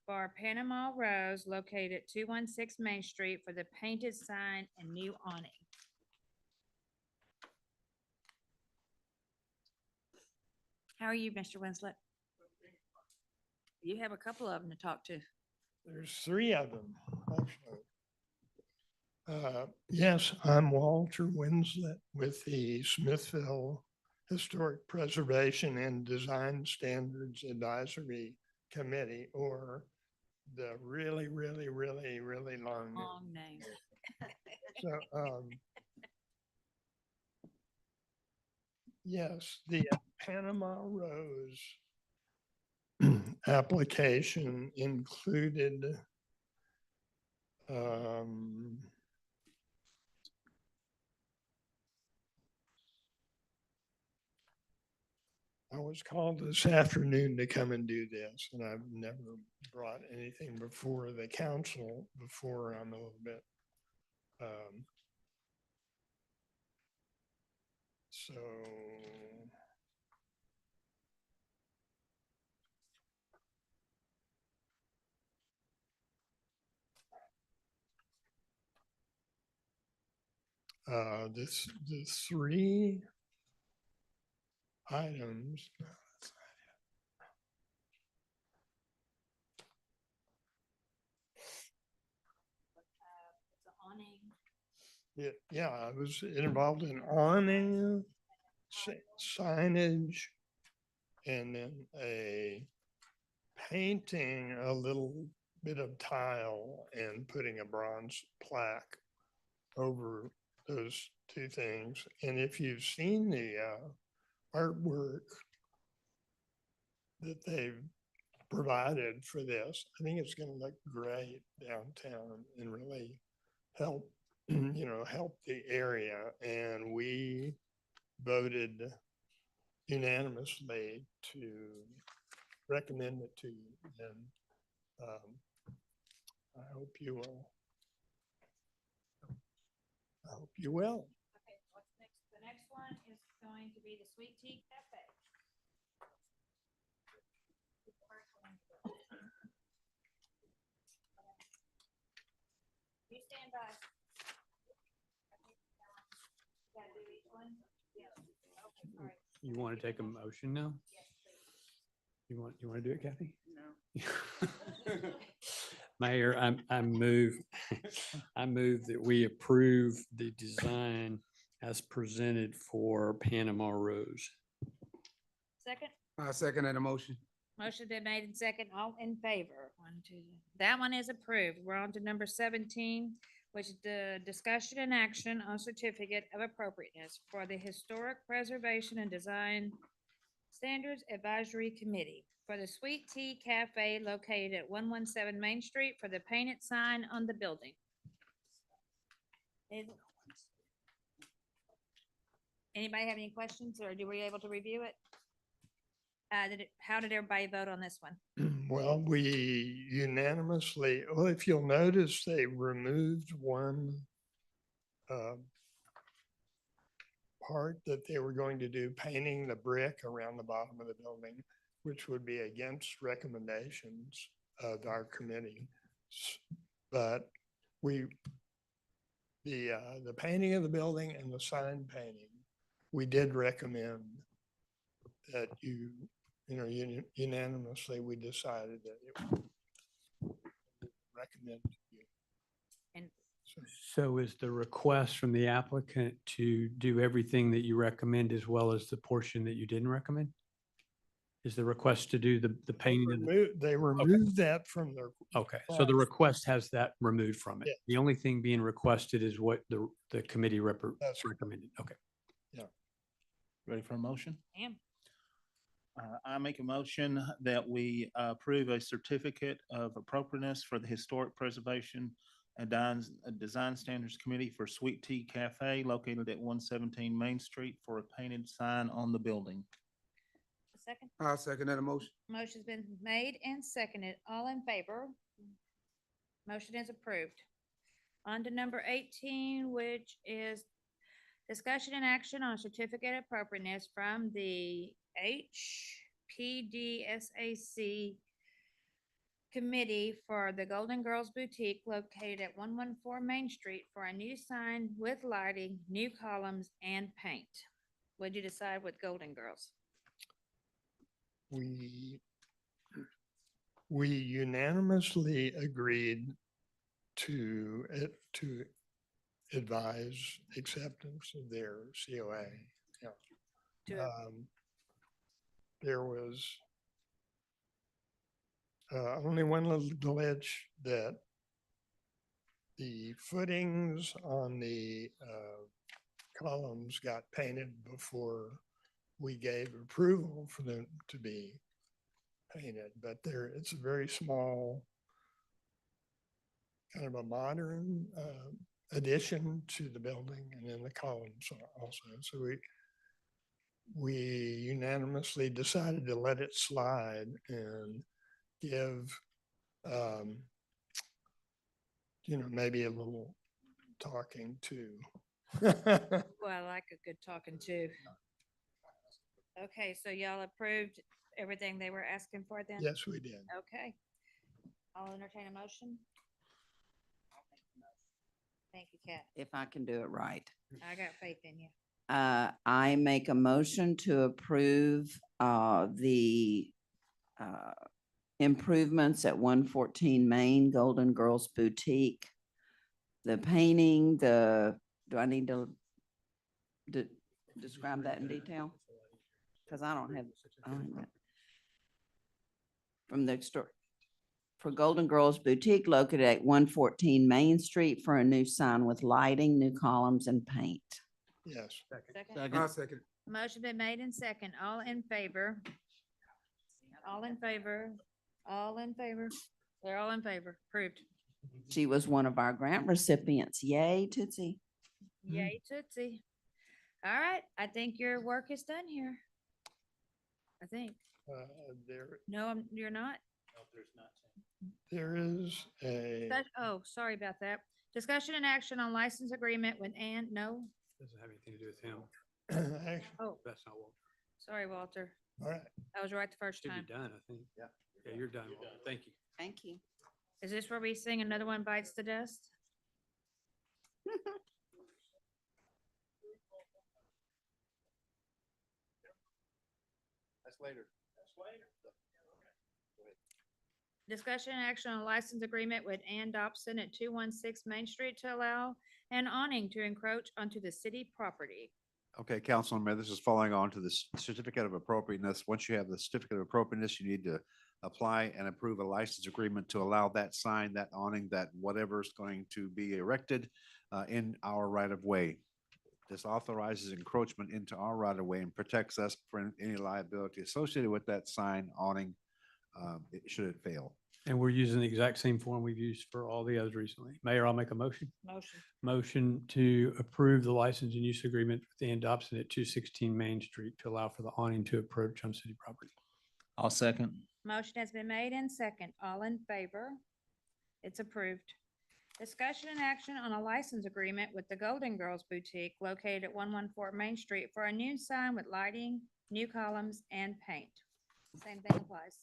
Speaker 1: for Panama Rose located at 216 Main Street for the painted sign and new awning. How are you, Mr. Winslet? You have a couple of them to talk to.
Speaker 23: There's 3 of them, actually. Yes, I'm Walter Winslet with the Smithville Historic Preservation and Design Standards Advisory Committee, or the really long
Speaker 1: name.
Speaker 23: So, yes, the Panama Rose application included I was called this afternoon to come and do this, and I've never brought anything before the council before. I'm a little bit so the 3 items. Yeah, I was involved in awning, signage, and then a painting a little bit of tile and putting a bronze plaque over those 2 things. And if you've seen the artwork that they've provided for this, I think it's going to look great downtown and really help, help the area. And we voted unanimously to recommend it to you. And I hope you will. I hope you will.
Speaker 1: Okay, what's next? The next one is going to be the Sweet Tea Cafe. You stand by. Gotta do each one? Yeah. Okay, all right.
Speaker 6: You want to take a motion now? You want to do it, Kathy? No. Mayor, I move, I move that we approve the design as presented for Panama Rose.
Speaker 1: Second?
Speaker 5: I second that motion.
Speaker 1: Motion been made and second, all in favor. 1, 2. That one is approved. We're on to number 17, which is the discussion and action on certificate of appropriateness for the Historic Preservation and Design Standards Advisory Committee for the Sweet Tea Cafe located at 117 Main Street for the painted sign on the building. Anybody have any questions, or were you able to review it? How did everybody vote on this one?
Speaker 23: Well, we unanimously, well, if you'll notice, they removed one part that they were going to do, painting the brick around the bottom of the building, which would be against recommendations of our committee. But the painting of the building and the sign painting, we did recommend that unanimously, we decided that it would recommend to you.
Speaker 1: And
Speaker 6: So is the request from the applicant to do everything that you recommend as well as the portion that you didn't recommend? Is the request to do the painting? of the-
Speaker 23: They removed that from their.
Speaker 6: Okay, so the request has that removed from it.
Speaker 23: Yes.
Speaker 6: The only thing being requested is what the committee
Speaker 23: That's
Speaker 6: recommended. Okay.
Speaker 3: Ready for a motion?
Speaker 1: Am.
Speaker 3: I make a motion that we approve a certificate of appropriateness for the Historic Preservation and Design Standards Committee for Sweet Tea Cafe located at 117 Main Street for a painted sign on the building.
Speaker 1: Second?
Speaker 5: I second that motion.
Speaker 1: Motion's been made and seconded. All in favor? Motion is approved. On to number 18, which is discussion and action on certificate of appropriateness from the HPDSAC Committee for the Golden Girls Boutique located at 114 Main Street for a new sign with lighting, new columns, and paint. What'd you decide with Golden Girls?
Speaker 23: We unanimously agreed to advise acceptance of their COA. Yeah. There was only one little glitch, that the footings on the columns got painted before we gave approval for them to be painted, but it's a very small, kind of a modern addition to the building, and then the columns also. So we unanimously decided to let it slide and give, maybe a little talking to.
Speaker 1: Well, I like a good talking to. Okay, so y'all approved everything they were asking for then?
Speaker 23: Yes, we did.
Speaker 1: Okay. I'll entertain a motion. Thank you, Kat.
Speaker 11: If I can do it right.
Speaker 1: I got faith in you.
Speaker 11: I make a motion to approve the improvements at 114 Main Golden Girls Boutique. The painting, do I need to describe that in detail? Because I don't have that. From the store. For Golden Girls Boutique located at 114 Main Street for a new sign with lighting, new columns, and paint.
Speaker 23: Yes.
Speaker 1: Second?
Speaker 5: I second.
Speaker 1: Motion been made in second. All in favor? All in favor? All in favor? They're all in favor. Approved.
Speaker 11: She was one of our grant recipients. Yay, Tootsie.
Speaker 1: Yay, Tootsie. All right, I think your work is done here. I think.
Speaker 23: There,
Speaker 1: No, you're not.
Speaker 23: there is a,
Speaker 1: Oh, sorry about that. Discussion and action on license agreement with no?
Speaker 6: Doesn't have anything to do with him.
Speaker 23: act-
Speaker 1: Oh,
Speaker 6: That's not Walter.
Speaker 1: sorry, Walter.
Speaker 23: all right,
Speaker 1: I was right the first
Speaker 6: Should
Speaker 1: time.
Speaker 6: be done, I think. Yeah, you're done. Walter. Thank you.
Speaker 11: Thank you.
Speaker 1: Is this where we sing Another One Bites the Dust?
Speaker 8: That's later.
Speaker 1: Discussion and action on license agreement with Ann Dobson at 216 Main Street to allow an awning to encroach onto the city property.
Speaker 8: Okay, Councilman Mayor, this is following on to the certificate of appropriateness. Once you have the certificate of appropriateness, you need to apply and approve a license agreement to allow that sign, that awning, that whatever is going to be erected in our right of way. This authorizes encroachment into our right of way and protects us from any liability associated with that sign, awning, should it fail.
Speaker 6: And we're using the exact same form we've used for all the others recently. Mayor, I'll make a motion.
Speaker 1: Motion.
Speaker 6: Motion to approve the license and use agreement with Ann Dobson at 216 Main Street to allow for the awning to approach on city property.
Speaker 3: I'll second.
Speaker 1: Motion has been made and second. All in favor? It's approved. Discussion and action on a license agreement with the Golden Girls Boutique located at 114 Main Street for a new sign with lighting, new columns, and paint. Same thing applies.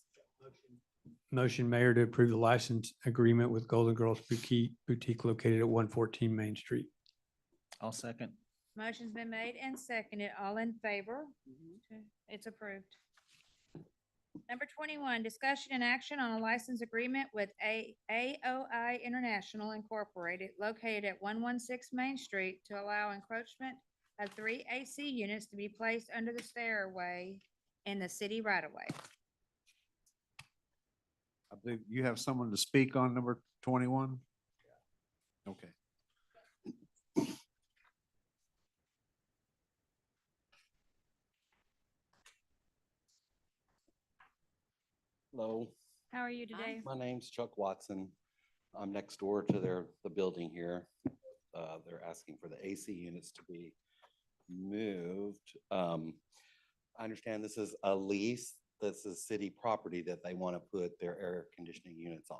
Speaker 6: Motion, Mayor, to approve the license agreement with Golden Girls Boutique located at 114 Main Street.
Speaker 3: I'll second.
Speaker 1: Motion's been made and seconded. All in favor? It's approved. Number 21, discussion and action on a license agreement with AOI International Incorporated located at 116 Main Street to allow encroachment of 3 AC units to be placed under the stairway in the city right of way.
Speaker 8: I believe you have someone to speak on number 21? Okay.
Speaker 12: Hello,
Speaker 1: How are you today?
Speaker 12: my name's Chuck Watson. I'm next door to the building here. They're asking for the AC units to be moved. I understand this is a lease. This is city property that they want to put their air conditioning units on.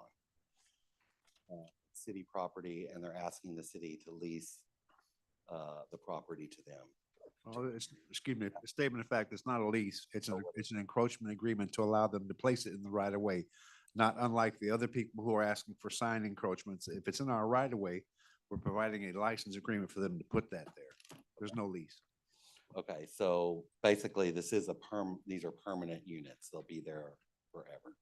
Speaker 12: City property, and they're asking the city to lease the property to them.
Speaker 8: Oh, excuse me, a statement of fact, it's not a lease. It's an encroachment agreement to allow them to place it in the right of way. Not unlike the other people who are asking for sign encroachments. If it's in our right of way, we're providing a license agreement for them to put that there. There's no lease.
Speaker 12: Okay, so basically this is these are permanent units. They'll be there forever.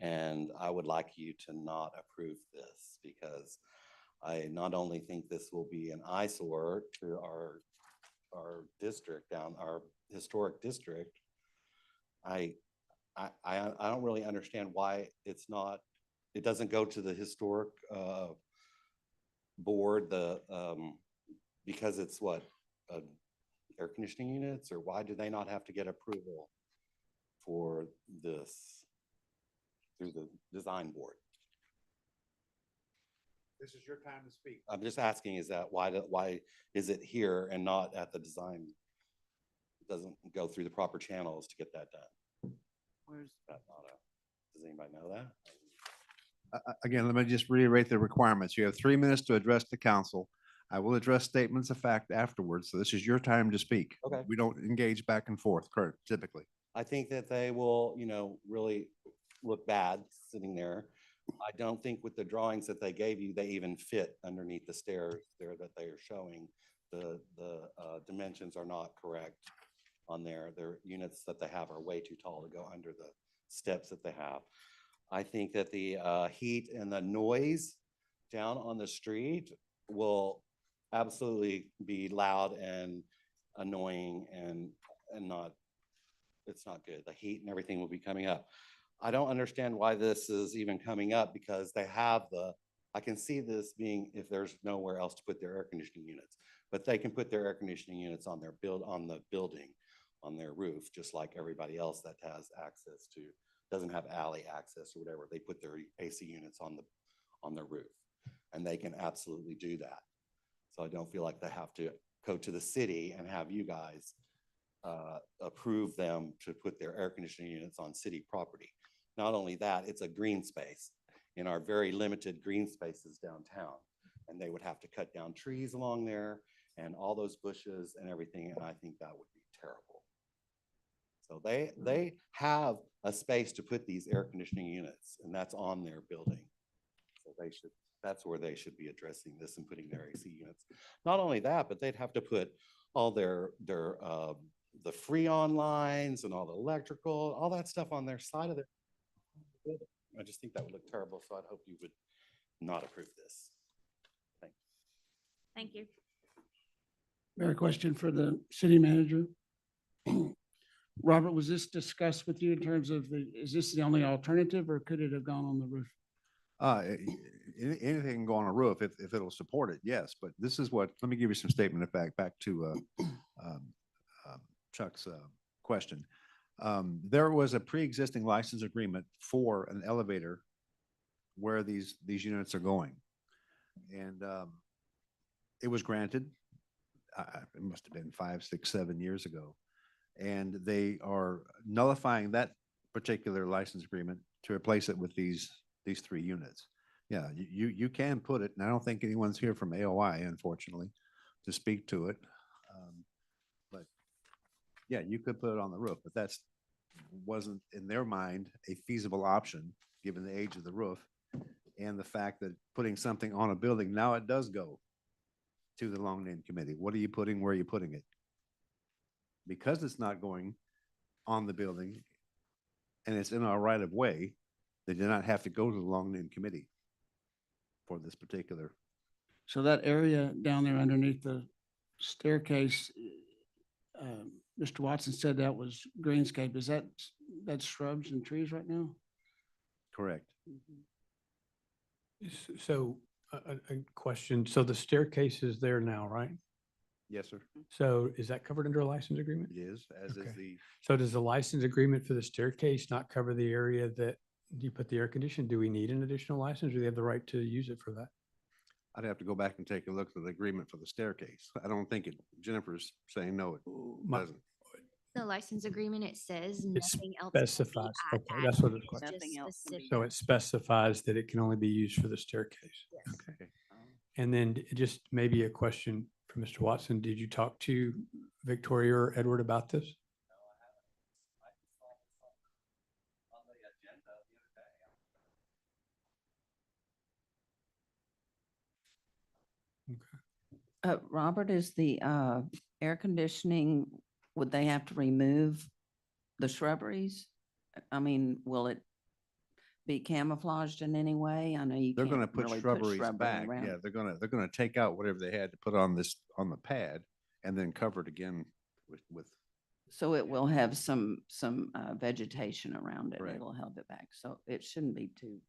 Speaker 12: And I would like you to not approve this because I not only think this will be an eyesore to our district our historic district. I don't really understand why it doesn't go to the historic board, because it's air conditioning units, or why do they not have to get approval for this through the design board?
Speaker 8: This is your time to speak.
Speaker 12: I'm just asking, is that why is it here and not at the design? It doesn't go through the proper channels to get that done.
Speaker 11: Where's
Speaker 12: That not does anybody know that?
Speaker 8: Again, let me just reiterate the requirements. You have 3 minutes to address the council. I will address statements of fact afterwards. So this is your time to speak.
Speaker 12: Okay.
Speaker 8: We don't engage back and forth, typically.
Speaker 12: I think that they will, really look bad sitting there. I don't think with the drawings that they gave you, they even fit underneath the stairs there that they are showing. The dimensions are not correct on there. Their units that they have are way too tall to go under the steps that they have. I think that the heat and the noise down on the street will absolutely be loud and annoying and it's not good. The heat and everything will be coming up. I don't understand why this is even coming up because they have I can see this being if there's nowhere else to put their air conditioning units, but they can put their air conditioning units on the building, on their roof, just like everybody else that has access to, doesn't have alley access or whatever. They put their AC units on the roof, and they can absolutely do that. So I don't feel like they have to go to the city and have you guys approve them to put their air conditioning units on city property. Not only that, it's a green space in our very limited green spaces downtown. And they would have to cut down trees along there and all those bushes and everything, and I think that would be terrible. So they have a space to put these air conditioning units, and that's on their building. So that's where they should be addressing this and putting their AC units. Not only that, but they'd have to put all the Freon lines and all the electrical, all that stuff on their side of their building. I just think that would look terrible, so I'd hope you would not approve this. Thank you.
Speaker 1: Thank you.
Speaker 14: Mayor, question for the city manager. Robert, was this discussed with you in terms of is this the only alternative or could it have gone on the roof?
Speaker 8: Anything can go on a roof if it'll support it, yes, but this is what, let me give you some statement of fact, back to Chuck's question. There was a pre-existing license agreement for an elevator where these units are going. And it was granted, it must have been 5, 6, 7 years ago. And they are nullifying that particular license agreement to replace it with these 3 units. Yeah, you can put it, and I don't think anyone's here from AOI, unfortunately, to speak to it. But yeah, you could put it on the roof, but that's wasn't in their mind a feasible option, given the age of the roof and the fact that putting something on a building, now it does go to the long name committee. What are you putting? Where are you putting it? Because it's not going on the building and it's in our right of way, they did not have to go to the long name committee for this particular.
Speaker 14: So that area down there underneath the staircase, Mr. Watson said that was greenscape. Is that's shrubs and trees right now?
Speaker 8: Correct.
Speaker 6: So a question, so the staircase is there now, right?
Speaker 8: Yes, sir.
Speaker 6: So is that covered under a license agreement?
Speaker 8: It is, as is
Speaker 6: Okay.
Speaker 8: the,
Speaker 6: So does the license agreement for the staircase not cover the area that you put the air conditioning? Do we need an additional license? Do they have the right to use it for that?
Speaker 8: I'd have to go back and take a look at the agreement for the staircase. I don't think it, Jennifer's saying no, it
Speaker 6: My-
Speaker 8: doesn't.
Speaker 13: The license agreement, it says
Speaker 6: It's
Speaker 13: nothing else. can be
Speaker 6: specifies,
Speaker 13: add-
Speaker 6: okay, that's what it's
Speaker 13: added.
Speaker 6: question.
Speaker 13: It's
Speaker 11: Nothing
Speaker 13: just
Speaker 11: else can be
Speaker 13: specific.
Speaker 6: So it specifies that it can only be used for the staircase. Okay. And then just maybe a question for Mr. Watson. Did you talk to Victoria or Edward about this?
Speaker 11: Robert, is the air conditioning, would they have to remove the shrubberies? I mean, will it be camouflaged in any way? I know you
Speaker 8: They're
Speaker 11: can't
Speaker 8: gonna put
Speaker 11: really
Speaker 8: shrubberies
Speaker 11: shrubbery
Speaker 8: back.
Speaker 11: around.
Speaker 8: Yeah, they're gonna take out whatever they had to put on on the pad and then cover it again with.
Speaker 11: So it will have some vegetation around it.
Speaker 8: Correct.
Speaker 11: It'll help it back. So it shouldn't be too.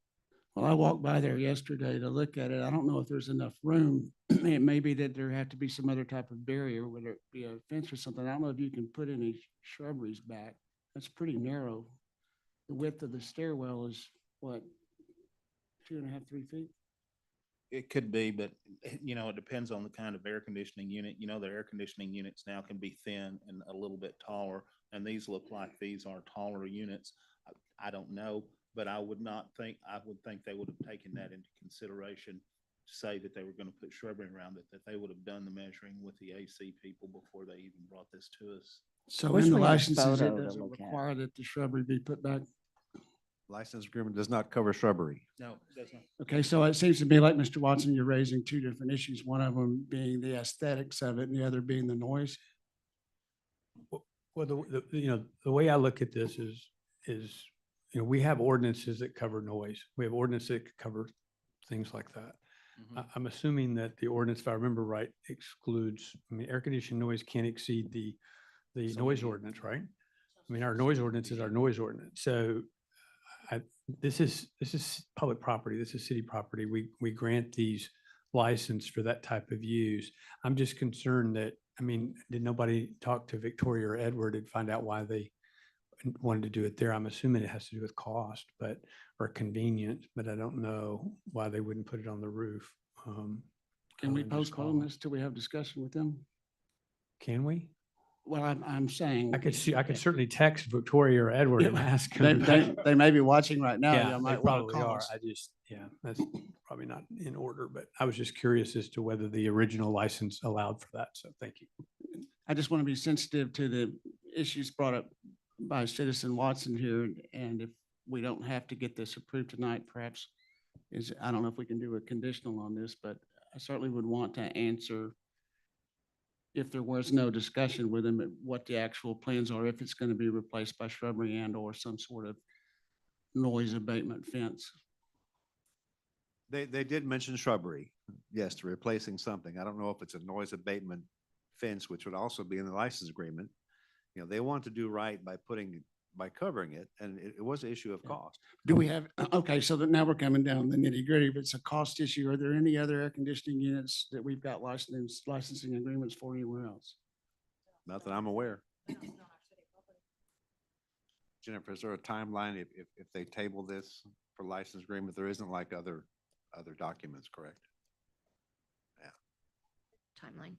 Speaker 14: Well, I walked by there yesterday to look at it. I don't know if there's enough room. It may be that there have to be some other type of barrier, whether it be a fence or something. I don't know if you can put any shrubberies back. That's pretty narrow. The width of the stairwell is what, 2.5, 3 feet?
Speaker 3: It could be, but it depends on the kind of air conditioning unit. The air conditioning units now can be thin and a little bit taller, and these look like these are taller units. I don't know, but I would think they would have taken that into consideration to say that they were going to put shrubbery around it, that they would have done the measuring with the AC people before they even brought this to us.
Speaker 14: So
Speaker 11: Wish
Speaker 14: in the
Speaker 11: we had a
Speaker 14: licenses, it
Speaker 11: photo to
Speaker 14: doesn't
Speaker 11: look at.
Speaker 14: require that the shrubbery be put back.
Speaker 8: License agreement does not cover shrubbery.
Speaker 3: No, it doesn't.
Speaker 14: Okay, so it seems to me like, Mr. Watson, you're raising 2 different issues, one of them being the aesthetics of it and the other being the noise.
Speaker 6: Well, the way I look at this is, we have ordinances that cover noise. We have ordinances that cover things like that. I'm assuming that the ordinance, if I remember right, excludes, air conditioning noise can't exceed the noise ordinance, right? Our noise ordinance is our noise ordinance. So this is public property. This is city property. We grant these license for that type of use. I'm just concerned that, did nobody talk to Victoria or Edward and find out why they wanted to do it there? I'm assuming it has to do with cost, or convenience, but I don't know why they wouldn't put it on the roof.
Speaker 14: Can we postpone this till we have discussion with them?
Speaker 6: Can we?
Speaker 14: Well, I'm saying.
Speaker 6: I could certainly text Victoria or Edward and ask
Speaker 14: They,
Speaker 6: them.
Speaker 14: they may be watching right now.
Speaker 6: Yeah,
Speaker 14: You
Speaker 6: they
Speaker 14: might want to
Speaker 6: probably
Speaker 14: call
Speaker 6: are.
Speaker 14: us.
Speaker 6: I just, yeah, that's probably not in order, but I was just curious as to whether the original license allowed for that. So thank you.
Speaker 14: I just want to be sensitive to the issues brought up by citizen Watson here. And if we don't have to get this approved tonight, perhaps I don't know if we can do a conditional on this, but I certainly would want to answer if there was no discussion with them, what the actual plans are, if it's going to be replaced by shrubbery and or some sort of noise abatement fence.
Speaker 8: They did mention shrubbery. Yes, to replacing something. I don't know if it's a noise abatement fence, which would also be in the license agreement. You know, they want to do right by covering it, and it was an issue of cost.
Speaker 14: Do we have, okay, so that now we're coming down the nitty gritty, if it's a cost issue, are there any other air conditioning units that we've got licensing agreements for anywhere else?
Speaker 8: Not that I'm aware. Jennifer, is there a timeline if they table this for license agreement? There isn't like other documents, correct?
Speaker 13: Timeline.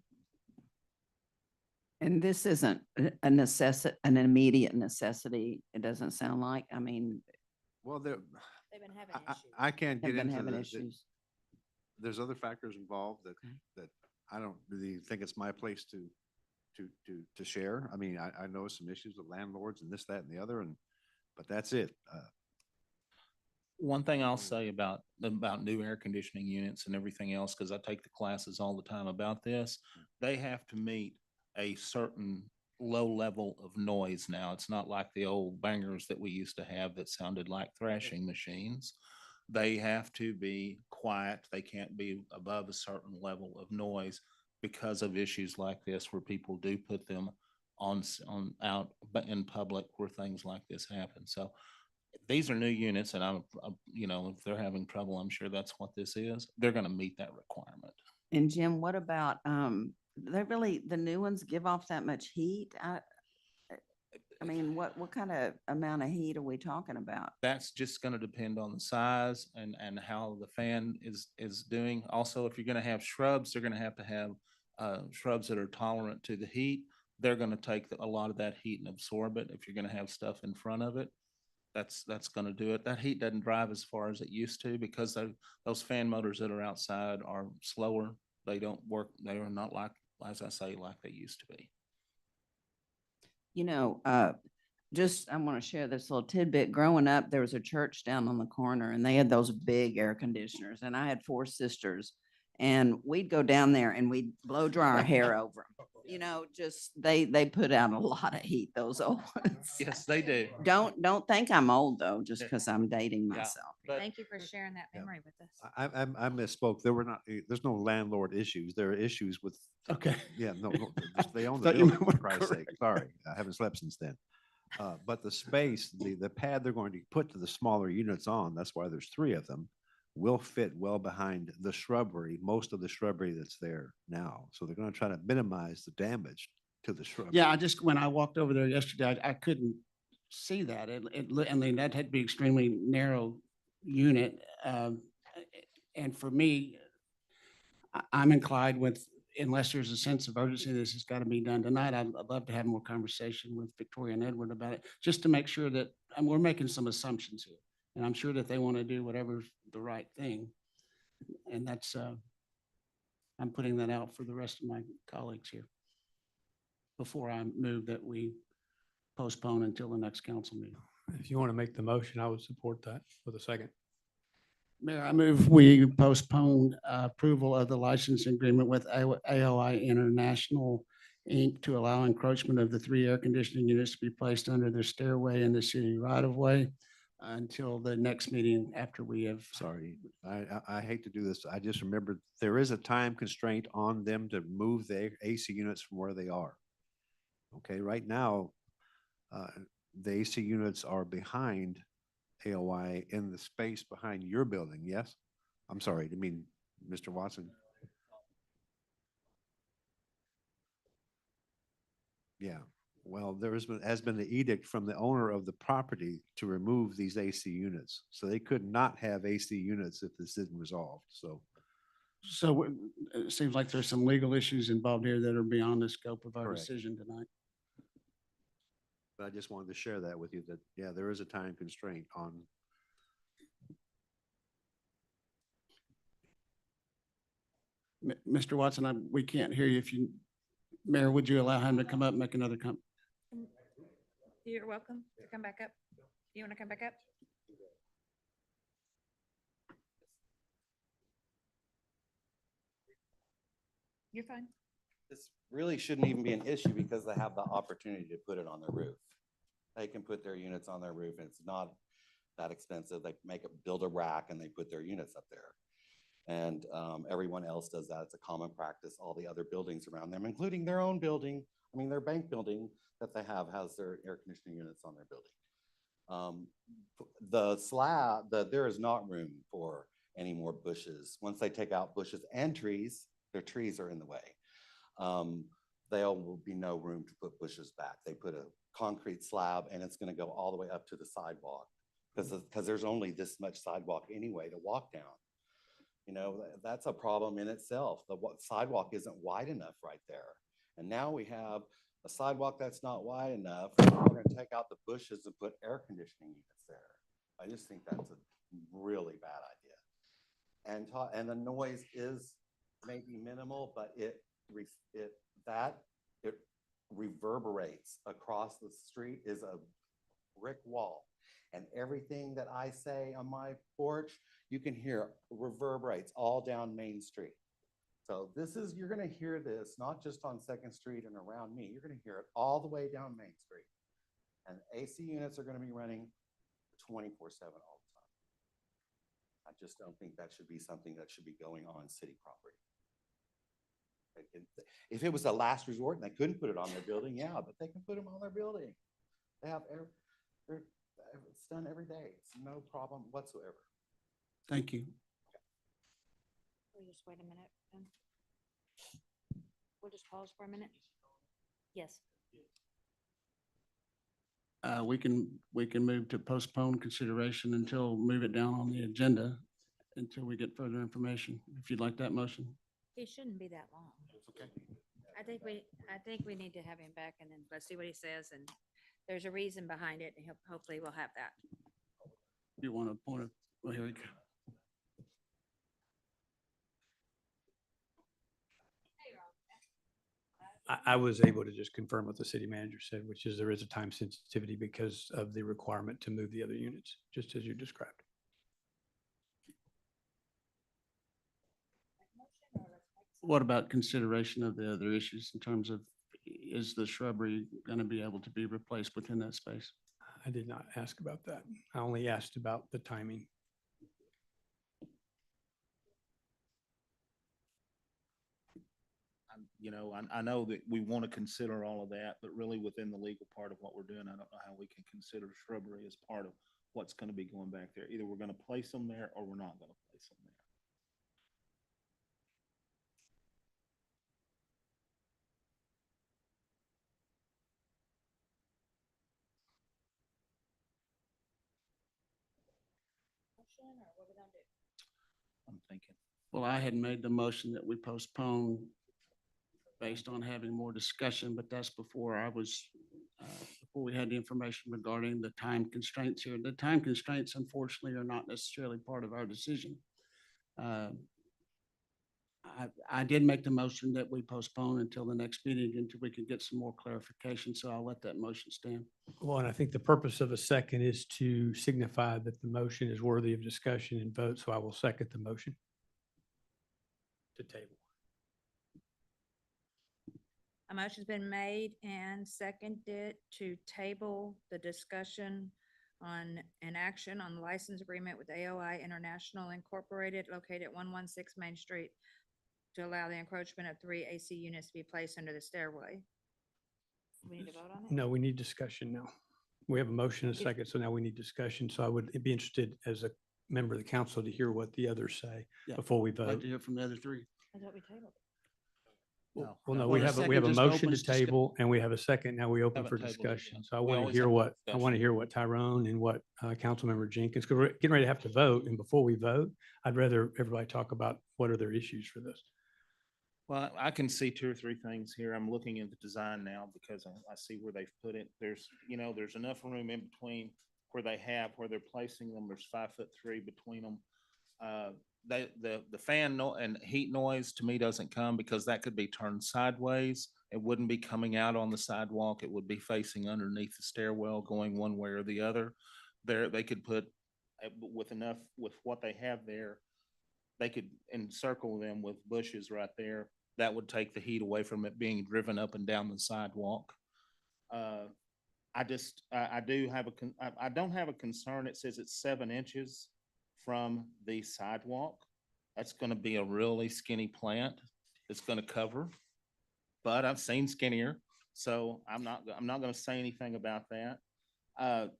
Speaker 11: And this isn't an immediate necessity. It doesn't sound like, I mean,
Speaker 8: Well,
Speaker 13: They've been having issues.
Speaker 8: I can't
Speaker 11: have
Speaker 8: get
Speaker 11: been
Speaker 8: into
Speaker 11: having
Speaker 8: the,
Speaker 11: issues.
Speaker 8: there's other factors involved that I don't really think it's my place to share. I mean, I know some issues with landlords and this, that, and the other, but that's it.
Speaker 3: One thing I'll say about new air conditioning units and everything else, because I take the classes all the time about this, they have to meet a certain low level of noise now. It's not like the old bangers that we used to have that sounded like thrashing machines. They have to be quiet. They can't be above a certain level of noise because of issues like this where people do put them on out in public where things like this happen. So these are new units, and you know, if they're having trouble, I'm sure that's what this is. They're going to meet that requirement.
Speaker 11: And Jim, what about, the new ones give off that much heat? I mean, what kind of amount of heat are we talking about?
Speaker 3: That's just going to depend on the size and how the fan is doing. Also, if you're going to have shrubs, they're going to have shrubs that are tolerant to the heat. They're going to take a lot of that heat and absorb it. If you're going to have stuff in front of it, that's going to do it. That heat doesn't drive as far as it used to because those fan motors that are outside are slower. They don't work. They are not like, as I say, like they used to be.
Speaker 11: You know, I want to share this little tidbit. Growing up, there was a church down on the corner and they had those big air conditioners, and I had 4 sisters, and we'd go down there and we'd blow dry our hair over them. You know, just they put out a lot of heat, those old ones.
Speaker 3: Yes, they do.
Speaker 11: Don't think I'm old though, just because I'm dating myself.
Speaker 1: Thank you for sharing that memory with us.
Speaker 8: I misspoke. There's no landlord issues. There are issues with.
Speaker 14: Okay.
Speaker 8: Yeah, no, they own the
Speaker 14: Thought you
Speaker 8: building,
Speaker 14: were
Speaker 8: for Christ's sake. Sorry, I haven't slept since then. But the space, the pad they're going to put to the smaller units on, that's why there's 3 of them, will fit well behind the shrubbery, most of the shrubbery that's there now. So they're going to try to minimize the damage to the shrubbery.
Speaker 14: Yeah, when I walked over there yesterday, I couldn't see that. I mean, that had to be extremely narrow unit. And for me, I'm inclined with, unless there's a sense of urgency, this has got to be done tonight. I'd love to have more conversation with Victoria and Edward about it, just to make sure that, and we're making some assumptions here. And I'm sure that they want to do whatever's the right thing. And that's, I'm putting that out for the rest of my colleagues here before I move that we postpone until the next council meeting.
Speaker 6: If you want to make the motion, I would support that with a second.
Speaker 14: Mayor, I move we postpone approval of the licensing agreement with AOI International, Inc. to allow encroachment of the 3 air conditioning units to be placed under the stairway in the city right of way until the next meeting after we have.
Speaker 8: Sorry, I hate to do this. I just remembered there is a time constraint on them to move the AC units from where they are. Okay, right now, the AC units are behind AOI in the space behind your building, yes? I'm sorry, I mean, Mr. Watson. Yeah, well, has been the edict from the owner of the property to remove these AC units. So they could not have AC units if this isn't resolved, so.
Speaker 14: So it seems like there's some legal issues involved here that are beyond the scope of our
Speaker 8: Correct.
Speaker 14: decision tonight.
Speaker 8: But I just wanted to share that with you that, yeah, there is a time constraint on.
Speaker 14: Mr. Watson, we can't hear you. If you, Mayor, would you allow him to come up and make another comment?
Speaker 1: You're welcome to come back up. You want to come back up? You're fine.
Speaker 12: This really shouldn't even be an issue because they have the opportunity to put it on their roof. They can put their units on their roof and it's not that expensive. They build a rack and they put their units up there. And everyone else does that. It's a common practice. All the other buildings around them, including their own building, I mean, their bank building that they have has their air conditioning units on their building. The slab, there is not room for any more bushes. Once they take out bushes and trees, their trees are in the way. There will be no room to put bushes back. They put a concrete slab and it's going to go all the way up to the sidewalk because there's only this much sidewalk anyway to walk down. You know, that's a problem in itself. The sidewalk isn't wide enough right there. And now we have a sidewalk that's not wide enough. We're going to take out the bushes and put air conditioning units there. I just think that's a really bad idea. And the noise is maybe minimal, but it reverberates across the street is a brick wall. And everything that I say on my porch, you can hear reverberates all down Main Street. So you're going to hear this, not just on 2nd Street and around me, you're going to hear it all the way down Main Street. And AC units are going to be running 24/7 all the time. I just don't think that should be something that should be going on city property. If it was a last resort and they couldn't put it on their building, yeah, but they can put them on their building. They have it's done every day. It's no problem whatsoever.
Speaker 14: Thank you.
Speaker 1: We'll just wait a minute. We'll just pause for a minute. Yes.
Speaker 14: We can move to postpone consideration move it down on the agenda until we get further information. If you'd like that motion.
Speaker 1: It shouldn't be that long.
Speaker 14: Okay.
Speaker 1: I think we need to have him back and then let's see what he says and there's a reason behind it and hopefully we'll have that.
Speaker 14: You want to point it? Well, here we go.
Speaker 6: I was able to just confirm what the city manager said, which is there is a time sensitivity because of the requirement to move the other units, just as you described.
Speaker 14: What about consideration of the other issues in terms of, is the shrubbery going to be able to be replaced within that space?
Speaker 6: I did not ask about that. I only asked about the timing.
Speaker 3: You know, I know that we want to consider all of that, but really within the legal part of what we're doing, I don't know how we can consider shrubbery as part of what's going to be going back there. Either we're going to place them there or we're not going to place them there. I'm thinking.
Speaker 14: Well, I had made the motion that we postpone based on having more discussion, but that's before before we had the information regarding the time constraints here. The time constraints, unfortunately, are not necessarily part of our decision. I did make the motion that we postpone until the next meeting until we can get some more clarification, so I'll let that motion stand.
Speaker 6: Well, and I think the purpose of a second is to signify that the motion is worthy of discussion and vote, so I will second the motion to table.
Speaker 1: A motion's been made and seconded to table the discussion on an action on the license agreement with AOI International Incorporated located at 116 Main Street to allow the encroachment of 3 AC units to be placed under the stairway. We need to vote on it?
Speaker 6: No, we need discussion now. We have a motion and a second, so now we need discussion. So I would be interested as a member of the council to hear what the others say
Speaker 14: Yeah,
Speaker 6: before we
Speaker 14: I'd like
Speaker 6: vote.
Speaker 14: to hear from the other three.
Speaker 1: I thought we tabled it.
Speaker 6: Well, no,
Speaker 14: Well,
Speaker 6: we
Speaker 14: the
Speaker 6: have a
Speaker 14: second just
Speaker 6: motion to
Speaker 14: opens discuss-
Speaker 6: table and we have a second. Now we open
Speaker 20: Haven't
Speaker 6: for
Speaker 20: tabled it
Speaker 6: discussion.
Speaker 20: yet.
Speaker 6: So I
Speaker 20: We
Speaker 6: want to
Speaker 20: always
Speaker 6: hear
Speaker 20: have
Speaker 6: what, I
Speaker 20: discussion.
Speaker 6: want to hear what Tyrone and what Councilmember Jenkins, because we're getting ready to have to vote. And before we vote, I'd rather everybody talk about what are their issues for this.
Speaker 3: Well, I can see two or three things here. I'm looking at the design now because I see where they've put it. There's, there's enough room in between where they're placing them. There's 5'3" between them. The fan and heat noise to me doesn't come because that could be turned sideways. It wouldn't be coming out on the sidewalk. It would be facing underneath the stairwell, going one way or the other. They could put with what they have there, they could encircle them with bushes right there. That would take the heat away from it being driven up and down the sidewalk. I don't have a concern. It says it's 7 inches from the sidewalk. That's going to be a really skinny plant. It's going to cover, but I've seen skinnier, so I'm not going to say anything about that.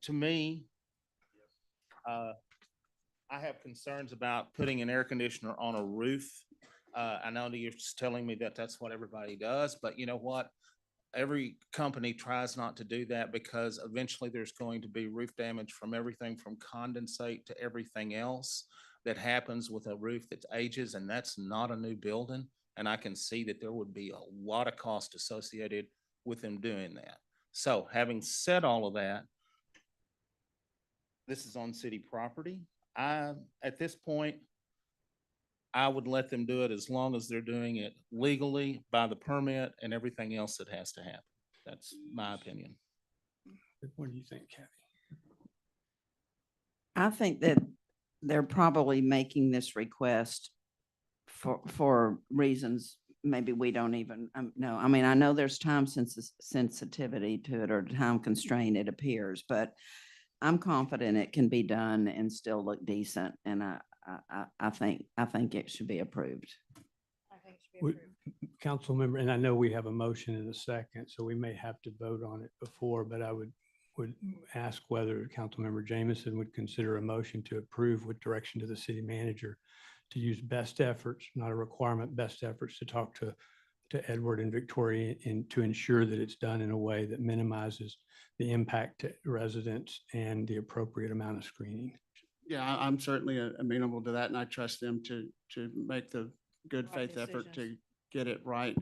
Speaker 3: To me, I have concerns about putting an air conditioner on a roof. I know that you're just telling me that that's what everybody does, but you know what? Every company tries not to do that because eventually there's going to be roof damage from everything from condensate to everything else that happens with a roof that ages, and that's not a new building. And I can see that there would be a lot of cost associated with them doing that. So having said all of that, this is on city property. At this point, I would let them do it as long as they're doing it legally by the permit and everything else that has to happen. That's my opinion.
Speaker 6: What do you think, Kathy?
Speaker 11: I think that they're probably making this request for reasons maybe we don't even know. I mean, I know there's time sensitivity to it or time constraint, it appears, but I'm confident it can be done and still look decent. And I think it should be approved.
Speaker 6: Council member, and I know we have a motion in a second, so we may have to vote on it before, but I would ask whether Councilmember Jameson would consider a motion to approve with direction to the city manager to use best efforts, not a requirement, best efforts to talk to Edward and Victoria and to ensure that it's done in a way that minimizes the impact to residents and the appropriate amount of screening.
Speaker 7: Yeah, I'm certainly amenable to that, and I trust them to make the good
Speaker 1: Right
Speaker 7: faith effort to
Speaker 1: decisions.
Speaker 7: get it right.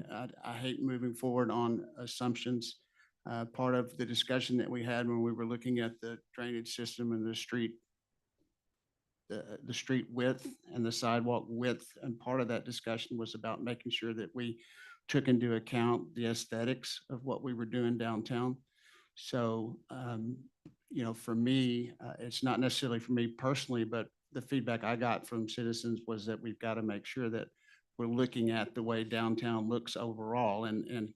Speaker 7: I hate moving forward on assumptions. Part of the discussion that we had when we were looking at the drainage system and the street width and the sidewalk width, and part of that discussion was about making sure that we took into account the aesthetics of what we were doing downtown. So, for me, it's not necessarily for me personally, but the feedback I got from citizens was that we've got to make sure that we're looking at the way downtown looks overall. And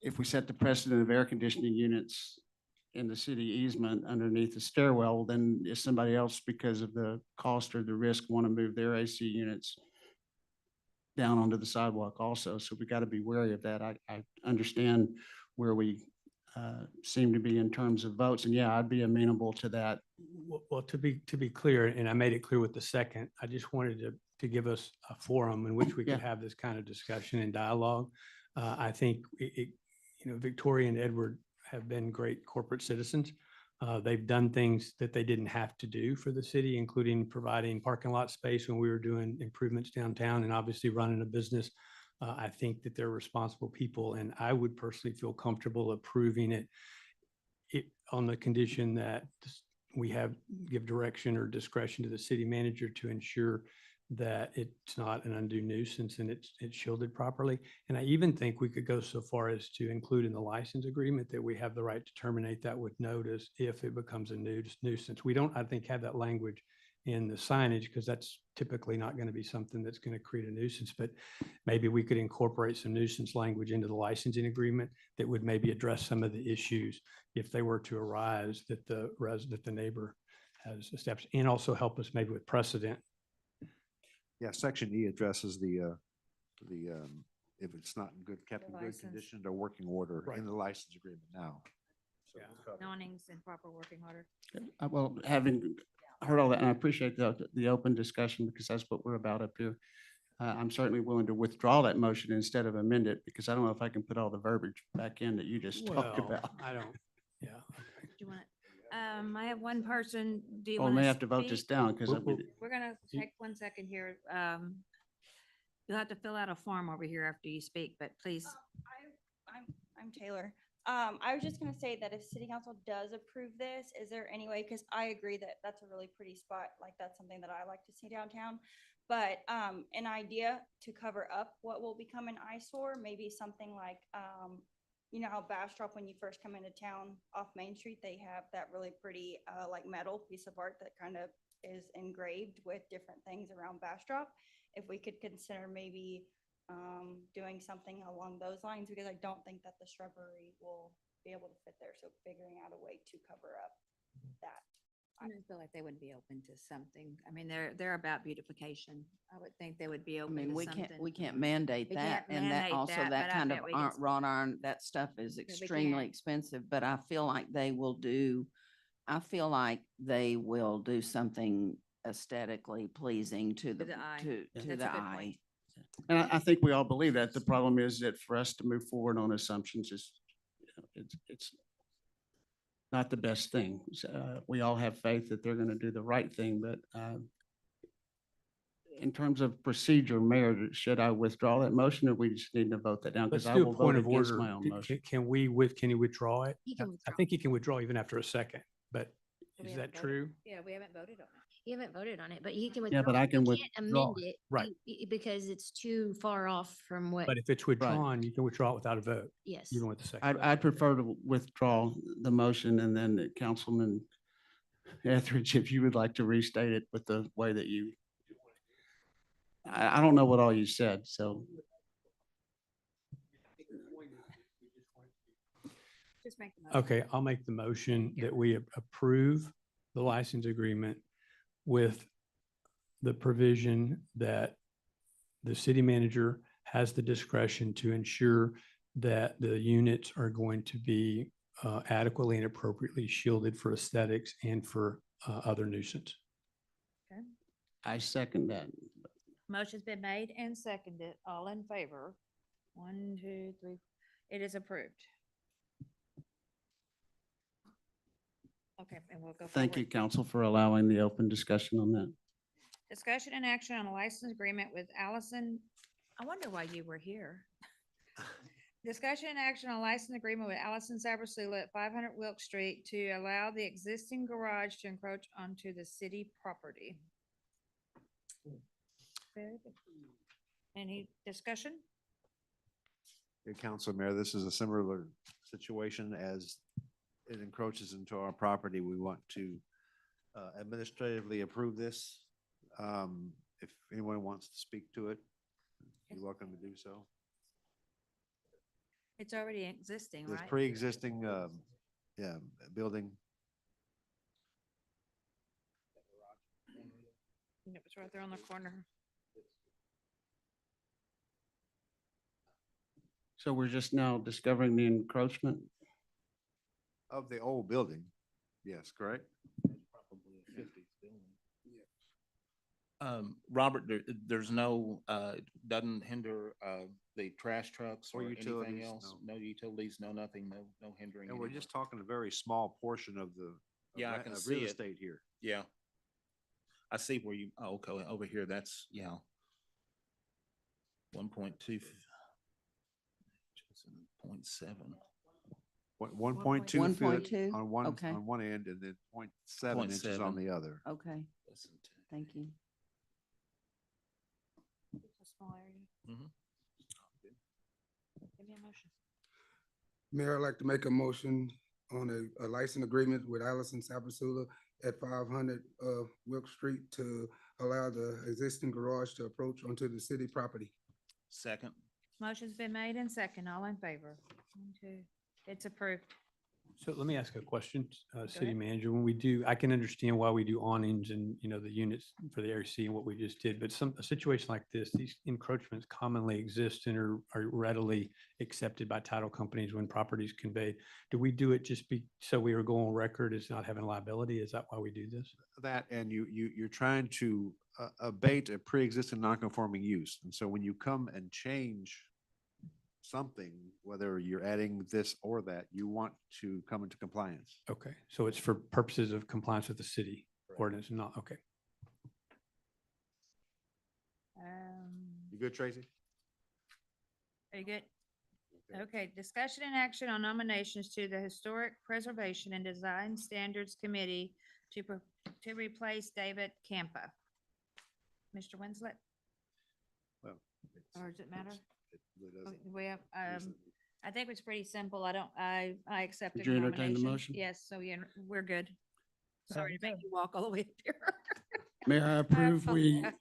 Speaker 7: if we set the precedent of air conditioning units in the city easement underneath the stairwell, then if somebody else, because of the cost or the risk, want to move their AC units down onto the sidewalk also. So we got to be wary of that. I understand where we seem to be in terms of votes, and yeah, I'd be amenable to that.
Speaker 6: Well, to be clear, and I made it clear with the second, I just wanted to give us a forum in which we could have this kind of discussion and dialogue. I think Victoria and Edward have been great corporate citizens. They've done things that they didn't have to do for the city, including providing parking lot space when we were doing improvements downtown and obviously running a business. I think that they're responsible people, and I would personally feel comfortable approving it on the condition that we give direction or discretion to the city manager to ensure that it's not an undue nuisance and it's shielded properly. And I even think we could go so far as to include in the license agreement that we have the right to terminate that with notice if it becomes a nuisance. We don't, I think, have that language in the signage because that's typically not going to be something that's going to create a nuisance, but maybe we could incorporate some nuisance language into the licensing agreement that would maybe address some of the issues if they were to arise that the neighbor has established, and also help us maybe with precedent.
Speaker 8: Yeah, section E addresses if it's not kept in good
Speaker 1: license.
Speaker 8: condition or working order in the license agreement now.
Speaker 1: Awnings in proper working order.
Speaker 7: Well, having heard all that, and I appreciate the open discussion because that's what we're about up here. I'm certainly willing to withdraw that motion instead of amend it because I don't know if I can put all the verbiage back in that you just talked
Speaker 6: Well,
Speaker 7: about.
Speaker 6: I don't, yeah.
Speaker 1: Do you want, I have one person, do you
Speaker 7: Well,
Speaker 1: want
Speaker 7: we
Speaker 1: to
Speaker 7: may have to vote this
Speaker 1: speak?
Speaker 7: down because
Speaker 1: We're gonna take 1 second here. You'll have to fill out a form over here after you speak, but please.
Speaker 15: I'm Taylor. I was just gonna say that if city council does approve this, is there any way, because I agree that that's a really pretty spot, like that's something that I like to see downtown. But an idea to cover up what will become an eyesore, maybe something like, you know how Bastrop, when you first come into town off Main Street, they have that really pretty like metal piece of art that kind of is engraved with different things around Bastrop. If we could consider maybe doing something along those lines, because I don't think that the shrubbery will be able to fit there. So figuring out a way to cover up that.
Speaker 1: I just feel like they would be open to something. I mean, they're about beautification. I would think they would be
Speaker 11: I
Speaker 1: open
Speaker 11: mean,
Speaker 1: to
Speaker 11: we
Speaker 1: something.
Speaker 11: can't mandate
Speaker 1: We
Speaker 11: that.
Speaker 1: can't
Speaker 11: And that
Speaker 1: mandate
Speaker 11: also
Speaker 1: that,
Speaker 11: that
Speaker 1: but I
Speaker 11: kind of
Speaker 1: bet we can
Speaker 11: wrought iron, that stuff is
Speaker 1: we
Speaker 11: extremely
Speaker 1: can.
Speaker 11: expensive, but I feel like they will do, I feel like they will do something aesthetically pleasing to the,
Speaker 1: the eye.
Speaker 11: to
Speaker 1: That's a
Speaker 11: the
Speaker 1: good
Speaker 11: eye.
Speaker 1: point.
Speaker 7: And I think we all believe that. The problem is that for us to move forward on assumptions is, you know, it's not the best thing. We all have faith that they're going to do the right thing, but in terms of procedure, Mayor, should I withdraw that motion or we just need to vote that down?
Speaker 6: Let's
Speaker 7: Because I
Speaker 6: do
Speaker 7: will
Speaker 6: a point
Speaker 7: vote
Speaker 6: of
Speaker 7: against
Speaker 6: order.
Speaker 7: my own motion.
Speaker 6: Can he withdraw it?
Speaker 13: He can
Speaker 6: I
Speaker 13: withdraw.
Speaker 6: think he can withdraw even after a second, but
Speaker 1: We
Speaker 6: is
Speaker 1: haven't
Speaker 6: that
Speaker 1: voted.
Speaker 6: true?
Speaker 1: Yeah, we haven't voted on it.
Speaker 13: You haven't voted on it, but you can
Speaker 7: Yeah,
Speaker 13: withdraw.
Speaker 7: but I
Speaker 13: it.
Speaker 7: can
Speaker 13: You can't
Speaker 7: withdraw
Speaker 13: amend it.
Speaker 6: Right.
Speaker 13: Because it's too far off from what,
Speaker 6: But if it's withdrawn, you can withdraw it without a vote,
Speaker 13: yes.
Speaker 6: even with the second.
Speaker 7: I'd prefer to withdraw the motion and then Councilman Etheridge, if you would like to restate it with the way that you, I don't know what all you said, so.
Speaker 1: Just make the motion.
Speaker 6: Okay, I'll make the motion that we approve the license agreement with the provision that the city manager has the discretion to ensure that the units are going to be adequately and appropriately shielded for aesthetics and for other nuisance.
Speaker 1: Okay.
Speaker 7: I second that.
Speaker 1: Motion's been made and seconded. All in favor? 1, 2, 3. It is approved. Okay, and we'll go
Speaker 7: Thank you,
Speaker 1: forward.
Speaker 7: council, for allowing the open discussion on that.
Speaker 1: Discussion and action on a license agreement with Allison. I wonder why you were here. Discussion and action on a license agreement with Allison Sabersula at 500 Wilk Street to allow the existing garage to encroach onto the city property. Very good. Any discussion?
Speaker 8: Your council, Mayor, this is a similar situation as it encroaches into our property. We want to administratively approve this. If anyone wants to speak to it, you're welcome to do so.
Speaker 1: It's already existing,
Speaker 8: This
Speaker 1: right?
Speaker 8: pre-existing, building.
Speaker 1: It was right there on the corner.
Speaker 7: So we're just now discovering the encroachment?
Speaker 8: Of the old building, yes, correct?
Speaker 3: Robert, there's no, doesn't hinder, the trash trucks
Speaker 8: Or
Speaker 3: or anything
Speaker 8: utilities,
Speaker 3: else? No utilities, no nothing, no hindering.
Speaker 8: And we're
Speaker 3: anything.
Speaker 8: just talking a very small portion of the
Speaker 3: Yeah, I
Speaker 8: re-
Speaker 3: can
Speaker 8: of
Speaker 3: see
Speaker 8: real
Speaker 3: it.
Speaker 8: estate here.
Speaker 3: Yeah. I see where you, oh, okay, over here, that's, yeah. 1.2. 0.7.
Speaker 8: 1.2
Speaker 11: 1.2?
Speaker 8: feet on
Speaker 11: Okay.
Speaker 8: on one end and then 0.7 inches on
Speaker 3: 0.7.
Speaker 8: the other.
Speaker 11: Okay, thank you.
Speaker 1: It's a small area.
Speaker 3: Mhm.
Speaker 1: Give me a motion.
Speaker 5: Mayor, I'd like to make a motion on a license agreement with Allison Sabersula at 500 Wilk Street to allow the existing garage to approach onto the city property.
Speaker 3: Second.
Speaker 1: Motion's been made and second. All in favor? 1, 2. It's approved.
Speaker 6: So let me ask a question, city
Speaker 1: ahead.
Speaker 6: manager. When we do, I can understand why we do awnings and, you know, the units for the AC and what we just did, but a situation like this, these encroachments commonly exist and are readily accepted by title companies when property is conveyed. Do we do it just so we are going on record as not having liability? Is that why we do this?
Speaker 8: That, and you're trying to abate a pre-existing non-conforming use. And so when you come and change something, whether you're adding this or that, you want to come into compliance.
Speaker 6: Okay, so it's for purposes of compliance with the city ordinance, not, okay.
Speaker 8: You good, Tracy?
Speaker 1: Are you good? Okay, discussion and action on nominations to the Historic Preservation and Design Standards Committee to replace David Campa. Mr. Winslet,
Speaker 8: Well.
Speaker 1: or does it matter?
Speaker 8: It really doesn't.
Speaker 1: We have,
Speaker 8: Usually-
Speaker 1: I think it's pretty simple. I accept the
Speaker 14: Would you entertain the
Speaker 1: nomination.
Speaker 14: motion?
Speaker 1: Yes, so yeah, we're good. Sorry to make you walk all the way up here.
Speaker 14: Mayor, I approve we,
Speaker 1: apologize.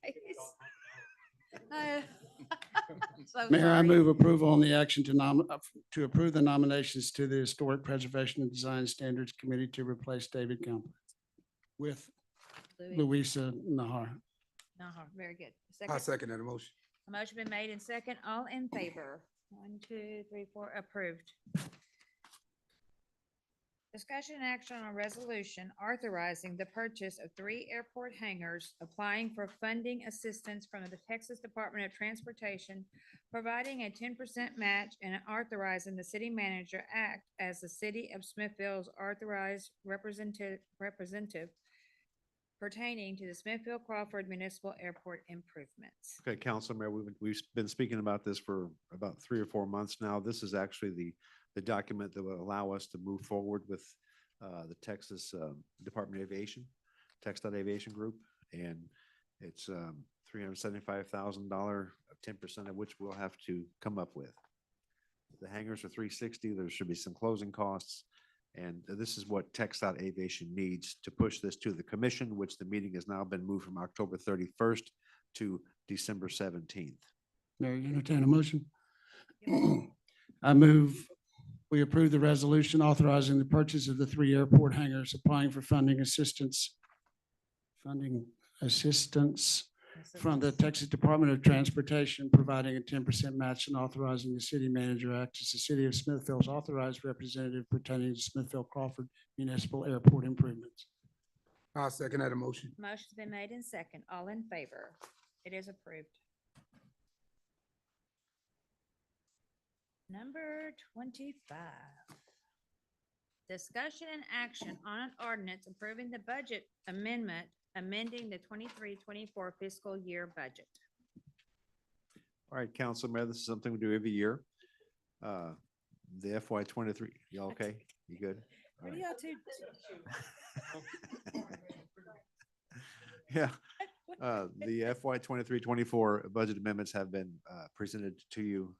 Speaker 1: So
Speaker 14: Mayor, I
Speaker 1: sorry.
Speaker 14: move approval on the action to approve the nominations to the Historic Preservation and Design Standards Committee to replace David Campbell with Louisa Nahar.
Speaker 1: Very good.
Speaker 5: I
Speaker 1: Second,
Speaker 5: second that motion.
Speaker 1: a motion been made and second, all in favor. 1, 2, 3, 4, approved. Discussion and action on a resolution authorizing the purchase of 3 airport hangars, applying for funding assistance from the Texas Department of Transportation, providing a 10% match, and authorizing the city manager act as the city of Smithfield's authorized representative pertaining to the Smithfield Crawford Municipal Airport improvements.
Speaker 8: Okay, Council Mayor, we've been speaking about this for about 3 or 4 months now. This is actually the document that will allow us to move forward with the Texas Department of Aviation, TxDOT Aviation Group, and it's $375,000, 10% of which we'll have to come up with. The hangars are $360. There should be some closing costs. And this is what TxDOT Aviation needs to push this to the commission, which the meeting has now been moved from October 31st to December 17th.
Speaker 14: Mayor, you entertain a motion? I move we approve the resolution authorizing the purchase of the 3 airport hangars, applying for funding assistance from the Texas Department of Transportation, providing a 10% match and authorizing the city manager act as the city of Smithfield's authorized representative pertaining to Smithfield Crawford Municipal Airport improvements.
Speaker 5: I second that motion.
Speaker 1: Motion's been made and second, all in favor. It is approved. Number 25. Discussion and action on an ordinance approving the budget amendment, amending the 23-24 fiscal year budget.
Speaker 8: All right, Council Mayor, this is something we do every year. The FY 23, you all okay? You good? All
Speaker 1: What do
Speaker 8: right.
Speaker 1: y'all two?
Speaker 8: Yeah, the FY 23-24 budget amendments have been presented to you.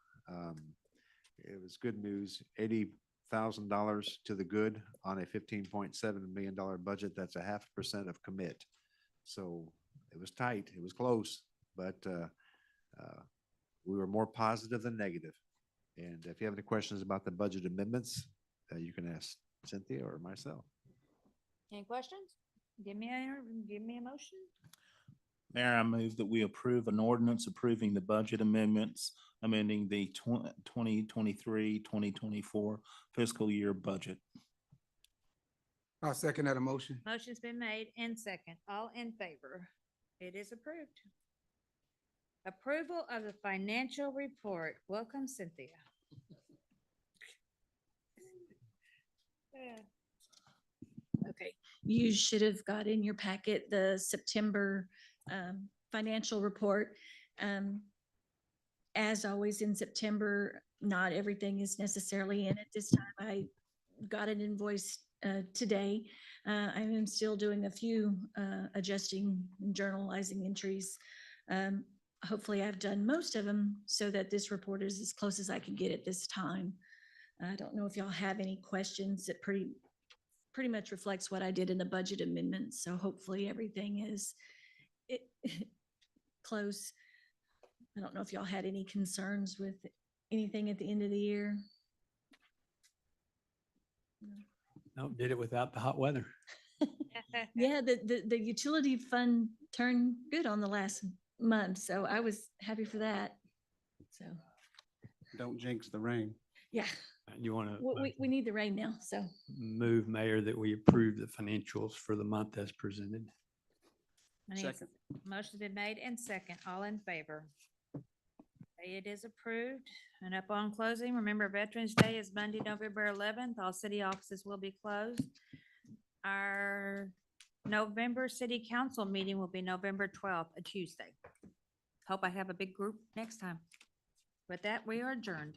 Speaker 8: It was good news, $80,000 to the good on a $15.7 million budget. That's 0.5% of commit. So it was tight, it was close, but we were more positive than negative. And if you have any questions about the budget amendments, you can ask Cynthia or myself.
Speaker 1: Any questions? Give me a motion.
Speaker 3: Mayor, I move that we approve an ordinance approving the budget amendments, amending the 2023-2024 fiscal year budget.
Speaker 5: I second that motion.
Speaker 1: Motion's been made and second, all in favor. It is approved. Approval of the financial report. Welcome, Cynthia.
Speaker 16: Okay, you should have got in your packet the September financial report. As always in September, not everything is necessarily in it this time. I got an invoice today. I am still doing a few adjusting and journalizing entries. Hopefully I've done most of them so that this report is as close as I can get at this time. I don't know if y'all have any questions. It pretty much reflects what I did in the budget amendment. So hopefully everything is close. I don't know if y'all had any concerns with anything at the end of the year.
Speaker 6: No, did it without the hot weather.
Speaker 16: Yeah, the utility fund turned good on the last month, so I was happy for that. So,
Speaker 14: Don't jinx the rain.
Speaker 16: yeah,
Speaker 6: You want to
Speaker 16: we need the rain now, so.
Speaker 6: move, Mayor, that we approve the financials for the month as presented.
Speaker 14: Second.
Speaker 1: Motion's been made and second, all in favor. It is approved. And upon closing, remember Veterans Day is Monday, November 11th. All city offices will be closed. Our November city council meeting will be November 12th, a Tuesday. Hope I have a big group next time. With that, we are adjourned.